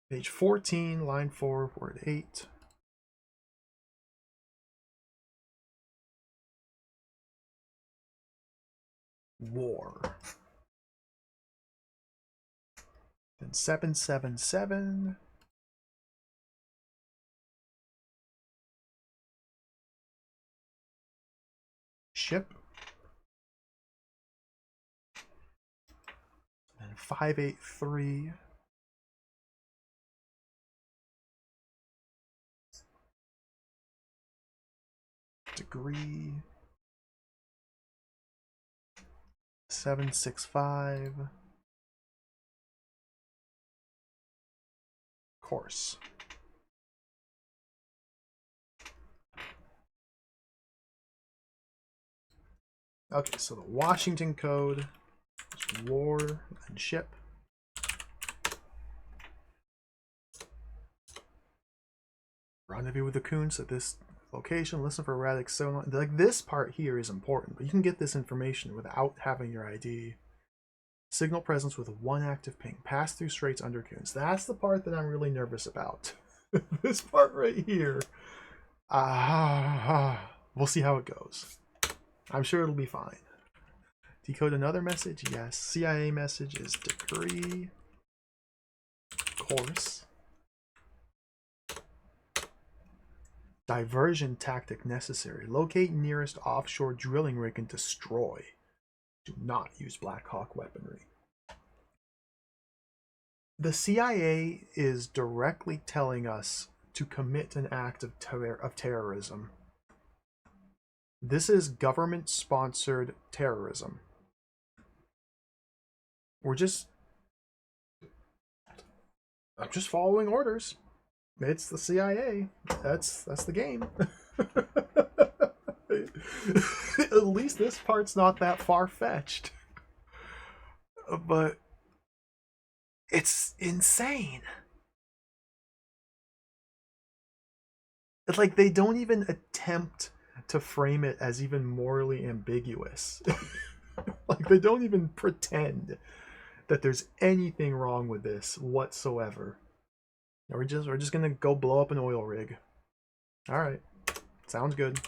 Page 14, line 4, word 8. War. Then 777. Ship. And 583. Degree. 765. Course. Okay, so the Washington code is war and ship. Rendezvous with the Coons at this location. Listen for erratic sonar. Like, this part here is important, but you can get this information without having your ID. Signal presence with 1 active ping. Pass through straits under Coons. That's the part that I'm really nervous about. This part right here. We'll see how it goes. I'm sure it'll be fine. Decode another message? Yes. CIA message is degree. Course. Diversion tactic necessary. Locate nearest offshore drilling rig and destroy. Do not use Black Hawk weaponry. The CIA is directly telling us to commit an act of terrorism. This is government-sponsored terrorism. I'm just following orders. It's the CIA. That's the game. At least this part's not that far-fetched. But it's insane. It's like they don't even attempt to frame it as even morally ambiguous. Like, they don't even pretend that there's anything wrong with this whatsoever. We're just gonna go blow up an oil rig. All right, sounds good.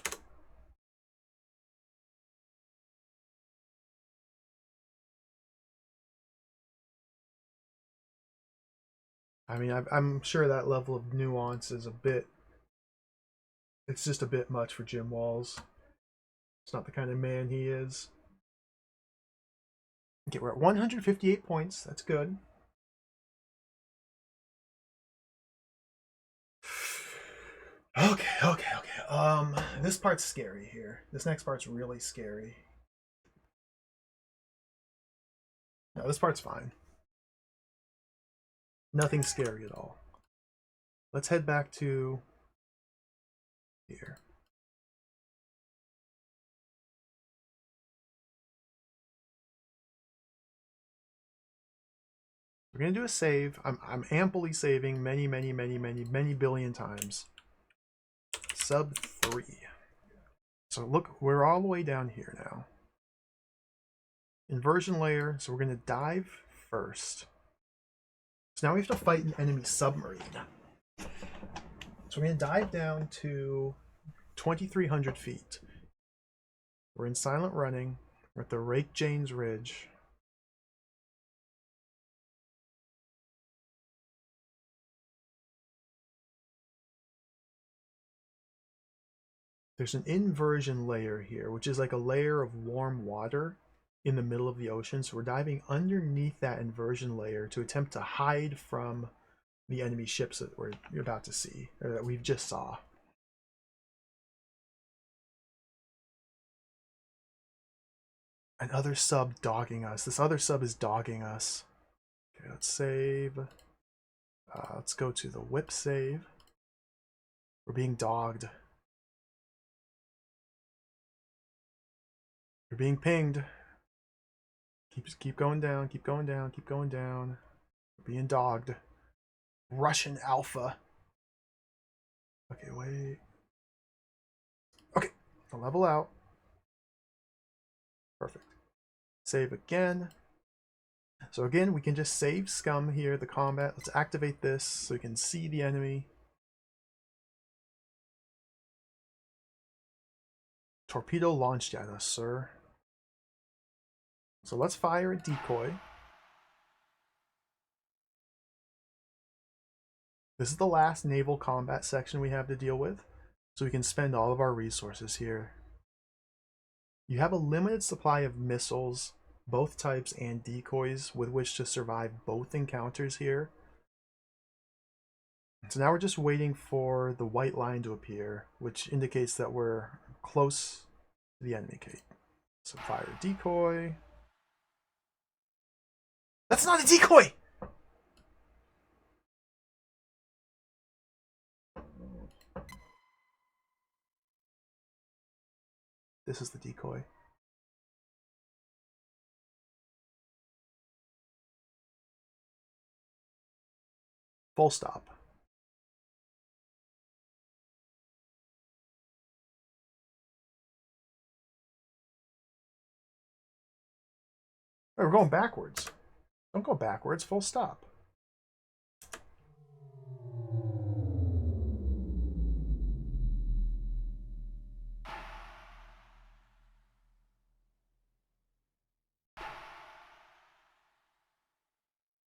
I mean, I'm sure that level of nuance is a bit. It's just a bit much for Jim Walls. It's not the kind of man he is. Okay, we're at 158 points. That's good. Okay. This part's scary here. This next part's really scary. No, this part's fine. Nothing scary at all. Let's head back to here. We're gonna do a save. I'm amply saving many billion times. Sub 3. So look, we're all the way down here now. Inversion layer, so we're going to dive first. So now we have to fight an enemy submarine. So we're going to dive down to 2,300 feet. We're in silent running. We're at the Rake Janes Ridge. There's an inversion layer here, which is like a layer of warm water in the middle of the ocean. So we're diving underneath that inversion layer to attempt to hide from the enemy ships that we're about to see, or that we've just saw. Another sub dogging us. This other sub is dogging us. Okay, let's save. Let's go to the whip save. We're being dogged. We're being pinged. Keep going down, keep going down, keep going down. We're being dogged. Russian Alpha. Okay, wait. Okay, I'll level out. Perfect. Save again. So again, we can just save scum here, the combat. Let's activate this so we can see the enemy. Torpedo launched at us, sir. So let's fire a decoy. This is the last naval combat section we have to deal with, so we can spend all of our resources here. You have a limited supply of missiles, both types, and decoys with which to survive both encounters here. So now we're just waiting for the white line to appear, which indicates that we're close to the enemy cape. So fire decoy. That's not a decoy! This is the decoy. Full stop. Oh, we're going backwards. Don't go backwards. Full stop.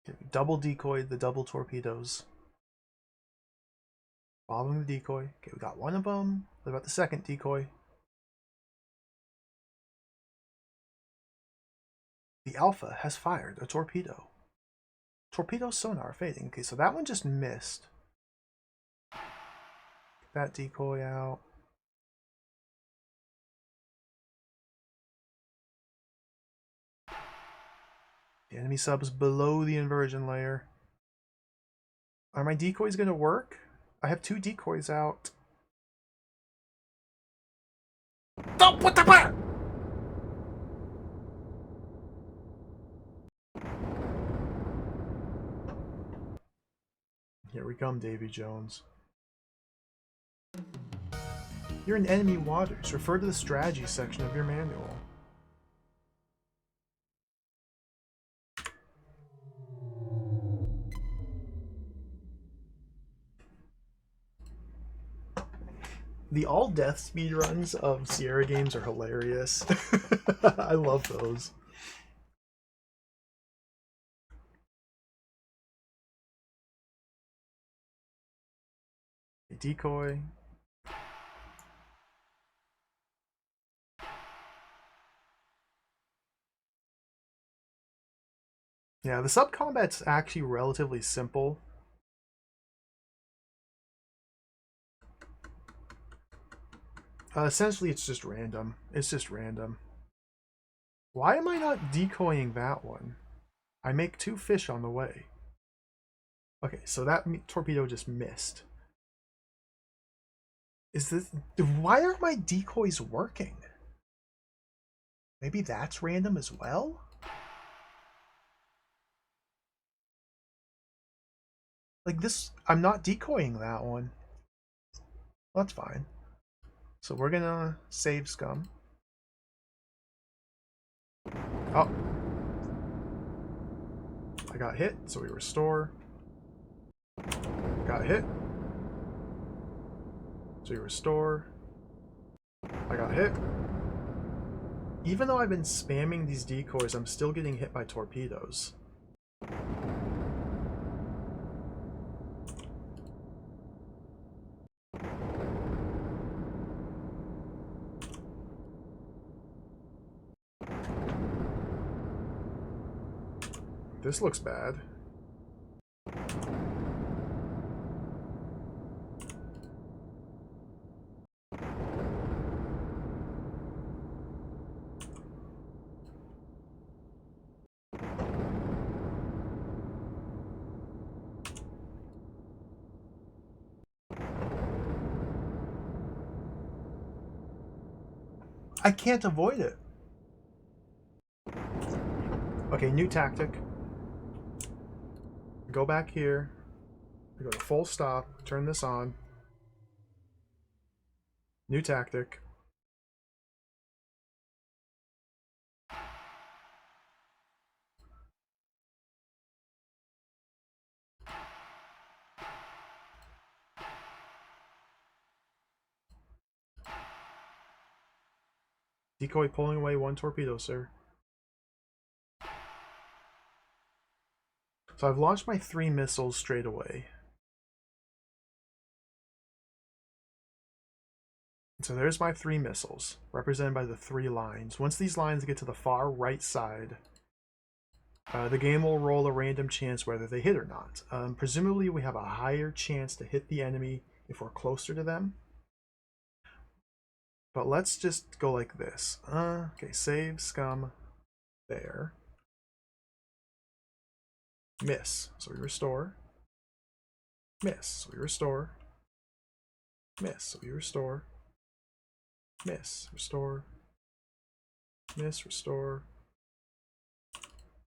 Okay, double decoyed the double torpedoes. Following the decoy. Okay, we got one of them. What about the second decoy? The Alpha has fired a torpedo. Torpedo sonar fading. Okay, so that one just missed. Get that decoy out. The enemy sub's below the inversion layer. Are my decoys going to work? I have two decoys out. Don't put the fire! Here we come, Davy Jones. You're in enemy waters. Refer to the strategy section of your manual. The all-death speedruns of Sierra games are hilarious. I love those. A decoy. Yeah, the sub-combat's actually relatively simple. Essentially, it's just random. It's just random. Why am I not decoying that one? I make two fish on the way. Okay, so that torpedo just missed. Is this... Why aren't my decoys working? Maybe that's random as well? Like this... I'm not decoying that one. Well, that's fine. So we're gonna save scum. Oh. I got hit, so we restore. Got hit. So we restore. I got hit. Even though I've been spamming these decoys, I'm still getting hit by torpedoes. This looks bad. I can't avoid it. Okay, new tactic. Go back here. Go to full stop. Turn this on. New tactic. Decoy pulling away 1 torpedo, sir. So I've launched my 3 missiles straight away. So there's my 3 missiles, represented by the 3 lines. Once these lines get to the far right side, the game will roll a random chance whether they hit or not. Presumably we have a higher chance to hit the enemy if we're closer to them. But let's just go like this. Okay, save, scum, there. Miss, so we restore. Miss, so we restore. Miss, so we restore. Miss, restore. Miss, restore.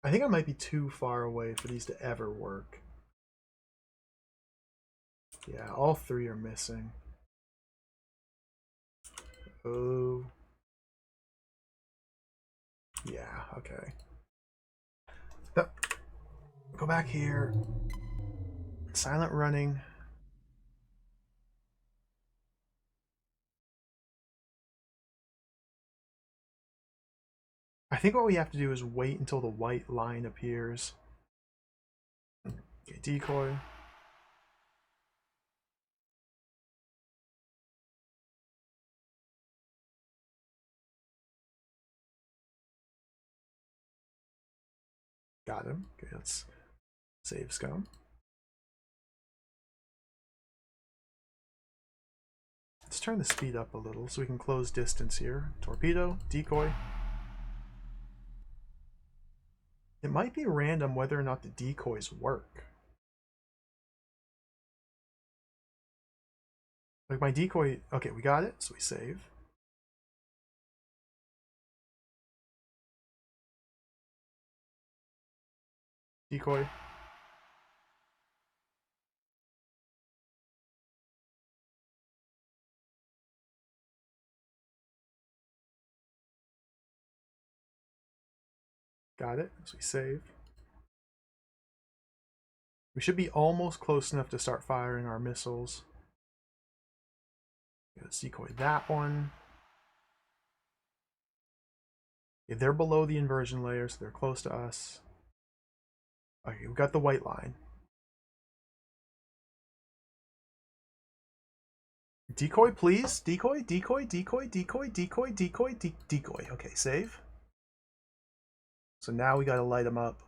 I think I might be too far away for these to ever work. Yeah, all 3 are missing. Oh. Yeah, okay. Go back here. Silent running. I think what we have to do is wait until the white line appears. Okay, decoy. Got him. Okay, let's save scum. Let's turn the speed up a little so we can close distance here. Torpedo, decoy. It might be random whether or not the decoys work. Like my decoy, okay, we got it, so we save. Decoy. Got it, so we save. We should be almost close enough to start firing our missiles. Let's decoy that one. Yeah, they're below the inversion layer, so they're close to us. Okay, we've got the white line. Decoy, please. Decoy, decoy, decoy, decoy, decoy, decoy, decoy. Okay, save. So now we gotta light them up.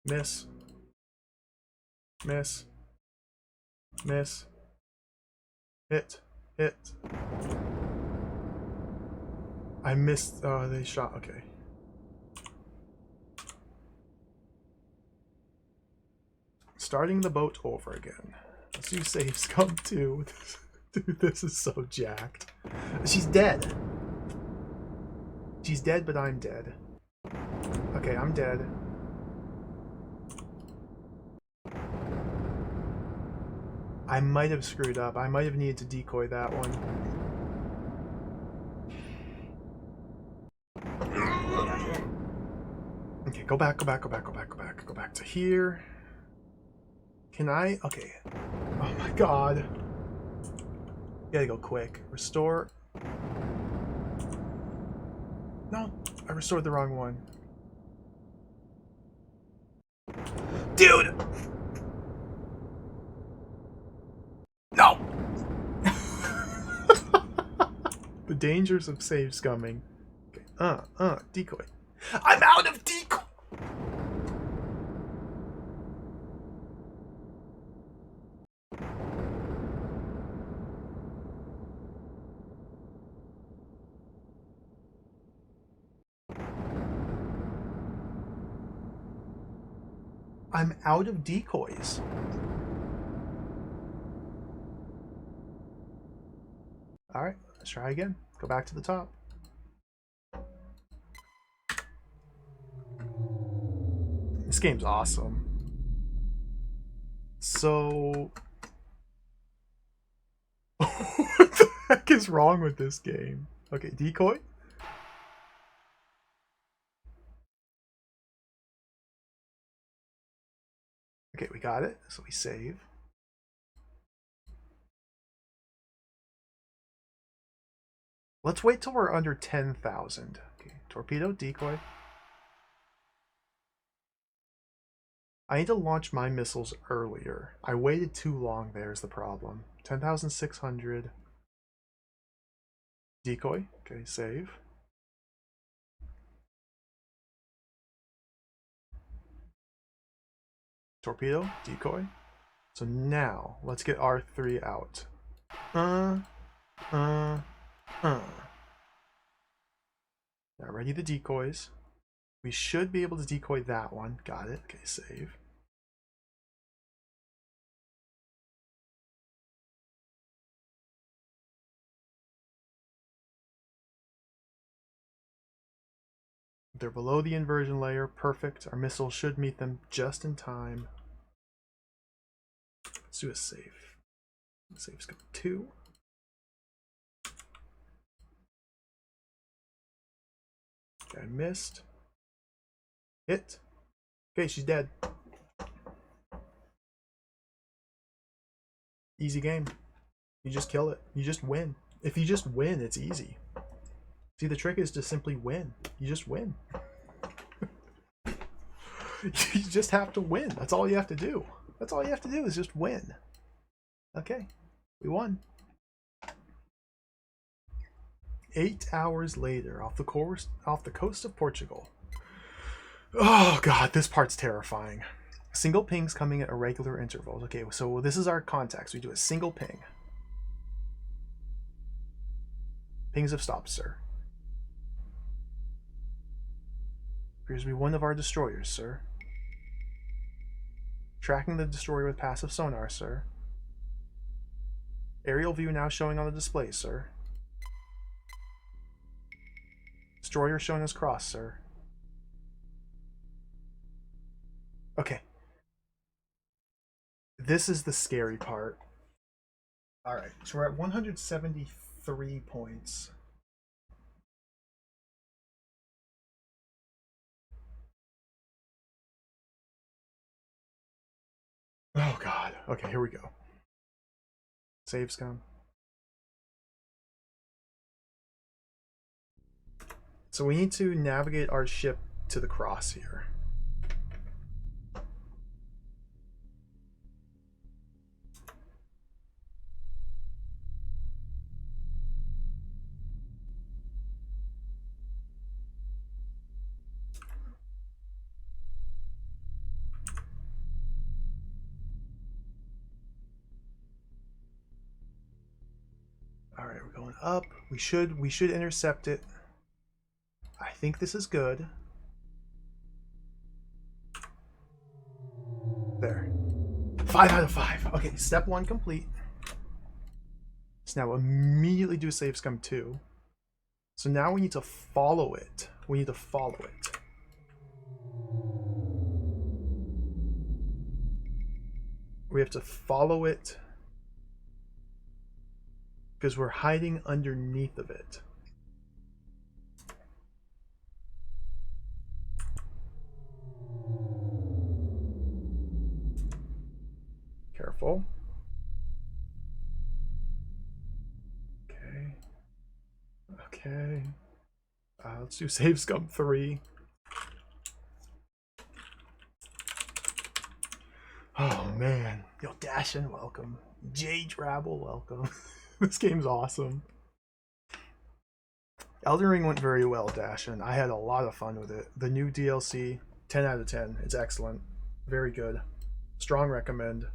Miss. Miss. Miss. Hit. Hit. I missed. Oh, they shot. Okay. Starting the boat over again. Let's do save scum too. Dude, this is so jacked. She's dead. She's dead, but I'm dead. Okay, I'm dead. I might have screwed up. I might have needed to decoy that one. Okay, go back, go back, go back, go back, go back, go back to here. Can I? Okay. Oh my god. Gotta go quick. Restore. No, I restored the wrong one. Dude! No! The dangers of save scumming. Okay. Decoy. I'm out of decoy! I'm out of decoys. Alright, let's try again. Go back to the top. This game's awesome. So... what the heck is wrong with this game? Okay, decoy? Okay, we got it. So we save. Let's wait till we're under 10,000. Okay, torpedo, decoy. I need to launch my missiles earlier. I waited too long, there's the problem. 10,600. Decoy. Okay, save. Torpedo, decoy. So now, let's get R3 out. Now ready the decoys. We should be able to decoy that one. Got it. Okay, save. They're below the inversion layer. Perfect. Our missiles should meet them just in time. Let's do a save. Save's got 2. Okay, I missed. Hit. Okay, she's dead. Easy game. You just kill it. You just win. If you just win, it's easy. See, the trick is to simply win. You just win. You just have to win. That's all you have to do. That's all you have to do is just win. Okay, we won. 8 hours later, off the coast of Portugal. Oh god, this part's terrifying. Single pings coming at irregular intervals. Okay, so this is our context. We do a single ping. Pings have stopped, sir. Appears to be one of our destroyers, sir. Tracking the destroyer with passive sonar, sir. Aerial view now showing on the display, sir. Destroyer shown as cross, sir. Okay. This is the scary part. Alright, so we're at 173 points. Oh god. Okay, here we go. Save scum. So we need to navigate our ship to the cross here. Alright, we're going up. We should intercept it. I think this is good. There. 5 out of 5. Okay, step 1 complete. So now immediately do save scum 2. So now we need to follow it. We need to follow it. We have to follow it because we're hiding underneath of it. Careful. Okay. Okay. Let's do Save Scum 3. Oh man. Yo, Dashin, welcome. Jay Drabble, welcome. This game's awesome. Elden Ring went very well, Dashin. I had a lot of fun with it. The new DLC, 10 out of 10. It's excellent. Very good. Strong recommend.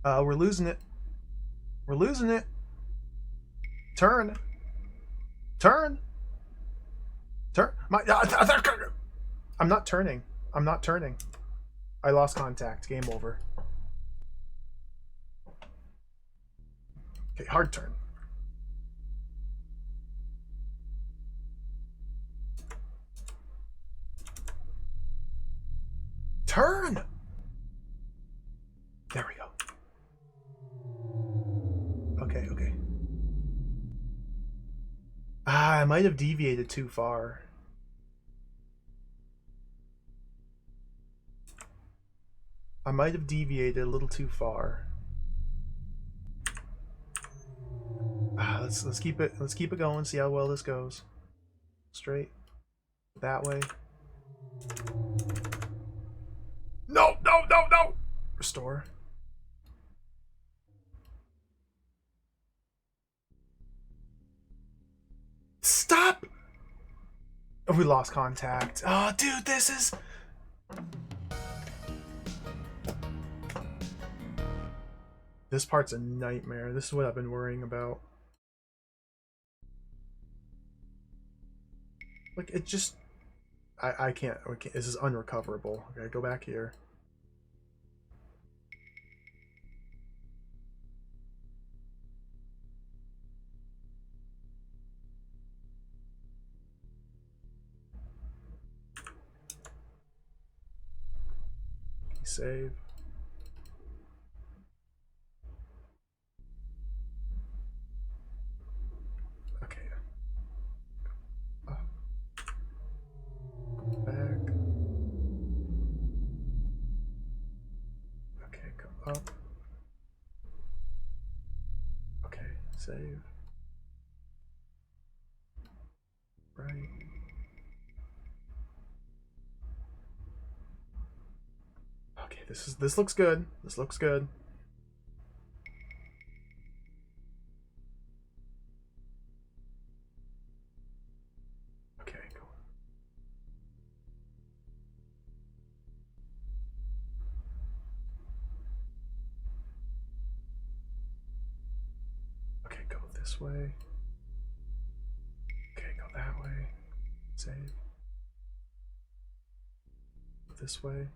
We're losing it. We're losing it. Turn. Turn. Turn. I'm not turning. I'm not turning. I lost contact. Game over. Okay, hard turn. Turn! There we go. Okay, okay. I might have deviated too far. I might have deviated a little too far. Let's keep it going, see how well this goes. Straight. That way. No, no, no, no! Restore. Stop! Oh, we lost contact. Oh, dude, this is... This part's a nightmare. This is what I've been worrying about. Like, it just... I can't... This is unrecoverable. Okay, go back here. Save. Okay. Go back. Okay, go up. Okay, save. Right. Okay, this looks good. This looks good. Okay, go. Okay, go this way. Okay, go that way. Save. This way.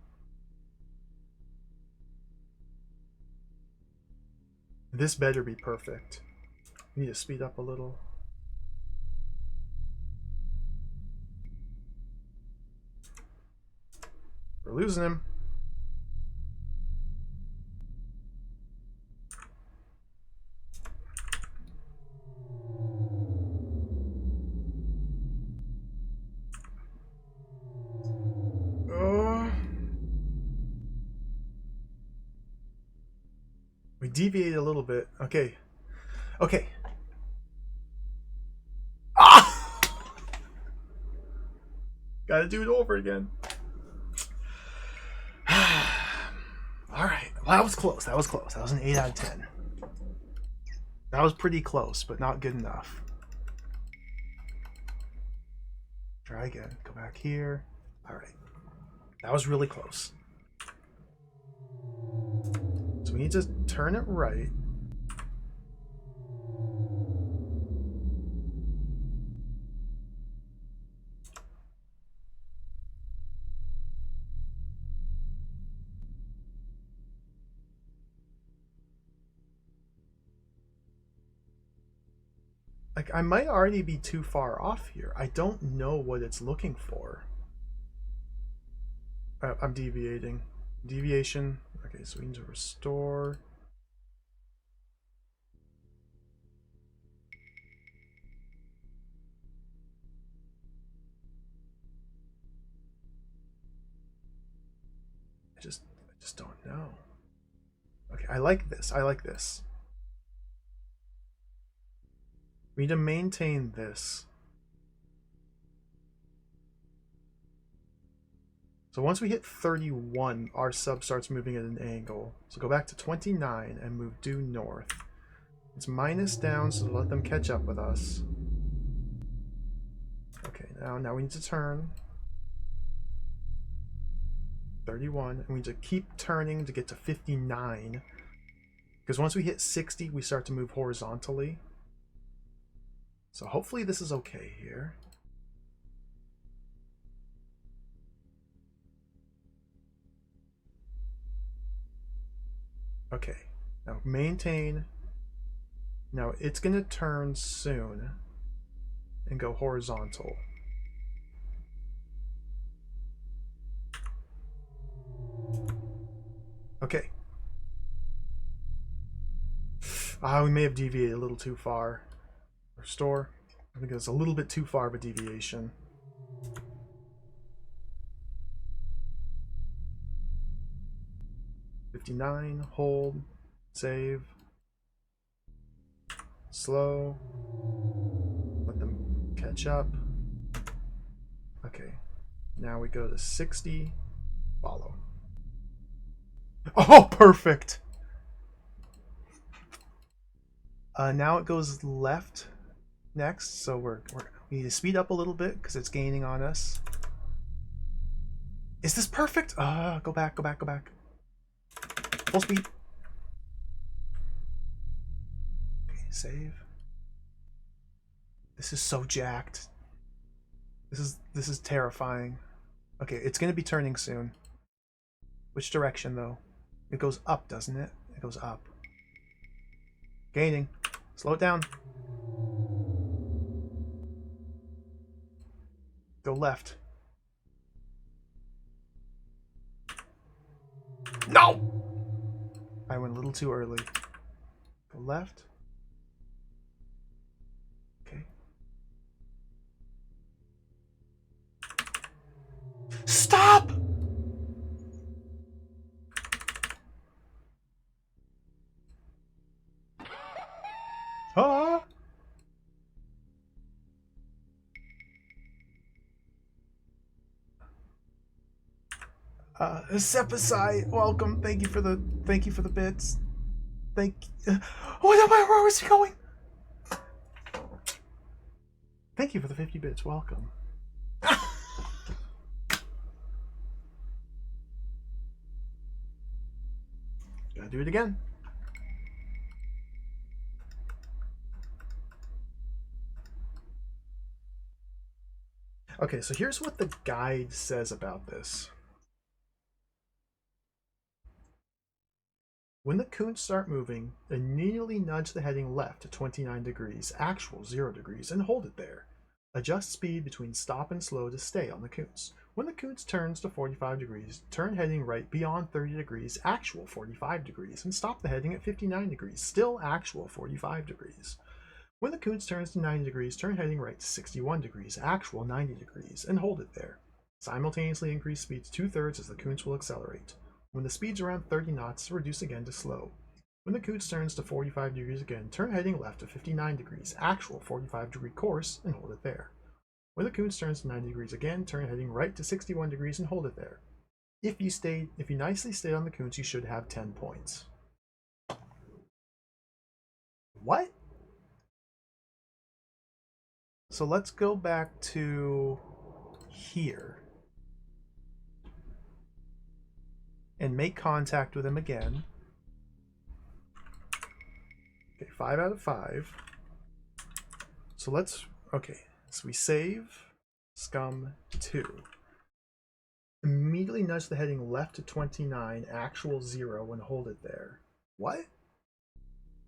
This better be perfect. I need to speed up a little. We're losing him. We deviated a little bit. Okay. Okay. Ah! Gotta do it over again. Alright. Well, that was close. That was close. That was an 8 out of 10. That was pretty close, but not good enough. Try again. Go back here. Alright. That was really close. So we need to turn it right. Like, I might already be too far off here. I don't know what it's looking for. I'm deviating. Deviation. Okay, so we need to restore. I just don't know. Okay, I like this. I like this. We need to maintain this. So once we hit 31, our sub starts moving at an angle. So go back to 29 and move due north. It's minus down, so let them catch up with us. Okay, now we need to turn. 31, and we need to keep turning to get to 59. Because once we hit 60, we start to move horizontally. So hopefully this is okay here. Okay, now maintain. Now it's going to turn soon and go horizontal. Okay. We may have deviated a little too far. Restore. I think it's a little bit too far of a deviation. $59, hold, save, slow, let them catch up. Okay, now we go to 60, follow. Oh, perfect! Now it goes left next, so we need to speed up a little bit because it's gaining on us. Is this perfect? Go back. Full speed. Okay, save. This is so jacked. This is terrifying. Okay, it's gonna be turning soon. Which direction though? It goes up, doesn't it? It goes up. Gaining. Slow it down. Go left. No! I went a little too early. Go left. Okay. Stop! Ah! Sepasai, welcome. Thank you for the bits. Where was he going? Thank you for the 50 bits. Welcome. Gotta do it again. Okay, so here's what the guide says about this. When the coons start moving, immediately nudge the heading left to 29 degrees, actual 0 degrees, and hold it there. Adjust speed between stop and slow to stay on the coons. When the coons turns to 45 degrees, turn heading right beyond 30 degrees, actual 45 degrees, and stop the heading at 59 degrees, still actual 45 degrees. When the coons turns to 90 degrees, turn heading right to 61 degrees, actual 90 degrees, and hold it there. Simultaneously increase speed to 2/3 as the coons will accelerate. When the speed's around 30 knots, reduce again to slow. When the coons turns to 45 degrees again, turn heading left to 59 degrees, actual 45 degree course, and hold it there. When the coons turns to 90 degrees again, turn heading right to 61 degrees and hold it there. If you nicely stayed on the coons, you should have 10 points. What? So let's go back to here and make contact with him again. Okay, 5 out of 5. So so we save scum 2. Immediately nudge the heading left to 29, actual 0, and hold it there. What?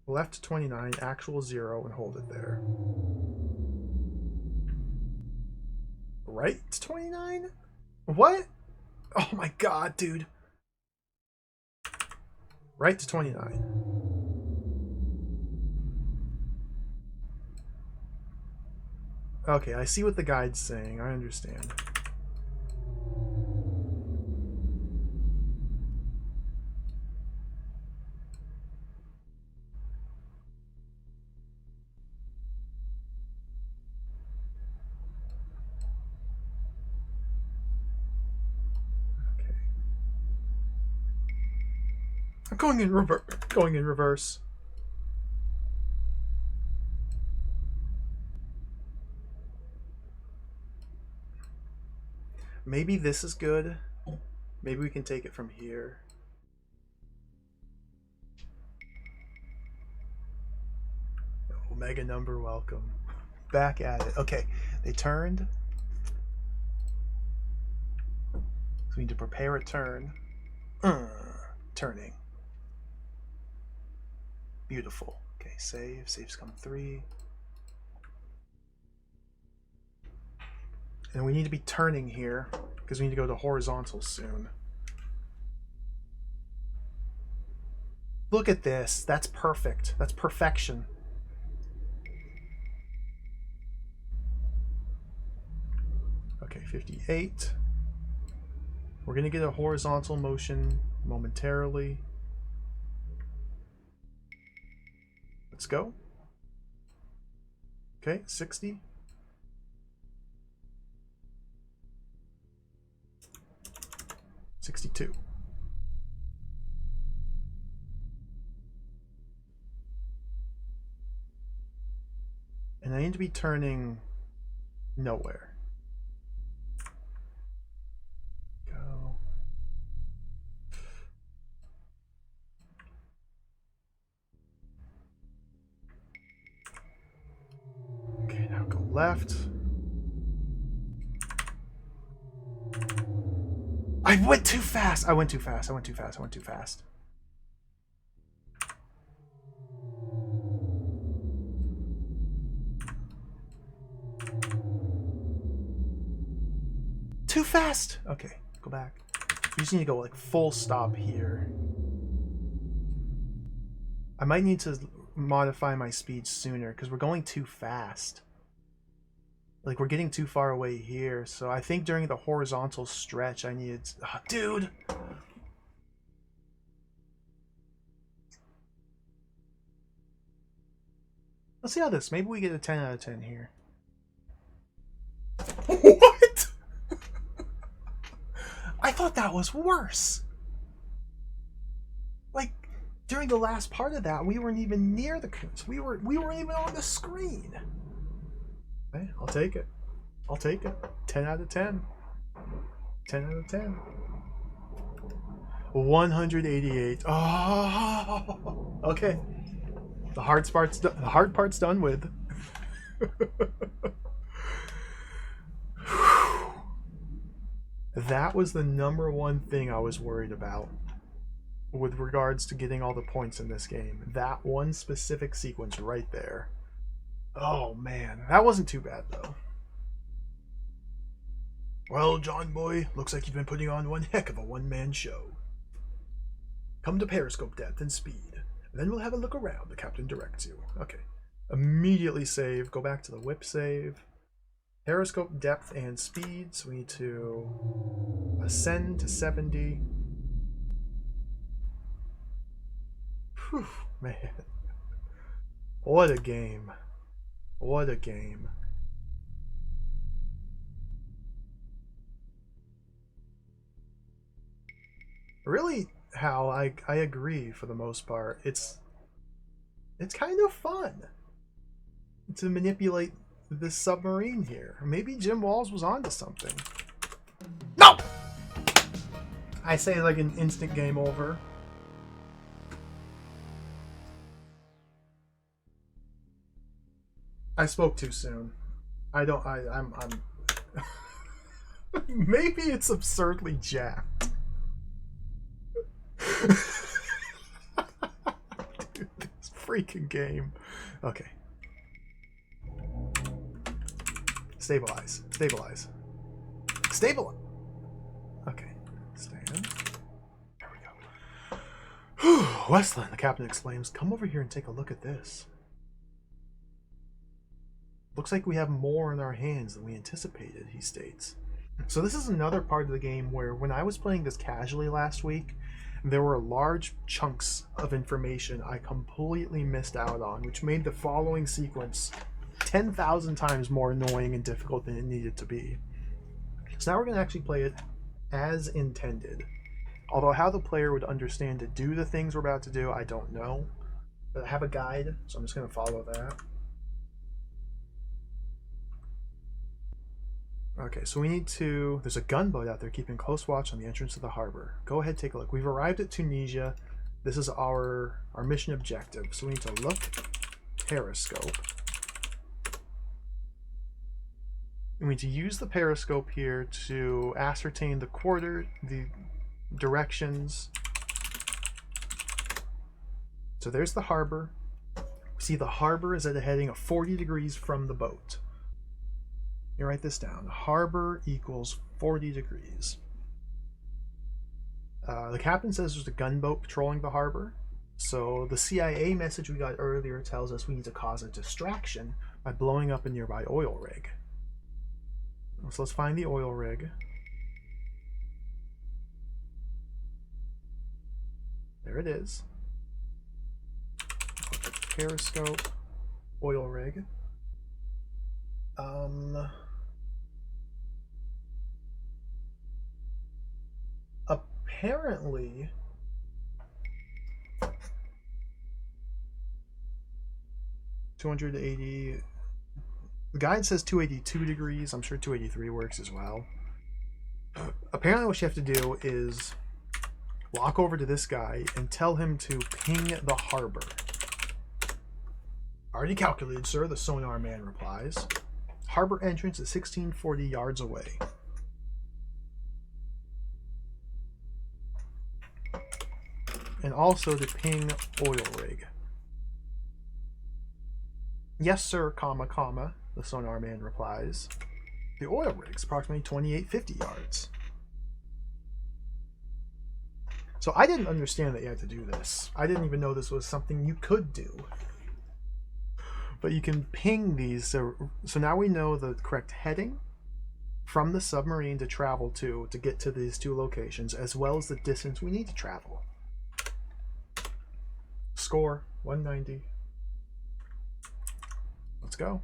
Left to 29, actual 0, and hold it there. Right to 29? What? Oh my god, dude. Right to 29. Okay, I see what the guide's saying. I understand. Okay. I'm going in reverse. Going in reverse. Maybe this is good. Maybe we can take it from here. Omega number, welcome. Back at it. Okay, they turned. So we need to prepare a turn. Turning. Beautiful. Okay, save. Saves come 3. And we need to be turning here because we need to go to horizontal soon. Look at this. That's perfect. That's perfection. Okay, 58. We're going to get a horizontal motion momentarily. Let's go. Okay, 60. $62. And I need to be turning nowhere. Go. Okay, now go left. I went too fast. I went too fast. I went too fast. I went too fast. Too fast. Okay, go back. You just need to go like full stop here. I might need to modify my speed sooner because we're going too fast. Like, we're getting too far away here. So I think during the horizontal stretch, I needed... Oh, dude! Let's see how this... Maybe we get a 10 out of 10 here. What? I thought that was worse. Like, during the last part of that, we weren't even near the... We weren't even on the screen. Okay, I'll take it. I'll take it. 10 out of 10. 10 out of 10. 188. Oh, okay. The hard part's done with. That was the number one thing I was worried about with regards to getting all the points in this game. That one specific sequence right there. Oh man, that wasn't too bad though. Well, John boy, looks like you've been putting on one heck of a one-man show. Come to periscope depth and speed. Then we'll have a look around, the captain directs you. Okay. Immediately save. Go back to the whip save. Periscope depth and speed. So we need to ascend to 70. Whew, man. What a game. What a game. Really, Hal, I agree for the most part. It's kind of fun to manipulate this submarine here. Maybe Jim Walls was onto something. No! I say like an instant game over. I spoke too soon. I'm maybe it's absurdly jacked. Dude, this freaking game. Okay. Stabilize. Stabilize. Stabilize. Okay. Stand. There we go. Westland, the captain exclaims, come over here and take a look at this. Looks like we have more in our hands than we anticipated, he states. So this is another part of the game where when I was playing this casually last week, there were large chunks of information I completely missed out on, which made the following sequence 10,000 times more annoying and difficult than it needed to be. So now we're going to actually play it as intended. Although how the player would understand to do the things we're about to do, I don't know. But I have a guide, so I'm just going to follow that. Okay, so we need to... There's a gunboat out there keeping close watch on the entrance to the harbor. Go ahead, take a look. We've arrived at Tunisia. This is our mission objective. So we need to look, periscope. We need to use the periscope here to ascertain the directions. So there's the harbor. See, the harbor is at a heading of 40 degrees from the boat. You write this down. Harbor equals 40 degrees. The captain says there's a gunboat patrolling the harbor. So the CIA message we got earlier tells us we need to cause a distraction by blowing up a nearby oil rig. So let's find the oil rig. There it is. Periscope, oil rig. Apparently, (280). The guide says 282 degrees. I'm sure 283 works as well. Apparently, what you have to do is walk over to this guy and tell him to ping the harbor. Already calculated, sir, the sonar man replies. Harbor entrance is 1640 yards away. And also to ping oil rig. Yes, sir, comma, comma, the sonar man replies. The oil rig's approximately 2850 yards. So I didn't understand that you had to do this. I didn't even know this was something you could do. But you can ping these. So now we know the correct heading from the submarine to travel to get to these two locations, as well as the distance we need to travel. Score 190. Let's go.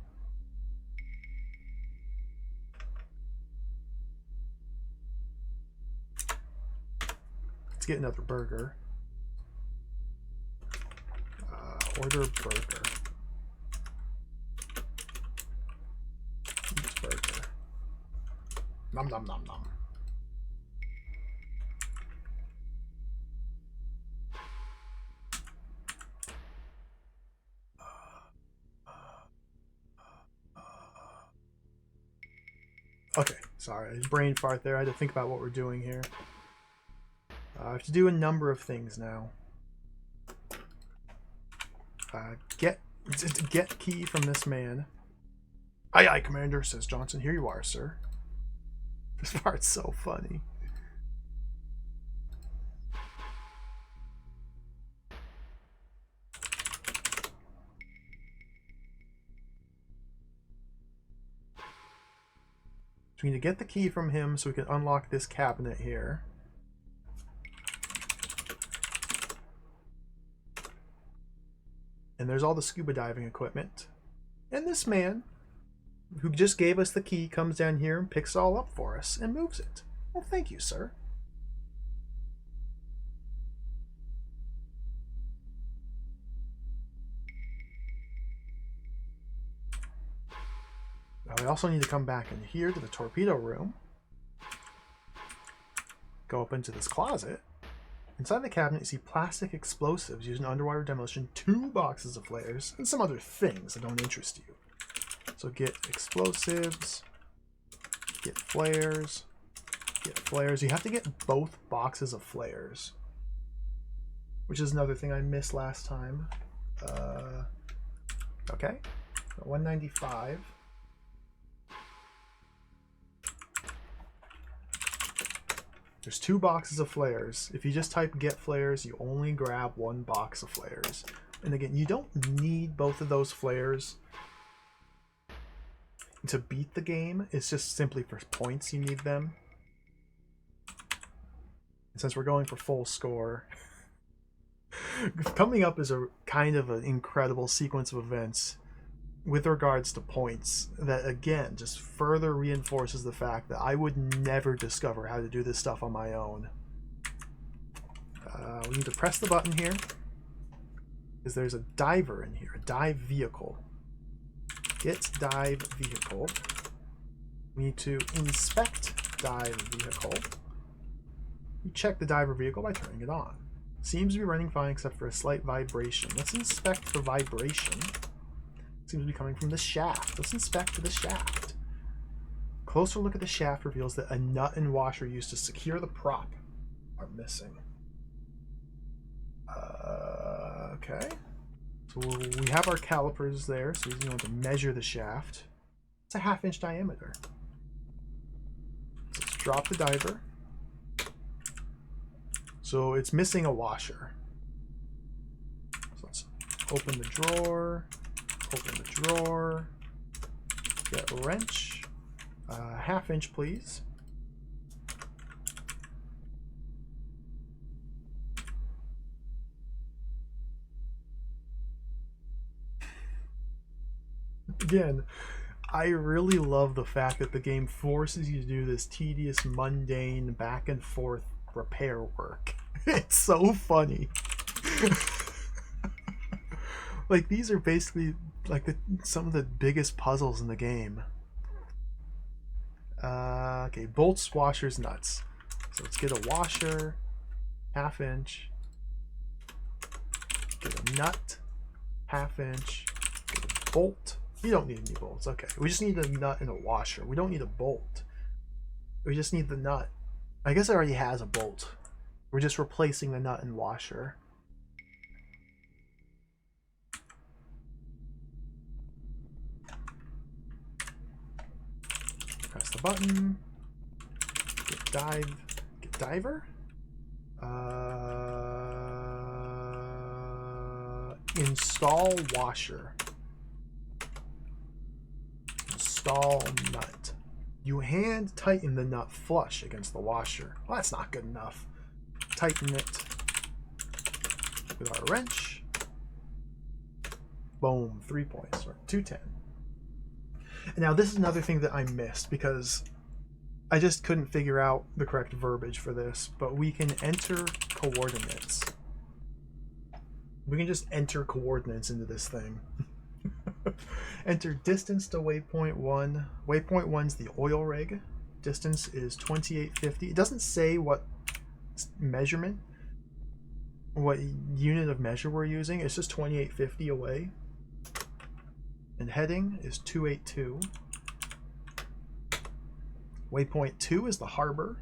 Let's get another burger. Order burger. Burger. Nom nom nom nom. Okay, sorry, brain fart there. I had to think about what we're doing here. I have to do a number of things now. Get key from this man. Aye, aye, Commander, says Johnson. Here you are, sir. This part's so funny. So we need to get the key from him so we can unlock this cabinet here. And there's all the scuba diving equipment. And this man, who just gave us the key, comes down here and picks it all up for us and moves it. Well, thank you, sir. Now we also need to come back in here to the torpedo room. Go up into this closet. Inside the cabinet, you see plastic explosives used in underwater demolition, 2 boxes of flares, and some other things that don't interest you. So get explosives, get flares, get flares. You have to get both boxes of flares, which is another thing I missed last time. Okay, 195. There's 2 boxes of flares. If you just type get flares, you only grab 1 box of flares. And again, you don't need both of those flares to beat the game. It's just simply for points you need them. And since we're going for full score, coming up is a kind of an incredible sequence of events with regards to points that, again, just further reinforces the fact that I would never discover how to do this stuff on my own. We need to press the button here because there's a diver in here, a dive vehicle. Get dive vehicle. We need to inspect dive vehicle. You check the diver vehicle by turning it on. Seems to be running fine except for a slight vibration. Let's inspect the vibration. Seems to be coming from the shaft. Let's inspect the shaft. Closer look at the shaft reveals that a nut and washer used to secure the prop are missing. Okay. So we have our calipers there, so we're going to measure the shaft. It's a 1/2 inch diameter. So let's drop the diver. So it's missing a washer. So let's open the drawer. Open the drawer. Get a wrench. 1/2 inch, please. Again, I really love the fact that the game forces you to do this tedious, mundane, back and forth repair work. It's so funny. Like, these are basically like some of the biggest puzzles in the game. Okay, bolts, washers, nuts. So let's get a washer, 1/2 inch. Get a nut, 1/2 inch. Get a bolt. You don't need any bolts. Okay, we just need a nut and a washer. We don't need a bolt. We just need the nut. I guess it already has a bolt. We're just replacing the nut and washer. Press the button. Get diver. Install washer. Install nut. You hand tighten the nut flush against the washer. Well, that's not good enough. Tighten it with our wrench. Boom, 3 points, or 210. And now this is another thing that I missed because I just couldn't figure out the correct verbiage for this, but we can enter coordinates. We can just enter coordinates into this thing. Enter distance to waypoint 1. Waypoint 1's the oil rig. Distance is 2850. It doesn't say what measurement, what unit of measure we're using. It's just 2850 away. And heading is 282. Waypoint 2 is the harbor.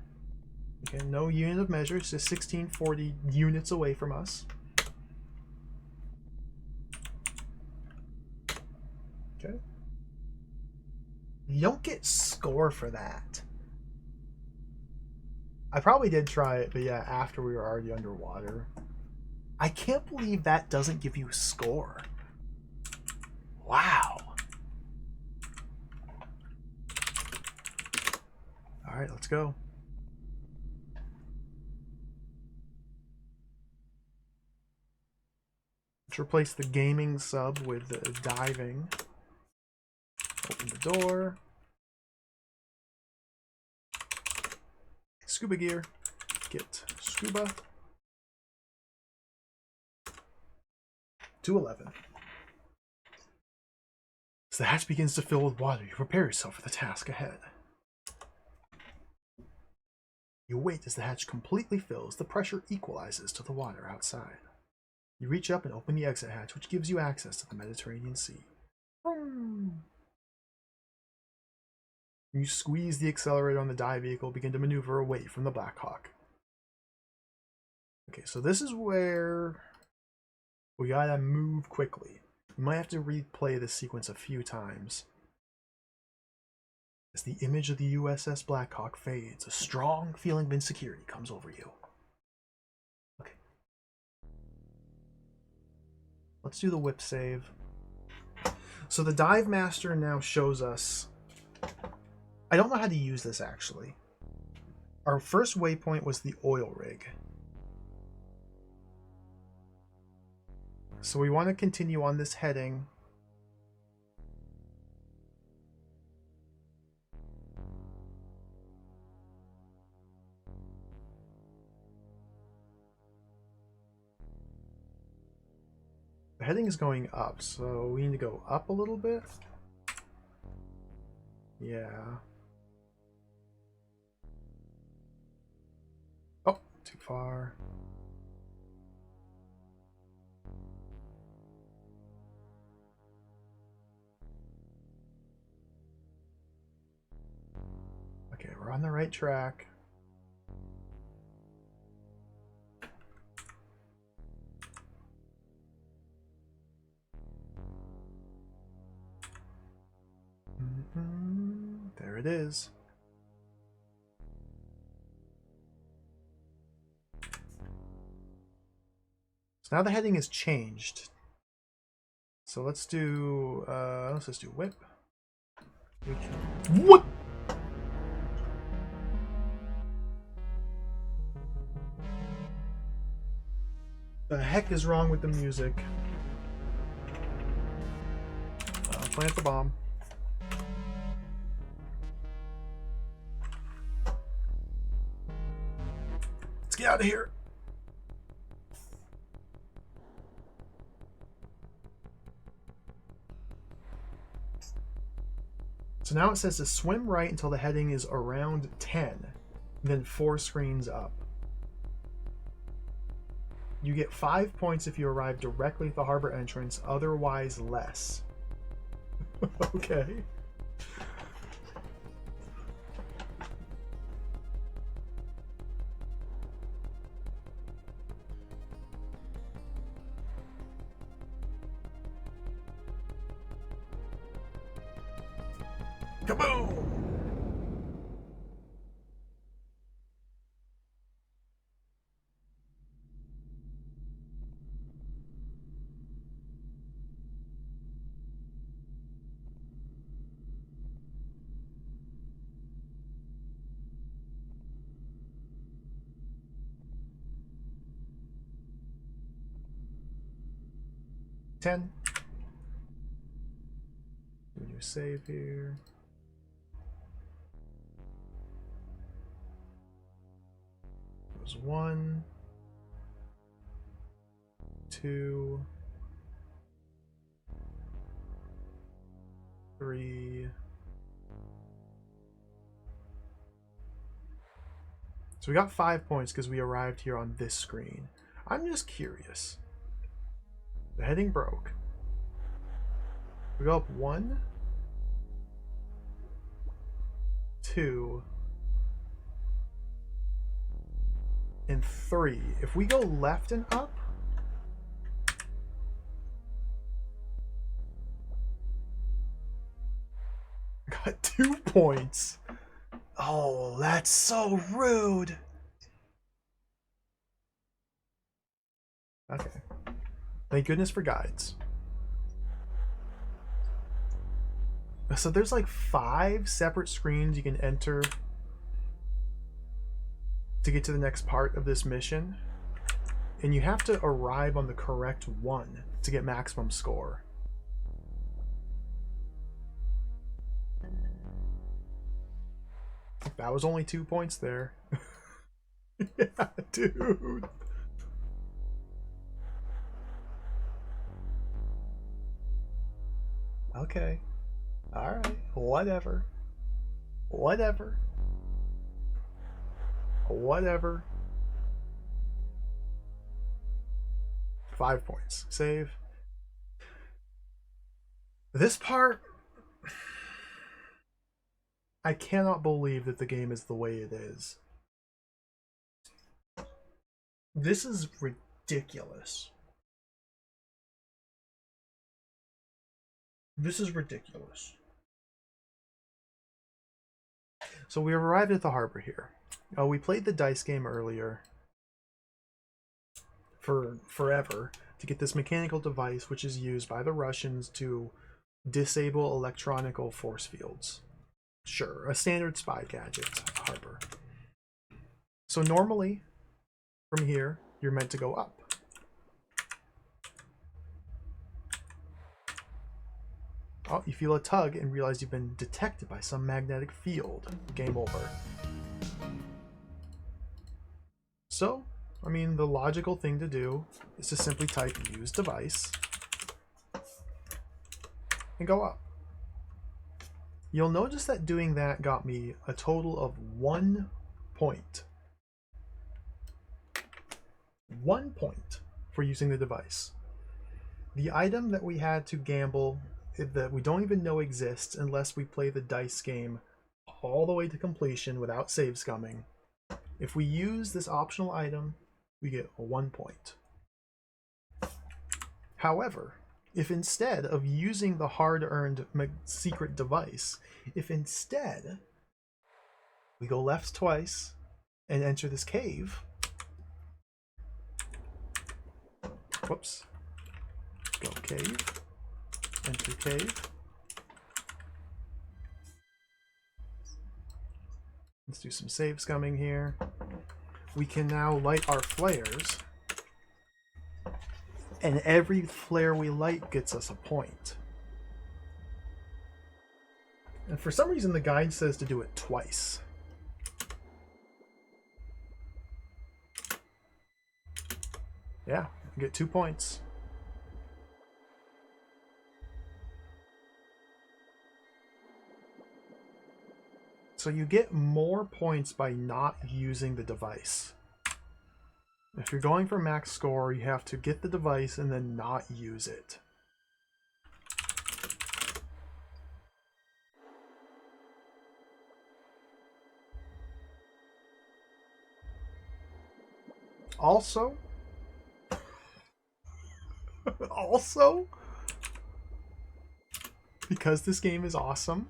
Okay, no unit of measure. It's just 1640 units away from us. Okay. You don't get score for that. I probably did try it, but yeah, after we were already underwater. I can't believe that doesn't give you score. Wow. All right, let's go. Let's replace the gaming sub with the diving. Open the door. Scuba gear. Get scuba. 211. As the hatch begins to fill with water, you prepare yourself for the task ahead. You wait as the hatch completely fills. The pressure equalizes to the water outside. You reach up and open the exit hatch, which gives you access to the Mediterranean Sea. You squeeze the accelerator on the dive vehicle, begin to maneuver away from the Black Hawk. Okay, so this is where we gotta move quickly. You might have to replay this sequence a few times. As the image of the USS Blackhawk fades, a strong feeling of insecurity comes over you. Okay. Let's do the whip save. So the Dive Master now shows us... I don't know how to use this, actually. Our first waypoint was the oil rig. So we want to continue on this heading. The heading is going up, so we need to go up a little bit. Yeah. Oh, too far. Okay, we're on the right track. There it is. So now the heading is changed. So let's do whip. What? The heck is wrong with the music? Plant the bomb. Let's get out of here. So now it says to swim right until the heading is around 10, then 4 screens up. You get 5 points if you arrive directly at the harbor entrance, otherwise less. Okay. Kaboom! Ten. New save here. Goes 1, 2, 3. So we got 5 points because we arrived here on this screen. I'm just curious. The heading broke. We go up 1, 2, and 3. If we go left and up, got 2 points. Oh, that's so rude. Okay. Thank goodness for guides. So there's like 5 separate screens you can enter to get to the next part of this mission. And you have to arrive on the correct one to get maximum score. That was only 2 points there. Yeah, dude. Okay. Alright. Whatever. Whatever. Whatever. 5 points. Save. This part, I cannot believe that the game is the way it is. This is ridiculous. This is ridiculous. So we arrived at the harbor here. We played the dice game earlier for forever to get this mechanical device which is used by the Russians to disable electronical force fields. Sure, a standard spy gadget, harbor. So normally, from here, you're meant to go up. Oh, you feel a tug and realize you've been detected by some magnetic field. Game over. So, I mean, the logical thing to do is to simply type use device and go up. You'll notice that doing that got me a total of 1 point. 1 point for using the device. The item that we had to gamble that we don't even know exists unless we play the dice game all the way to completion without save scumming. If we use this optional item, we get a 1 point. However, if instead of using the hard-earned secret device, if instead we go left twice and enter this cave, whoops, go cave, enter cave. Let's do some save scumming here. We can now light our flares, and every flare we light gets us a point. And for some reason the guide says to do it twice. Yeah, you get 2 points. So you get more points by not using the device. If you're going for max score, you have to get the device and then not use it. Also, because this game is awesome,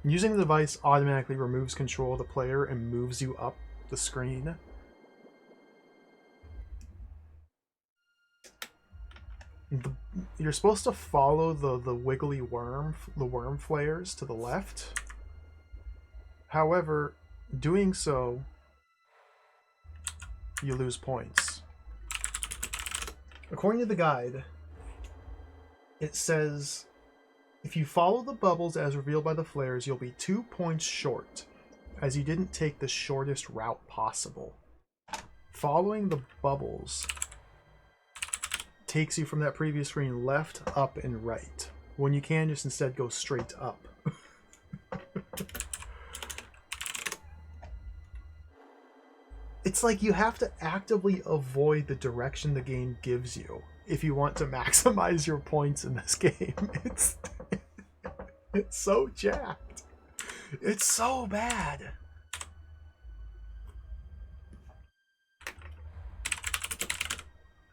using the device automatically removes control of the player and moves you up the screen. You're supposed to follow the wiggly worm, the worm flares to the left. However, doing so, you lose points. According to the guide, it says if you follow the bubbles as revealed by the flares, you'll be 2 points short, as you didn't take the shortest route possible. Following the bubbles takes you from that previous screen left, up, and right, when you can just instead go straight up. It's like you have to actively avoid the direction the game gives you if you want to maximize your points in this game. It's so jacked. It's so bad.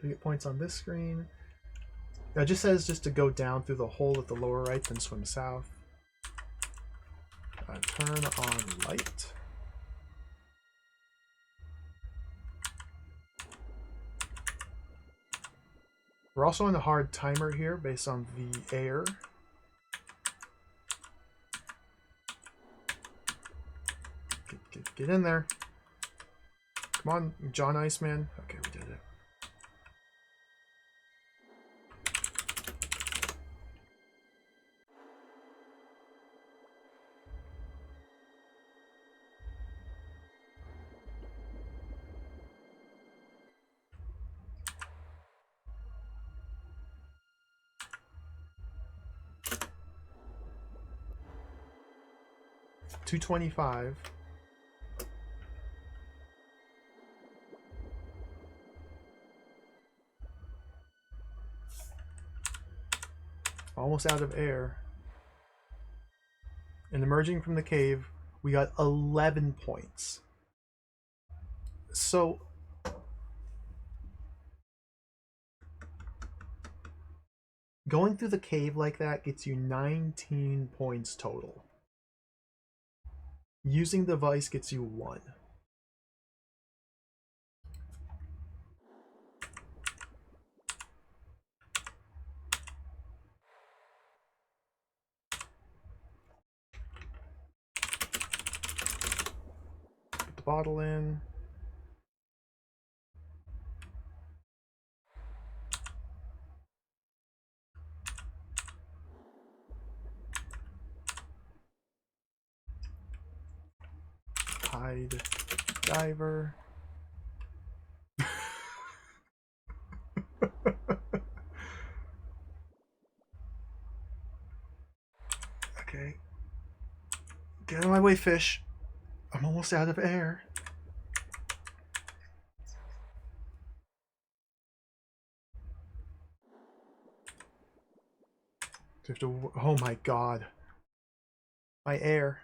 You get points on this screen. It just says just to go down through the hole at the lower right, then swim south. Turn on light. We're also on a hard timer here based on the air. Get in there. Come on, John Iceman. Okay, we did it. $225. Almost out of air. And emerging from the cave, we got 11 points. So going through the cave like that gets you 19 points total. Using the device gets you 1. Put the bottle in. Hide diver. Okay. Get out of my way, fish. I'm almost out of air. Do you have to, oh my god. My air.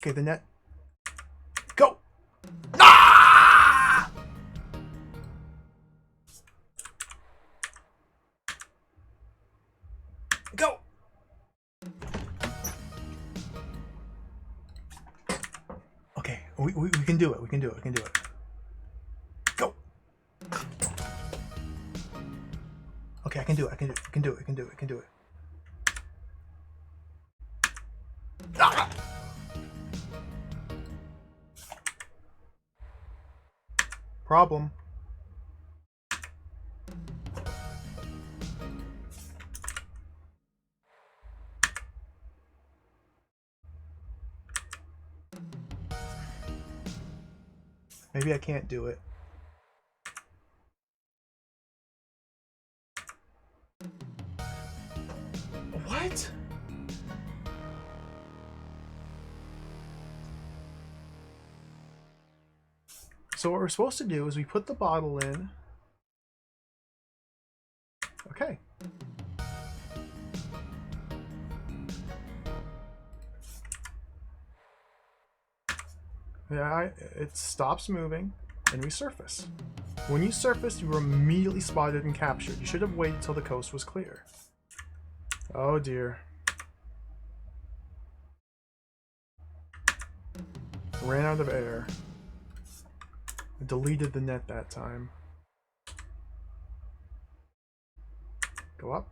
Okay, the net. Go! Ah! Go! Okay, we can do it. We can do it. We can do it. Go! Okay, I can do it. I can do it. I can do it. I can do it. I can do it. Ah! Problem. Maybe I can't do it. What? So what we're supposed to do is we put the bottle in. Okay. Yeah, it stops moving, and we surface. When you surfaced, you were immediately spotted and captured. You should have waited till the coast was clear. Oh dear. Ran out of air. I deleted the net that time. Go up.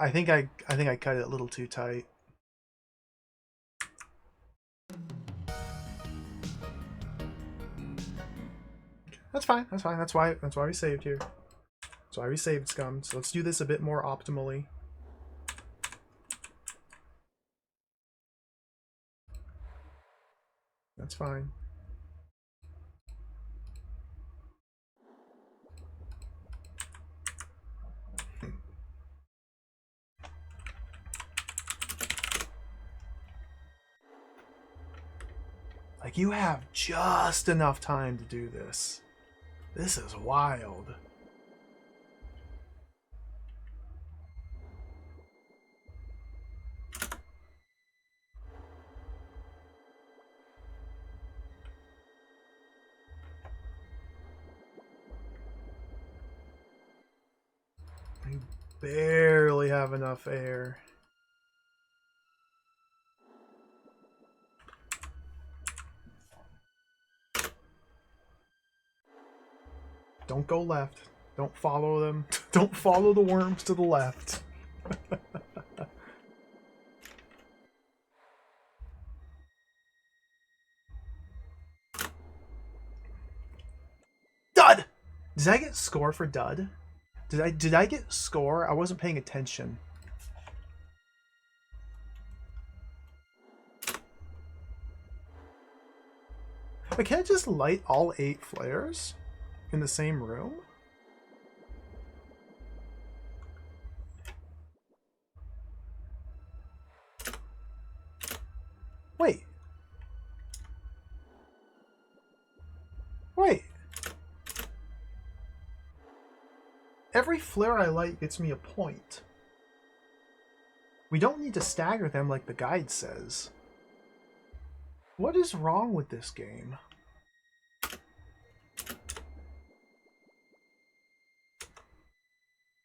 I think I cut it a little too tight. That's fine. That's fine. That's why we saved here. That's why we saved, scum. So let's do this a bit more optimally. That's fine. Like, you have just enough time to do this. This is wild. I barely have enough air. Don't go left. Don't follow them. Don't follow the worms to the left. Dud! Did I get score for dud? Did I get score? I wasn't paying attention. Wait, can I just light all 8 flares in the same room? Wait. Wait. Every flare I light gets me a point. We don't need to stagger them like the guide says. What is wrong with this game?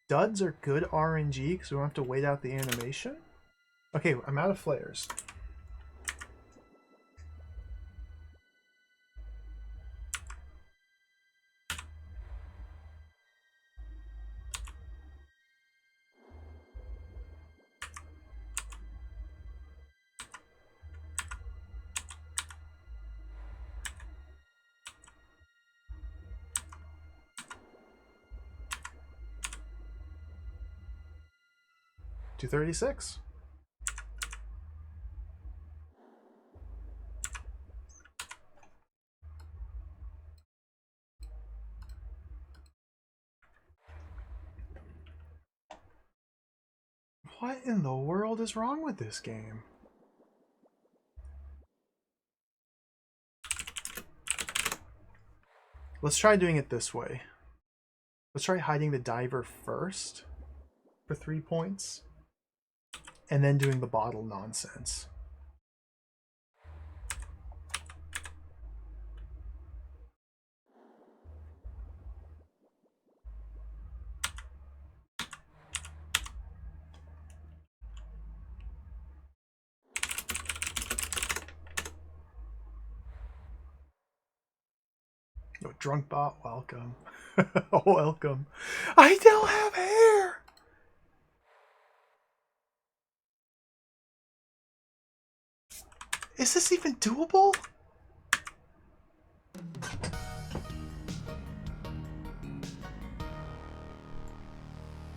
duds are good RNG because we don't have to wait out the animation. Okay, I'm out of flares. $236. What in the world is wrong with this game? Let's try doing it this way. Let's try hiding the diver first for 3 points, and then doing the bottle nonsense. Oh, drunk bot, welcome. Welcome. I don't have hair! Is this even doable?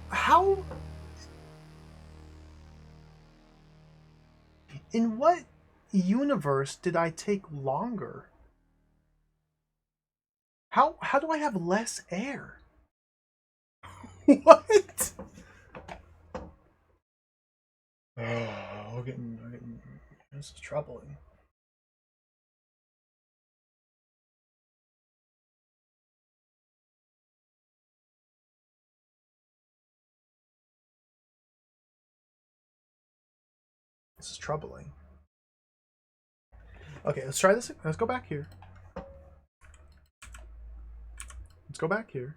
How? In what universe did I take longer? How do I have less air? What? Oh, this is troubling. This is troubling. Okay, let's try this. Let's go back here. Let's go back here.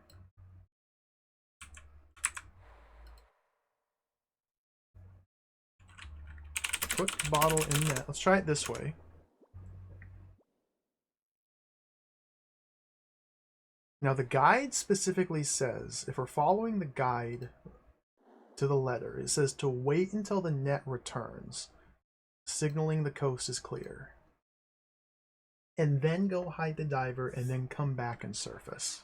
Put the bottle in that. Let's try it this way. Now the guide specifically says, if we're following the guide to the letter, it says to wait until the net returns, signaling the coast is clear. And then go hide the diver and then come back and surface.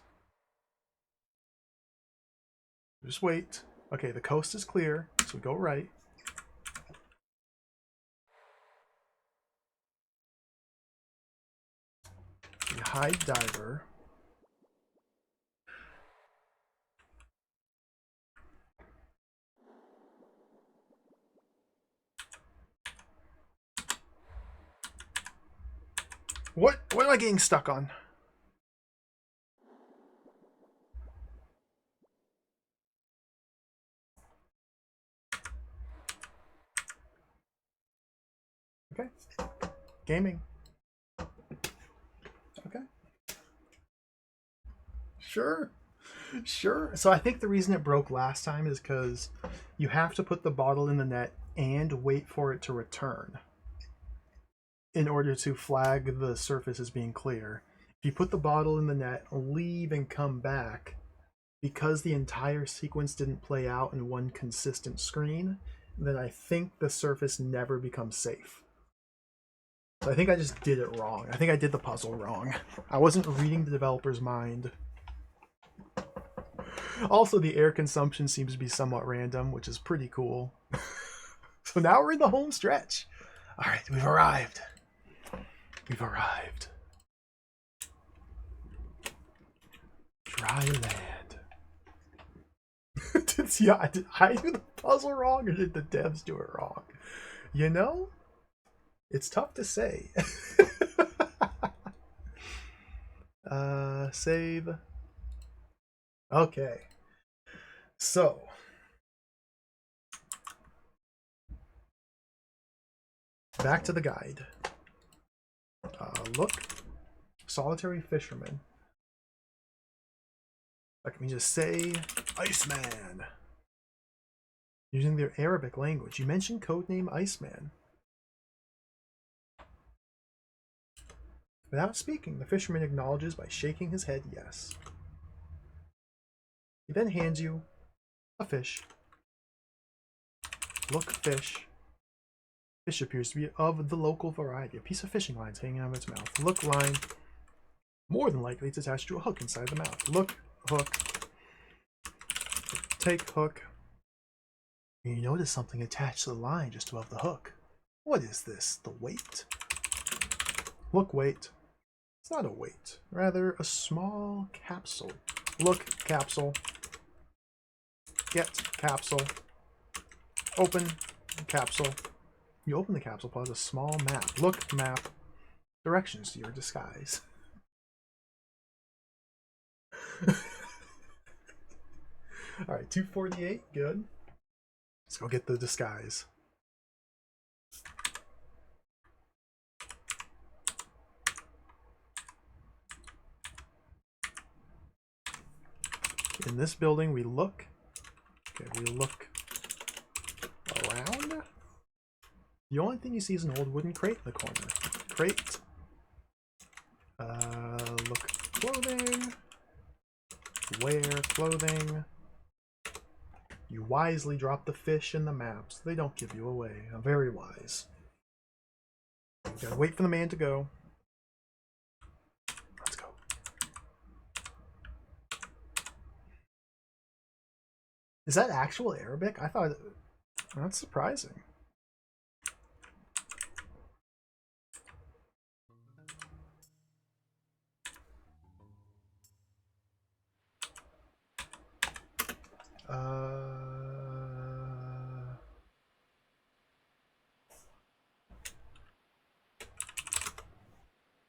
Just wait. Okay, the coast is clear, so we go right. We hide diver. What am I getting stuck on? Okay. Gaming. Okay. Sure. Sure. So I think the reason it broke last time is because you have to put the bottle in the net and wait for it to return in order to flag the surface as being clear. If you put the bottle in the net, leave and come back, because the entire sequence didn't play out in one consistent screen, then I think the surface never becomes safe. So I think I just did it wrong. I think I did the puzzle wrong. I wasn't reading the developer's mind. Also, the air consumption seems to be somewhat random, which is pretty cool. So now we're in the home stretch. All right, we've arrived. We've arrived. Dry land. Did I do the puzzle wrong, or did the devs do it wrong? You know, it's tough to say. Save. Okay. So. Back to the guide. Look. Solitary fisherman. Let me just say Iceman. Using their Arabic language. You mentioned Codename Iceman. Without speaking, the fisherman acknowledges by shaking his head yes. He then hands you a fish. Look, fish. Fish appears to be of the local variety. A piece of fishing line is hanging out of its mouth. Look, line. More than likely, it's attached to a hook inside the mouth. Look, hook. Take hook. And you notice something attached to the line just above the hook. What is this? The weight? Look, weight. It's not a weight. Rather, a small capsule. Look, capsule. Get capsule. Open capsule. You open the capsule, plus a small map. Look, map. Directions to your disguise. Alright, 248, good. Let's go get the disguise. In this building, we look. Okay, we look around. The only thing you see is an old wooden crate in the corner. Crate. Look, clothing. Wear clothing. You wisely drop the fish in the maps. They don't give you away. Very wise. You gotta wait for the man to go. Let's go. Is that actual Arabic? I thought... That's surprising.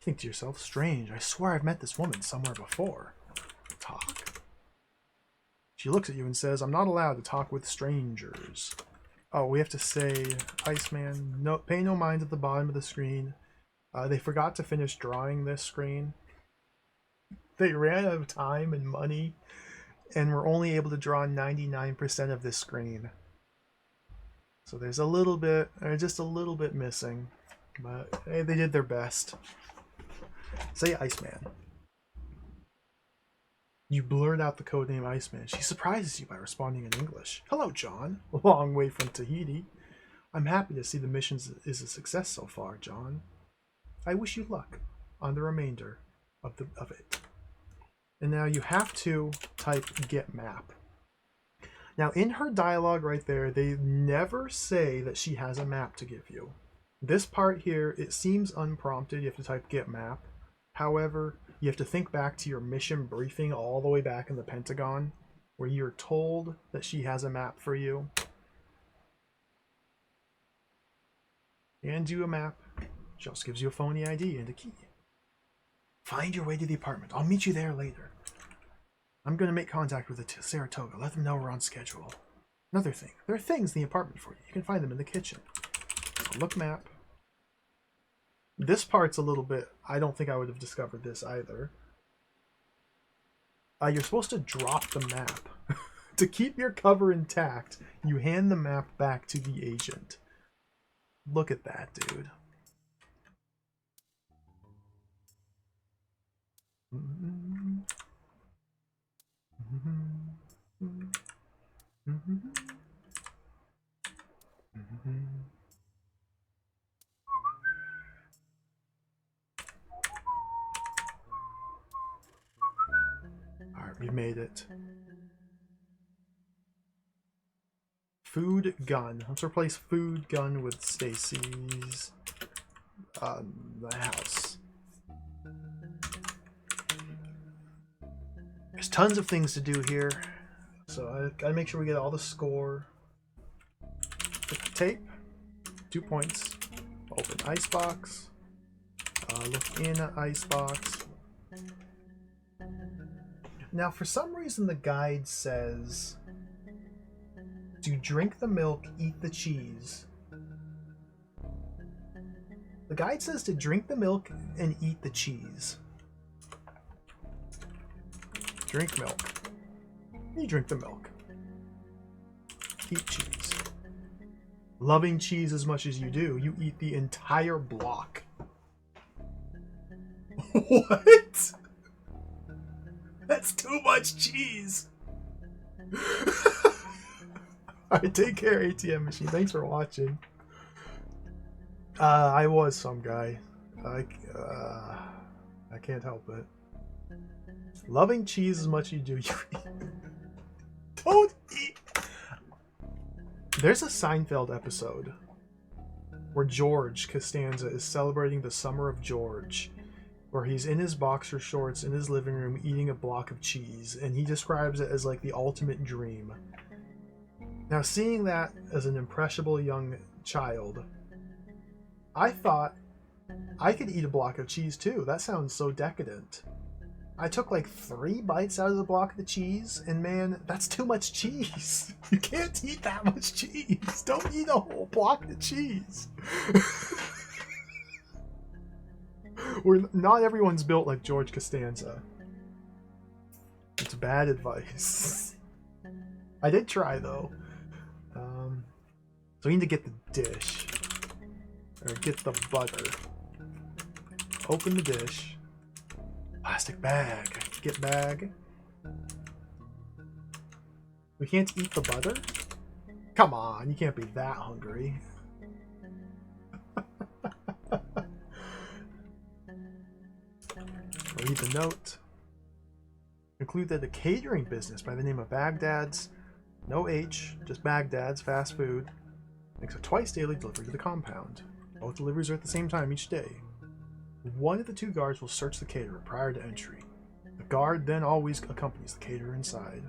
Think to yourself, strange, I swear I've met this woman somewhere before. Talk? She looks at you and says, I'm not allowed to talk with strangers. Oh, we have to say, Iceman, no, pay no mind at the bottom of the screen. They forgot to finish drawing this screen. They ran out of time and money, and were only able to draw 99% of this screen. So there's a little bit, or just a little bit missing. But hey, they did their best. Say Iceman. You blurt out the codename Iceman. She surprises you by responding in English. Hello, John. A long way from Tahiti. I'm happy to see the mission is a success so far, John. I wish you luck on the remainder of it. And now you have to type get map. Now in her dialogue right there, they never say that she has a map to give you. This part here, it seems unprompted. You have to type get map. However, you have to think back to your mission briefing all the way back in the Pentagon, where you're told that she has a map for you. And you a map. She also gives you a phony ID and a key. Find your way to the apartment. I'll meet you there later. I'm going to make contact with the Saratoga. Let them know we're on schedule. Another thing. There are things in the apartment for you. You can find them in the kitchen. So look map. This part's a little bit... I don't think I would have discovered this either. You're supposed to drop the map. To keep your cover intact, you hand the map back to the agent. Look at that, dude. Alright, we made it. Food gun. Let's replace food gun with Stacy's the house. There's tons of things to do here, so I gotta make sure we get all the score. Tape, 2 points. Open icebox. Look in icebox. Now, for some reason, the guide says to drink the milk, eat the cheese. The guide says to drink the milk and eat the cheese. Drink milk. You drink the milk. Eat cheese. Loving cheese as much as you do, you eat the entire block. What? That's too much cheese. Alright, take care, ATM machine. Thanks for watching. I was some guy. I can't help it. Loving cheese as much as you do, you don't eat. There's a Seinfeld episode where George Costanza is celebrating the summer of George, where he's in his boxer shorts in his living room eating a block of cheese, and he describes it as like the ultimate dream. Now, seeing that as an impressionable young child, I thought I could eat a block of cheese too. That sounds so decadent. I took like 3 bites out of the block of the cheese, and man, that's too much cheese. You can't eat that much cheese. Don't eat a whole block of cheese. Not everyone's built like George Costanza. It's bad advice. I did try though. So we need to get the dish. Or get the butter. Open the dish. Plastic bag. Get bag. We can't eat the butter? Come on, you can't be that hungry. Read the note. Conclude that a catering business by the name of Baghdad's, no H, just Baghdad's Fast Food, makes a twice daily delivery to the compound. Both deliveries are at the same time each day. One of the 2 guards will search the caterer prior to entry. The guard then always accompanies the caterer inside.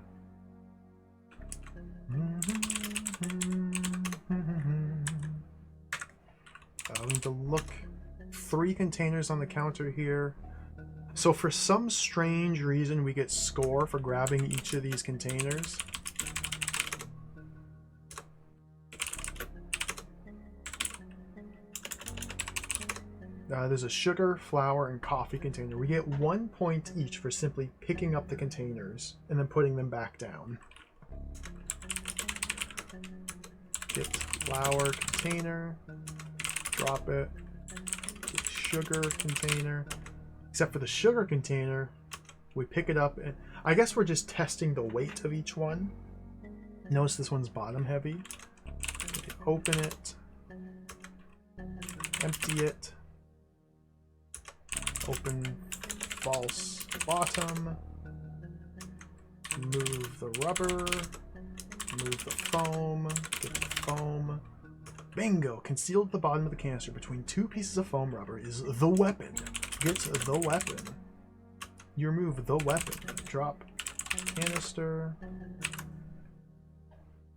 We need to look. 3 containers on the counter here. So for some strange reason, we get score for grabbing each of these containers. There's a sugar, flour, and coffee container. We get 1 point each for simply picking up the containers and then putting them back down. Get flour container, drop it. Get sugar container. Except for the sugar container, we pick it up, and I guess we're just testing the weight of each one. Notice this one's bottom heavy. Open it, empty it, open false bottom, move the rubber, move the foam, get the foam. Bingo! Concealed at the bottom of the canister between 2 pieces of foam rubber is the weapon. Get the weapon. You remove the weapon. Drop canister.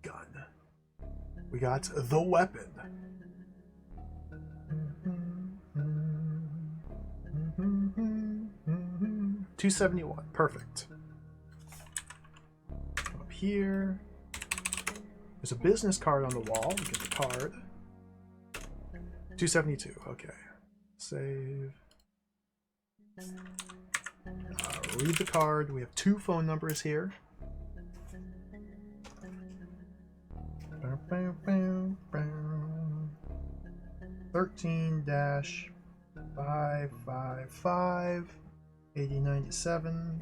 Gun. We got the weapon. $271. Perfect. Up here. There's a business card on the wall. We get the card. $272. Okay. Save. Read the card. We have 2 phone numbers here. $13-555-8097,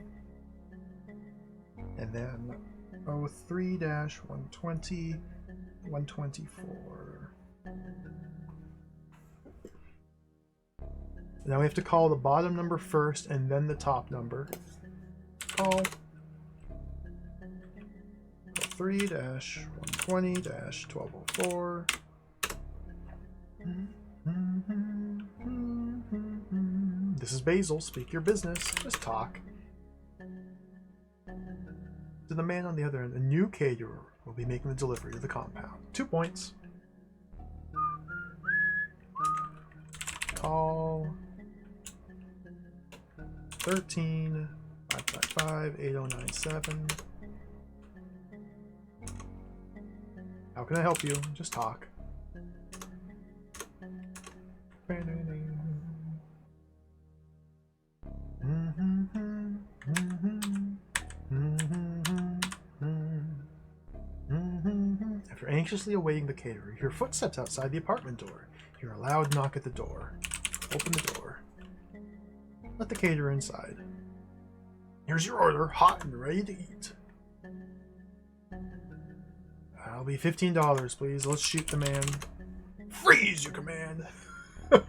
and then 03-120-124. Now we have to call the bottom number first and then the top number. Call 03-120-1204. This is Basil. Speak your business. Just talk. To the man on the other end, a new caterer will be making the delivery to the compound. 2 points. Call 13-555-8097. How can I help you? Just talk. After anxiously awaiting the caterer, you hear footsteps outside the apartment door. You hear a loud knock at the door. Open the door. Let the caterer inside. Here's your order, hot and ready to eat. That'll be $15, please. Let's shoot the man. Freeze, you command! The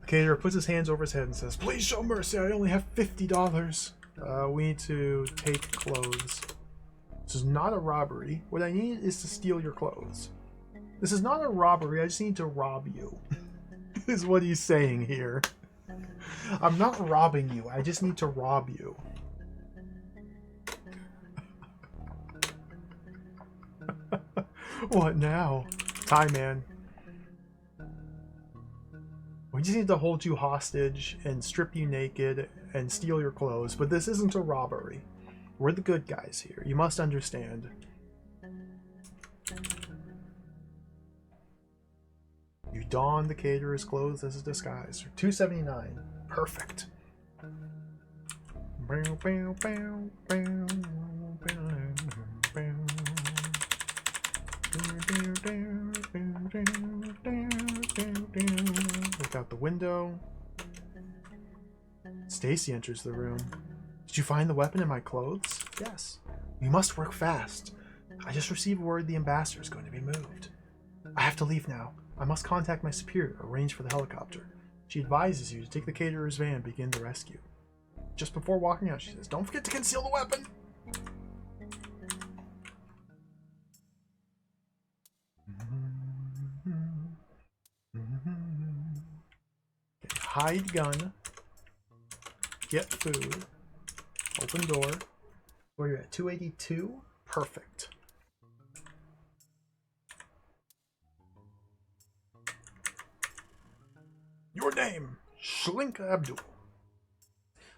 caterer puts his hands over his head and says, please show mercy, I only have $50. We need to take clothes. This is not a robbery. What I need is to steal your clothes. This is not a robbery, I just need to rob you. Is what he's saying here. I'm not robbing you, I just need to rob you. What now? Time, man. We just need to hold you hostage and strip you naked and steal your clothes, but this isn't a robbery. We're the good guys here. You must understand. You don the caterer's clothes as a disguise. For $2.79. Perfect. Look out the window. Stacy enters the room. Did you find the weapon in my clothes? Yes. We must work fast. I just received word the ambassador is going to be moved. I have to leave now. I must contact my superior, arrange for the helicopter. She advises you to take the caterer's van and begin the rescue. Just before walking out, she says, don't forget to conceal the weapon! Okay, hide gun. Get food. Open door. Where you're at, 282? Perfect. Your name, Shlink Abdul.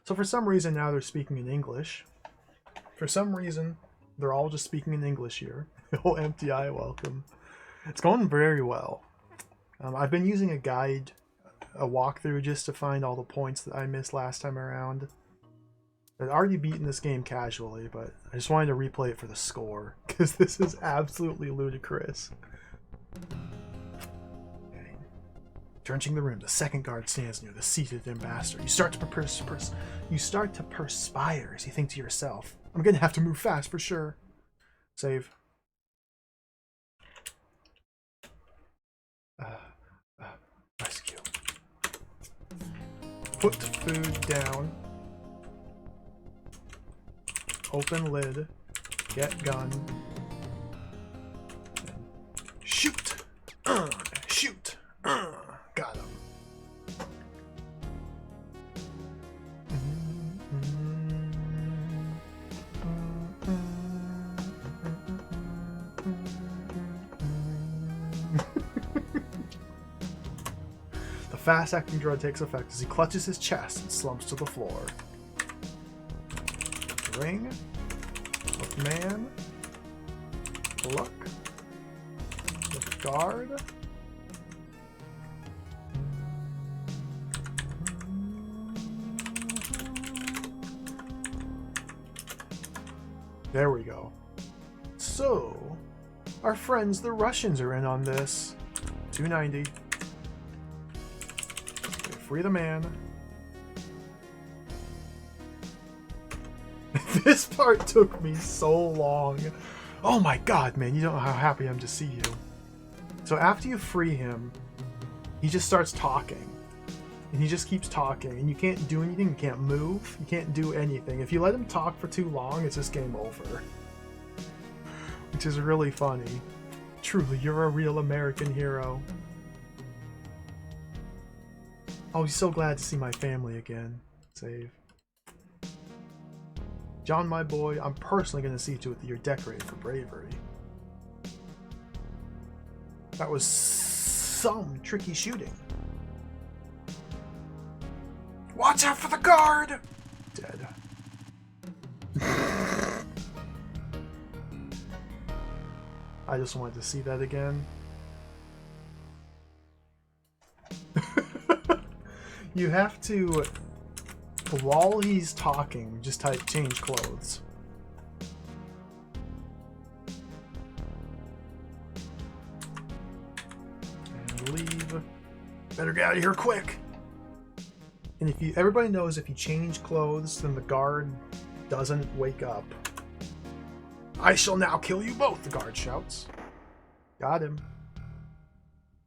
So for some reason now they're speaking in English. For some reason they're all just speaking in English here. Oh, MTI, welcome. It's going very well. I've been using a guide, a walkthrough, just to find all the points that I missed last time around. I'd already beaten this game casually, but I just wanted to replay it for the score, because this is absolutely ludicrous. Okay. Drenching the room, the second guard stands near the seated ambassador. You start to perspire as you think to yourself, I'm going to have to move fast for sure. Save. Rescue. Put food down. Open lid. Get gun. Shoot! Shoot! Got him. The fast-acting drug takes effect as he clutches his chest and slumps to the floor. Ring. Look, man. Look. Look, guard. There we go. So, our friends the Russians are in on this. 290. Okay, free the man. This part took me so long. Oh my god, man, you don't know how happy I am to see you. So after you free him, he just starts talking. And he just keeps talking, and you can't do anything, you can't move, you can't do anything. If you let him talk for too long, it's just game over. Which is really funny. Truly, you're a real American hero. Oh, he's so glad to see my family again. Save. John, my boy, I'm personally going to see to it that you're decorated for bravery. That was some tricky shooting. Watch out for the guard! Dead. I just wanted to see that again. You have to, while he's talking, just type change clothes. leave. Better get out of here quick. And if you, everybody knows if you change clothes, then the guard doesn't wake up. I shall now kill you both, the guard shouts. Got him.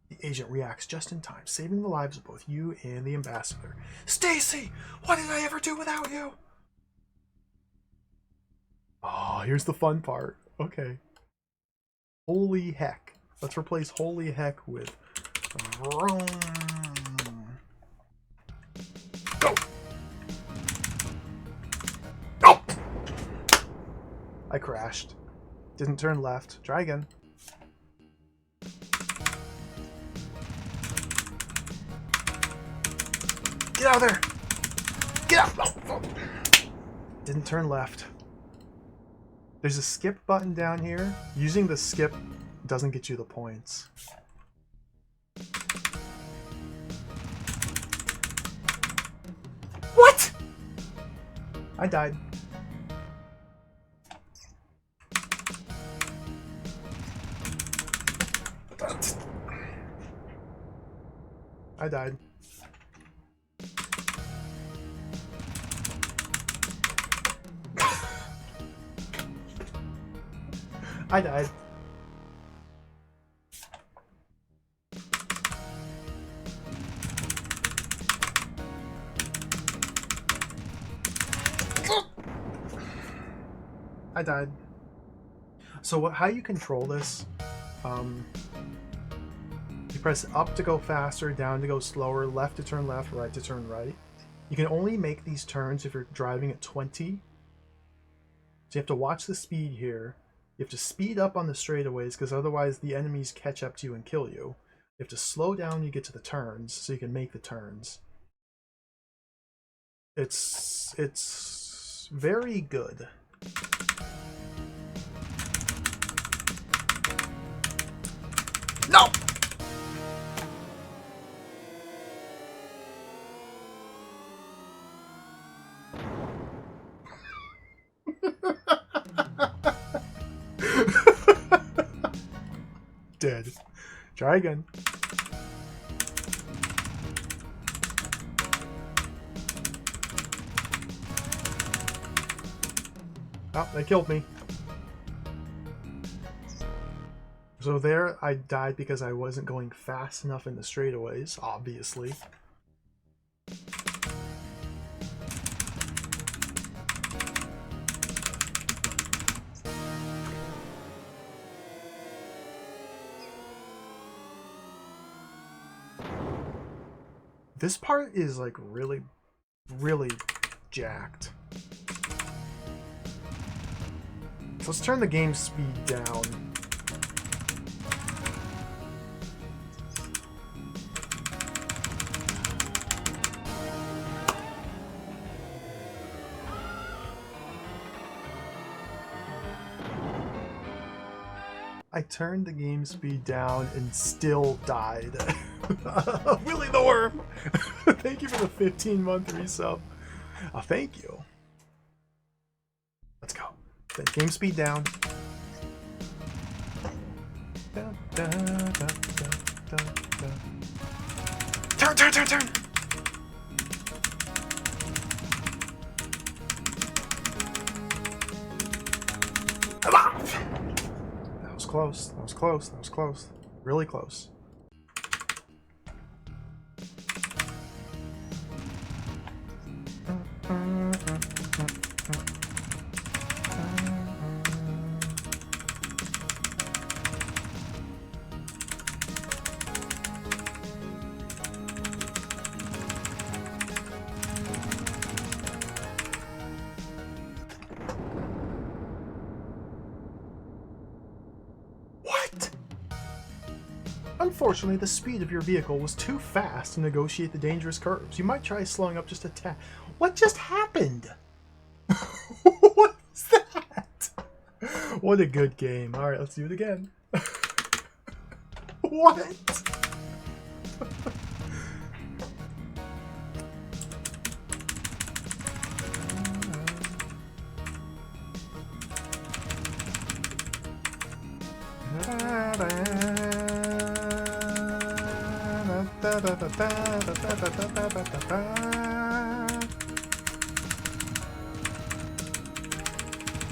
The agent reacts just in time, saving the lives of both you and the ambassador. Stacy, what did I ever do without you? Oh, here's the fun part. Okay. Holy heck. Let's replace holy heck with vroom. Go! Oh! I crashed. Didn't turn left. Try again. Get out of there! Get out! Oh. Didn't turn left. There's a skip button down here. Using the skip doesn't get you the points. What? I died. I died. I died. I died. So how you control this, you press up to go faster, down to go slower, left to turn left, right to turn right. You can only make these turns if you're driving at 20. So you have to watch the speed here. You have to speed up on the straightaways because otherwise the enemies catch up to you and kill you. You have to slow down when you get to the turns so you can make the turns. It's very good. No! Dead. Try again. Oh, they killed me. So there, I died because I wasn't going fast enough in the straightaways, obviously. This part is like really, really jacked. So let's turn the game speed down. I turned the game speed down and still died. Willy the Worm! Thank you for the 15-month resub. Thank you. Let's go. Game speed down. Turn, turn, turn, turn! That was close. That was close. That was close. Really close. Unfortunately, the speed of your vehicle was too fast to negotiate the dangerous curves. You might try slowing up just a tad. What just happened? What is that? What a good game. Alright, let's do it again. What?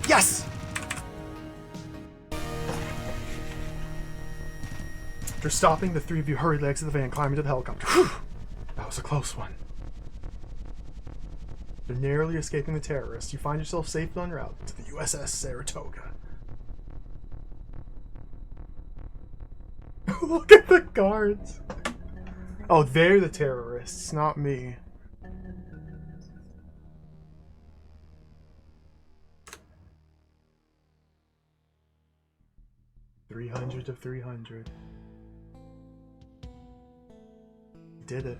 Yes! After stopping, the three of you hurriedly exit the van, climbing to the helicopter. Whew! That was a close one. After narrowly escaping the terrorists, you find yourself safely en route to the USS Saratoga. Look at the guards! Oh, they're the terrorists, not me. $300 of 300. Did it.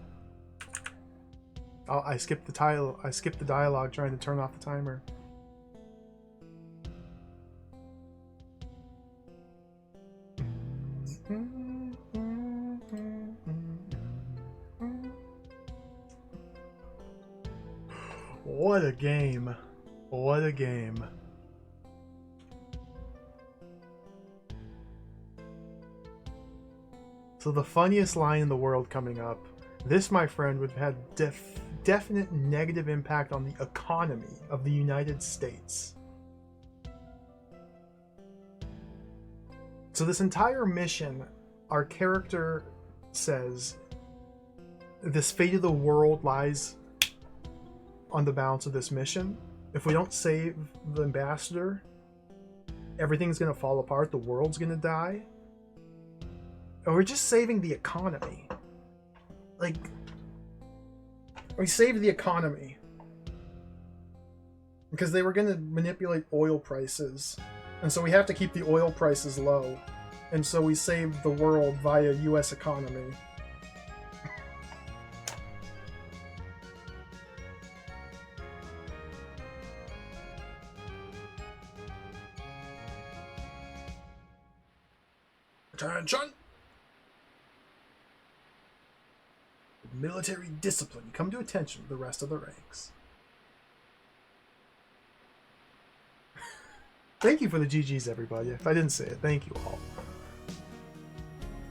Oh, I skipped the title. I skipped the dialogue trying to turn off the timer. What a game. What a game. So the funniest line in the world coming up. This, my friend, would have had definite negative impact on the economy of the United States. So this entire mission, our character says, this fate of the world lies on the balance of this mission. If we don't save the ambassador, everything's going to fall apart, the world's going to die. And we're just saving the economy. Like, we saved the economy because they were going to manipulate oil prices, and so we have to keep the oil prices low, and so we saved the world via US economy. Attention! Military discipline. Come to attention with the rest of the ranks. Thank you for the GGs, everybody. If I didn't say it, thank you all.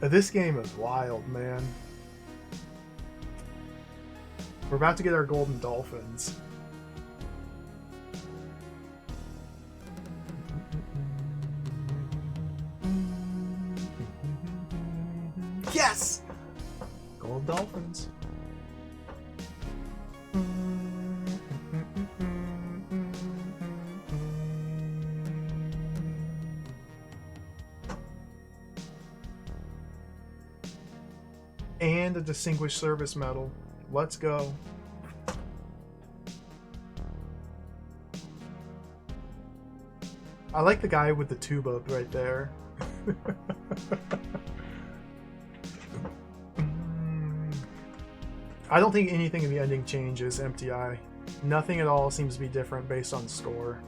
This game is wild, man. We're about to get our golden dolphins. Yes! Gold dolphins. And a Distinguished Service Medal. Let's go. I like the guy with the tuba right there. I don't think anything in the ending changes, MTI. Nothing at all seems to be different based on score.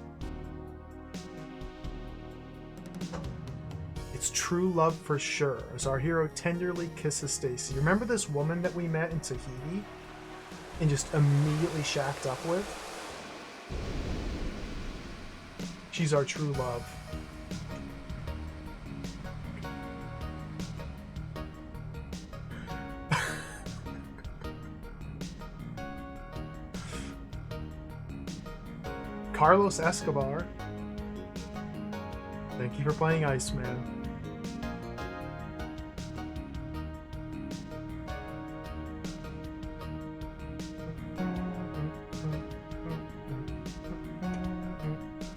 It's true love for sure, as our hero tenderly kisses Stacy. Remember this woman that we met in Tahiti and just immediately shacked up with? She's our true love. Carlos Escobar. Thank you for playing Iceman.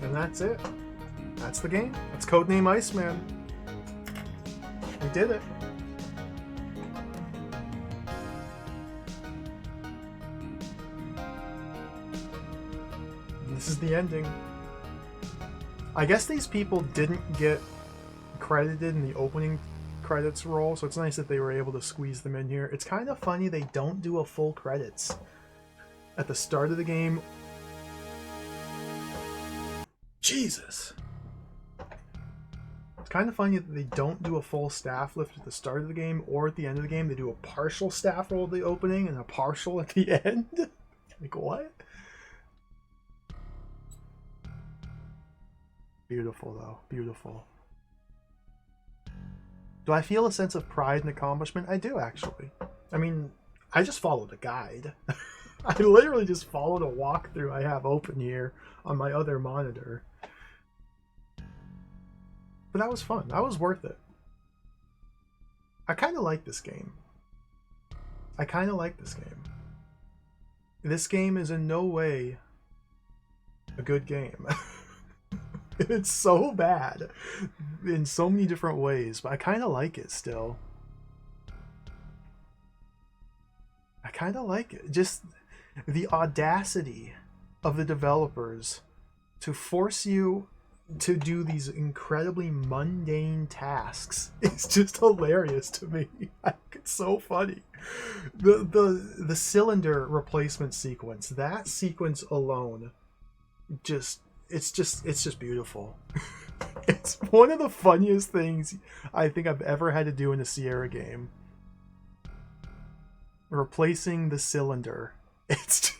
And that's it. That's the game. That's Codename Iceman. We did it. This is the ending. I guess these people didn't get credited in the opening credits roll, so it's nice that they were able to squeeze them in here. It's kind of funny they don't do a full credits at the start of the game. Jesus. It's kind of funny that they don't do a full staff lift at the start of the game or at the end of the game. They do a partial staff roll at the opening and a partial at the end. Like, what? Beautiful, though. Beautiful. Do I feel a sense of pride and accomplishment? I do, actually. I mean, I just followed a guide. I literally just followed a walkthrough I have open here on my other monitor. But that was fun. That was worth it. I kind of like this game. I kind of like this game. This game is in no way a good game. It's so bad in so many different ways, but I kind of like it still. I kind of like it. Just the audacity of the developers to force you to do these incredibly mundane tasks is just hilarious to me. It's so funny. The cylinder replacement sequence, that sequence alone, it's just beautiful. It's one of the funniest things I think I've ever had to do in a Sierra game. Replacing the cylinder. It's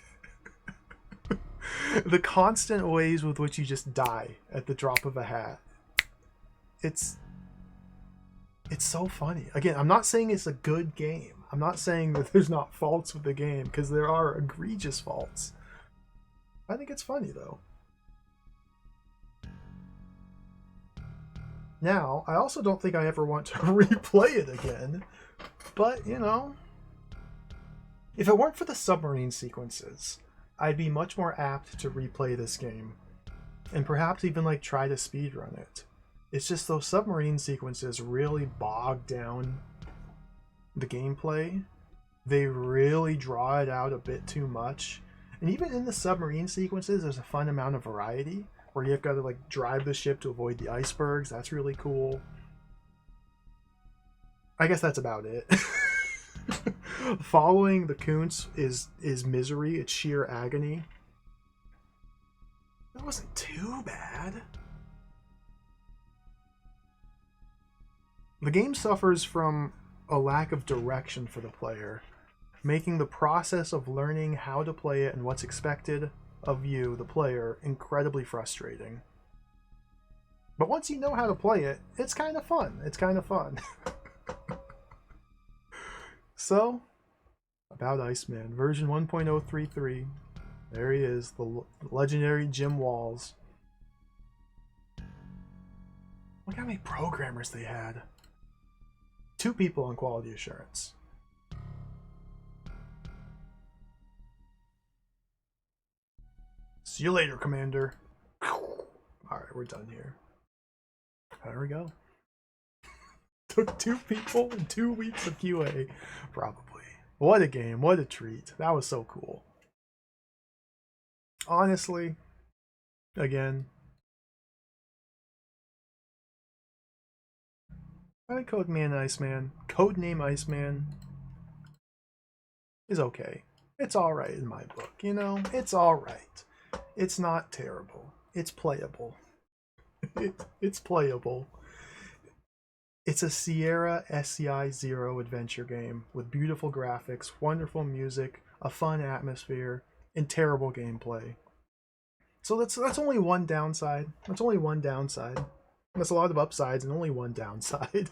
the constant ways with which you just die at the drop of a hat. It's so funny. Again, I'm not saying it's a good game. I'm not saying that there's not faults with the game, because there are egregious faults. I think it's funny though. Now, I also don't think I ever want to replay it again, but you know, if it weren't for the submarine sequences, I'd be much more apt to replay this game, and perhaps even like try to speedrun it. It's just those submarine sequences really bog down the gameplay. They really draw it out a bit too much. And even in the submarine sequences, there's a fun amount of variety where you've got to like drive the ship to avoid the icebergs. That's really cool. I guess that's about it. Following the Kuntz is misery. It's sheer agony. That wasn't too bad. The game suffers from a lack of direction for the player, making the process of learning how to play it and what's expected of you, the player, incredibly frustrating. But once you know how to play it, it's kind of fun. It's kind of fun. So, about Iceman, version 1.033. There he is, the legendary Jim Walls. Look how many programmers they had. 2 people on quality assurance. See you later, Commander. Alright, we're done here. There we go. Took 2 people and 2 weeks of QA. Probably. What a game. What a treat. That was so cool. Honestly, again, I like Codename Iceman is okay. It's alright in my book, you know? It's alright. It's not terrible. It's playable. It's playable. It's a Sierra SCI Zero adventure game with beautiful graphics, wonderful music, a fun atmosphere, and terrible gameplay. So that's only one downside. That's only one downside. There's a lot of upsides and only one downside.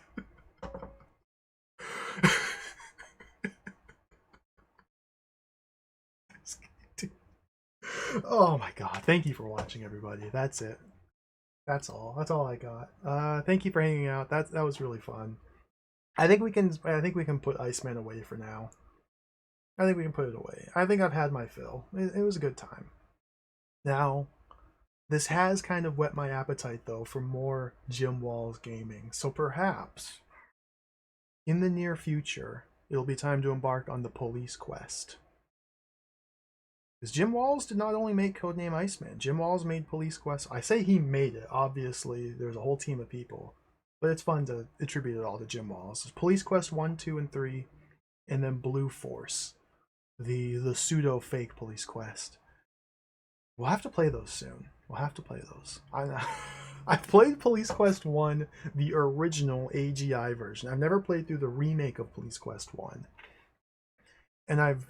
Oh my god. Thank you for watching, everybody. That's it. That's all. That's all I got. Thank you for hanging out. That was really fun. I think we can put Iceman away for now. I think we can put it away. I think I've had my fill. It was a good time. Now, this has kind of whet my appetite though for more Jim Walls gaming. So perhaps in the near future, it'll be time to embark on the police quest. Because Jim Walls did not only make Codename Iceman, Jim Walls made Police Quest. I say he made it, obviously, there's a whole team of people. But it's fun to attribute it all to Jim Walls. There's Police Quest 1, 2, and 3, and then Blue Force, the pseudo-fake Police Quest. We'll have to play those soon. We'll have to play those. I've played Police Quest 1, the original AGI version. I've never played through the remake of Police Quest 1. And I've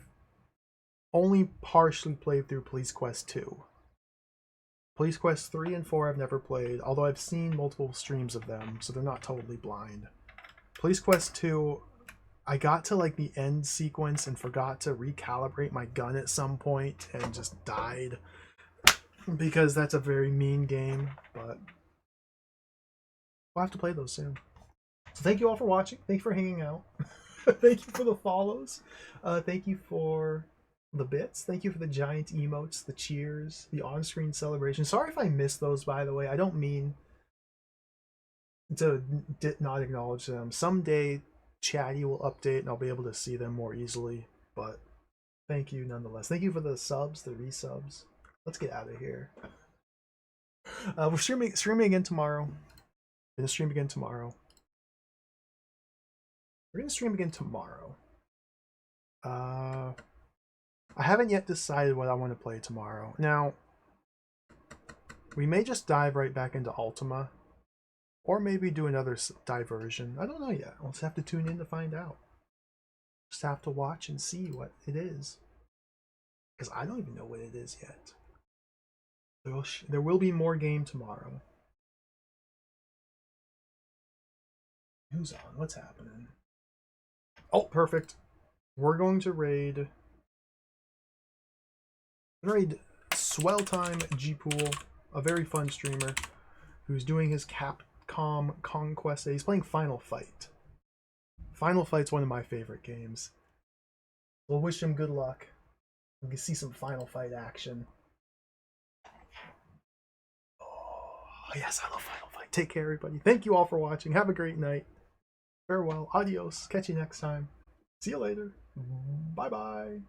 only partially played through Police Quest 2. Police Quest 3 and 4 I've never played, although I've seen multiple streams of them, so they're not totally blind. Police Quest 2, I got to like the end sequence and forgot to recalibrate my gun at some point and just died because that's a very mean game, but we'll have to play those soon. So thank you all for watching. Thank you for hanging out. Thank you for the follows. Thank you for the bits. Thank you for the giant emotes, the cheers, the on-screen celebration. Sorry if I missed those, by the way. I don't mean to not acknowledge them. Someday Chatty will update and I'll be able to see them more easily, but thank you nonetheless. Thank you for the subs, the resubs. Let's get out of here. We're streaming again tomorrow. We're gonna stream again tomorrow. We're gonna stream again tomorrow. I haven't yet decided what I want to play tomorrow. Now, we may just dive right back into Ultima, or maybe do another diversion. I don't know yet. We'll just have to tune in to find out. Just have to watch and see what it is, because I don't even know what it is yet. There will be more game tomorrow. Who's on? What's happening? Oh, perfect. We're going to raid Swell Time Gpool, a very fun streamer who's doing his Capcom Conquest. He's playing Final Fight. Final Fight's one of my favorite games. We'll wish him good luck. We can see some Final Fight action. Oh, yes, I love Final Fight. Take care, everybody. Thank you all for watching. Have a great night. Farewell. Adios. Catch you next time. See you later. Bye-bye.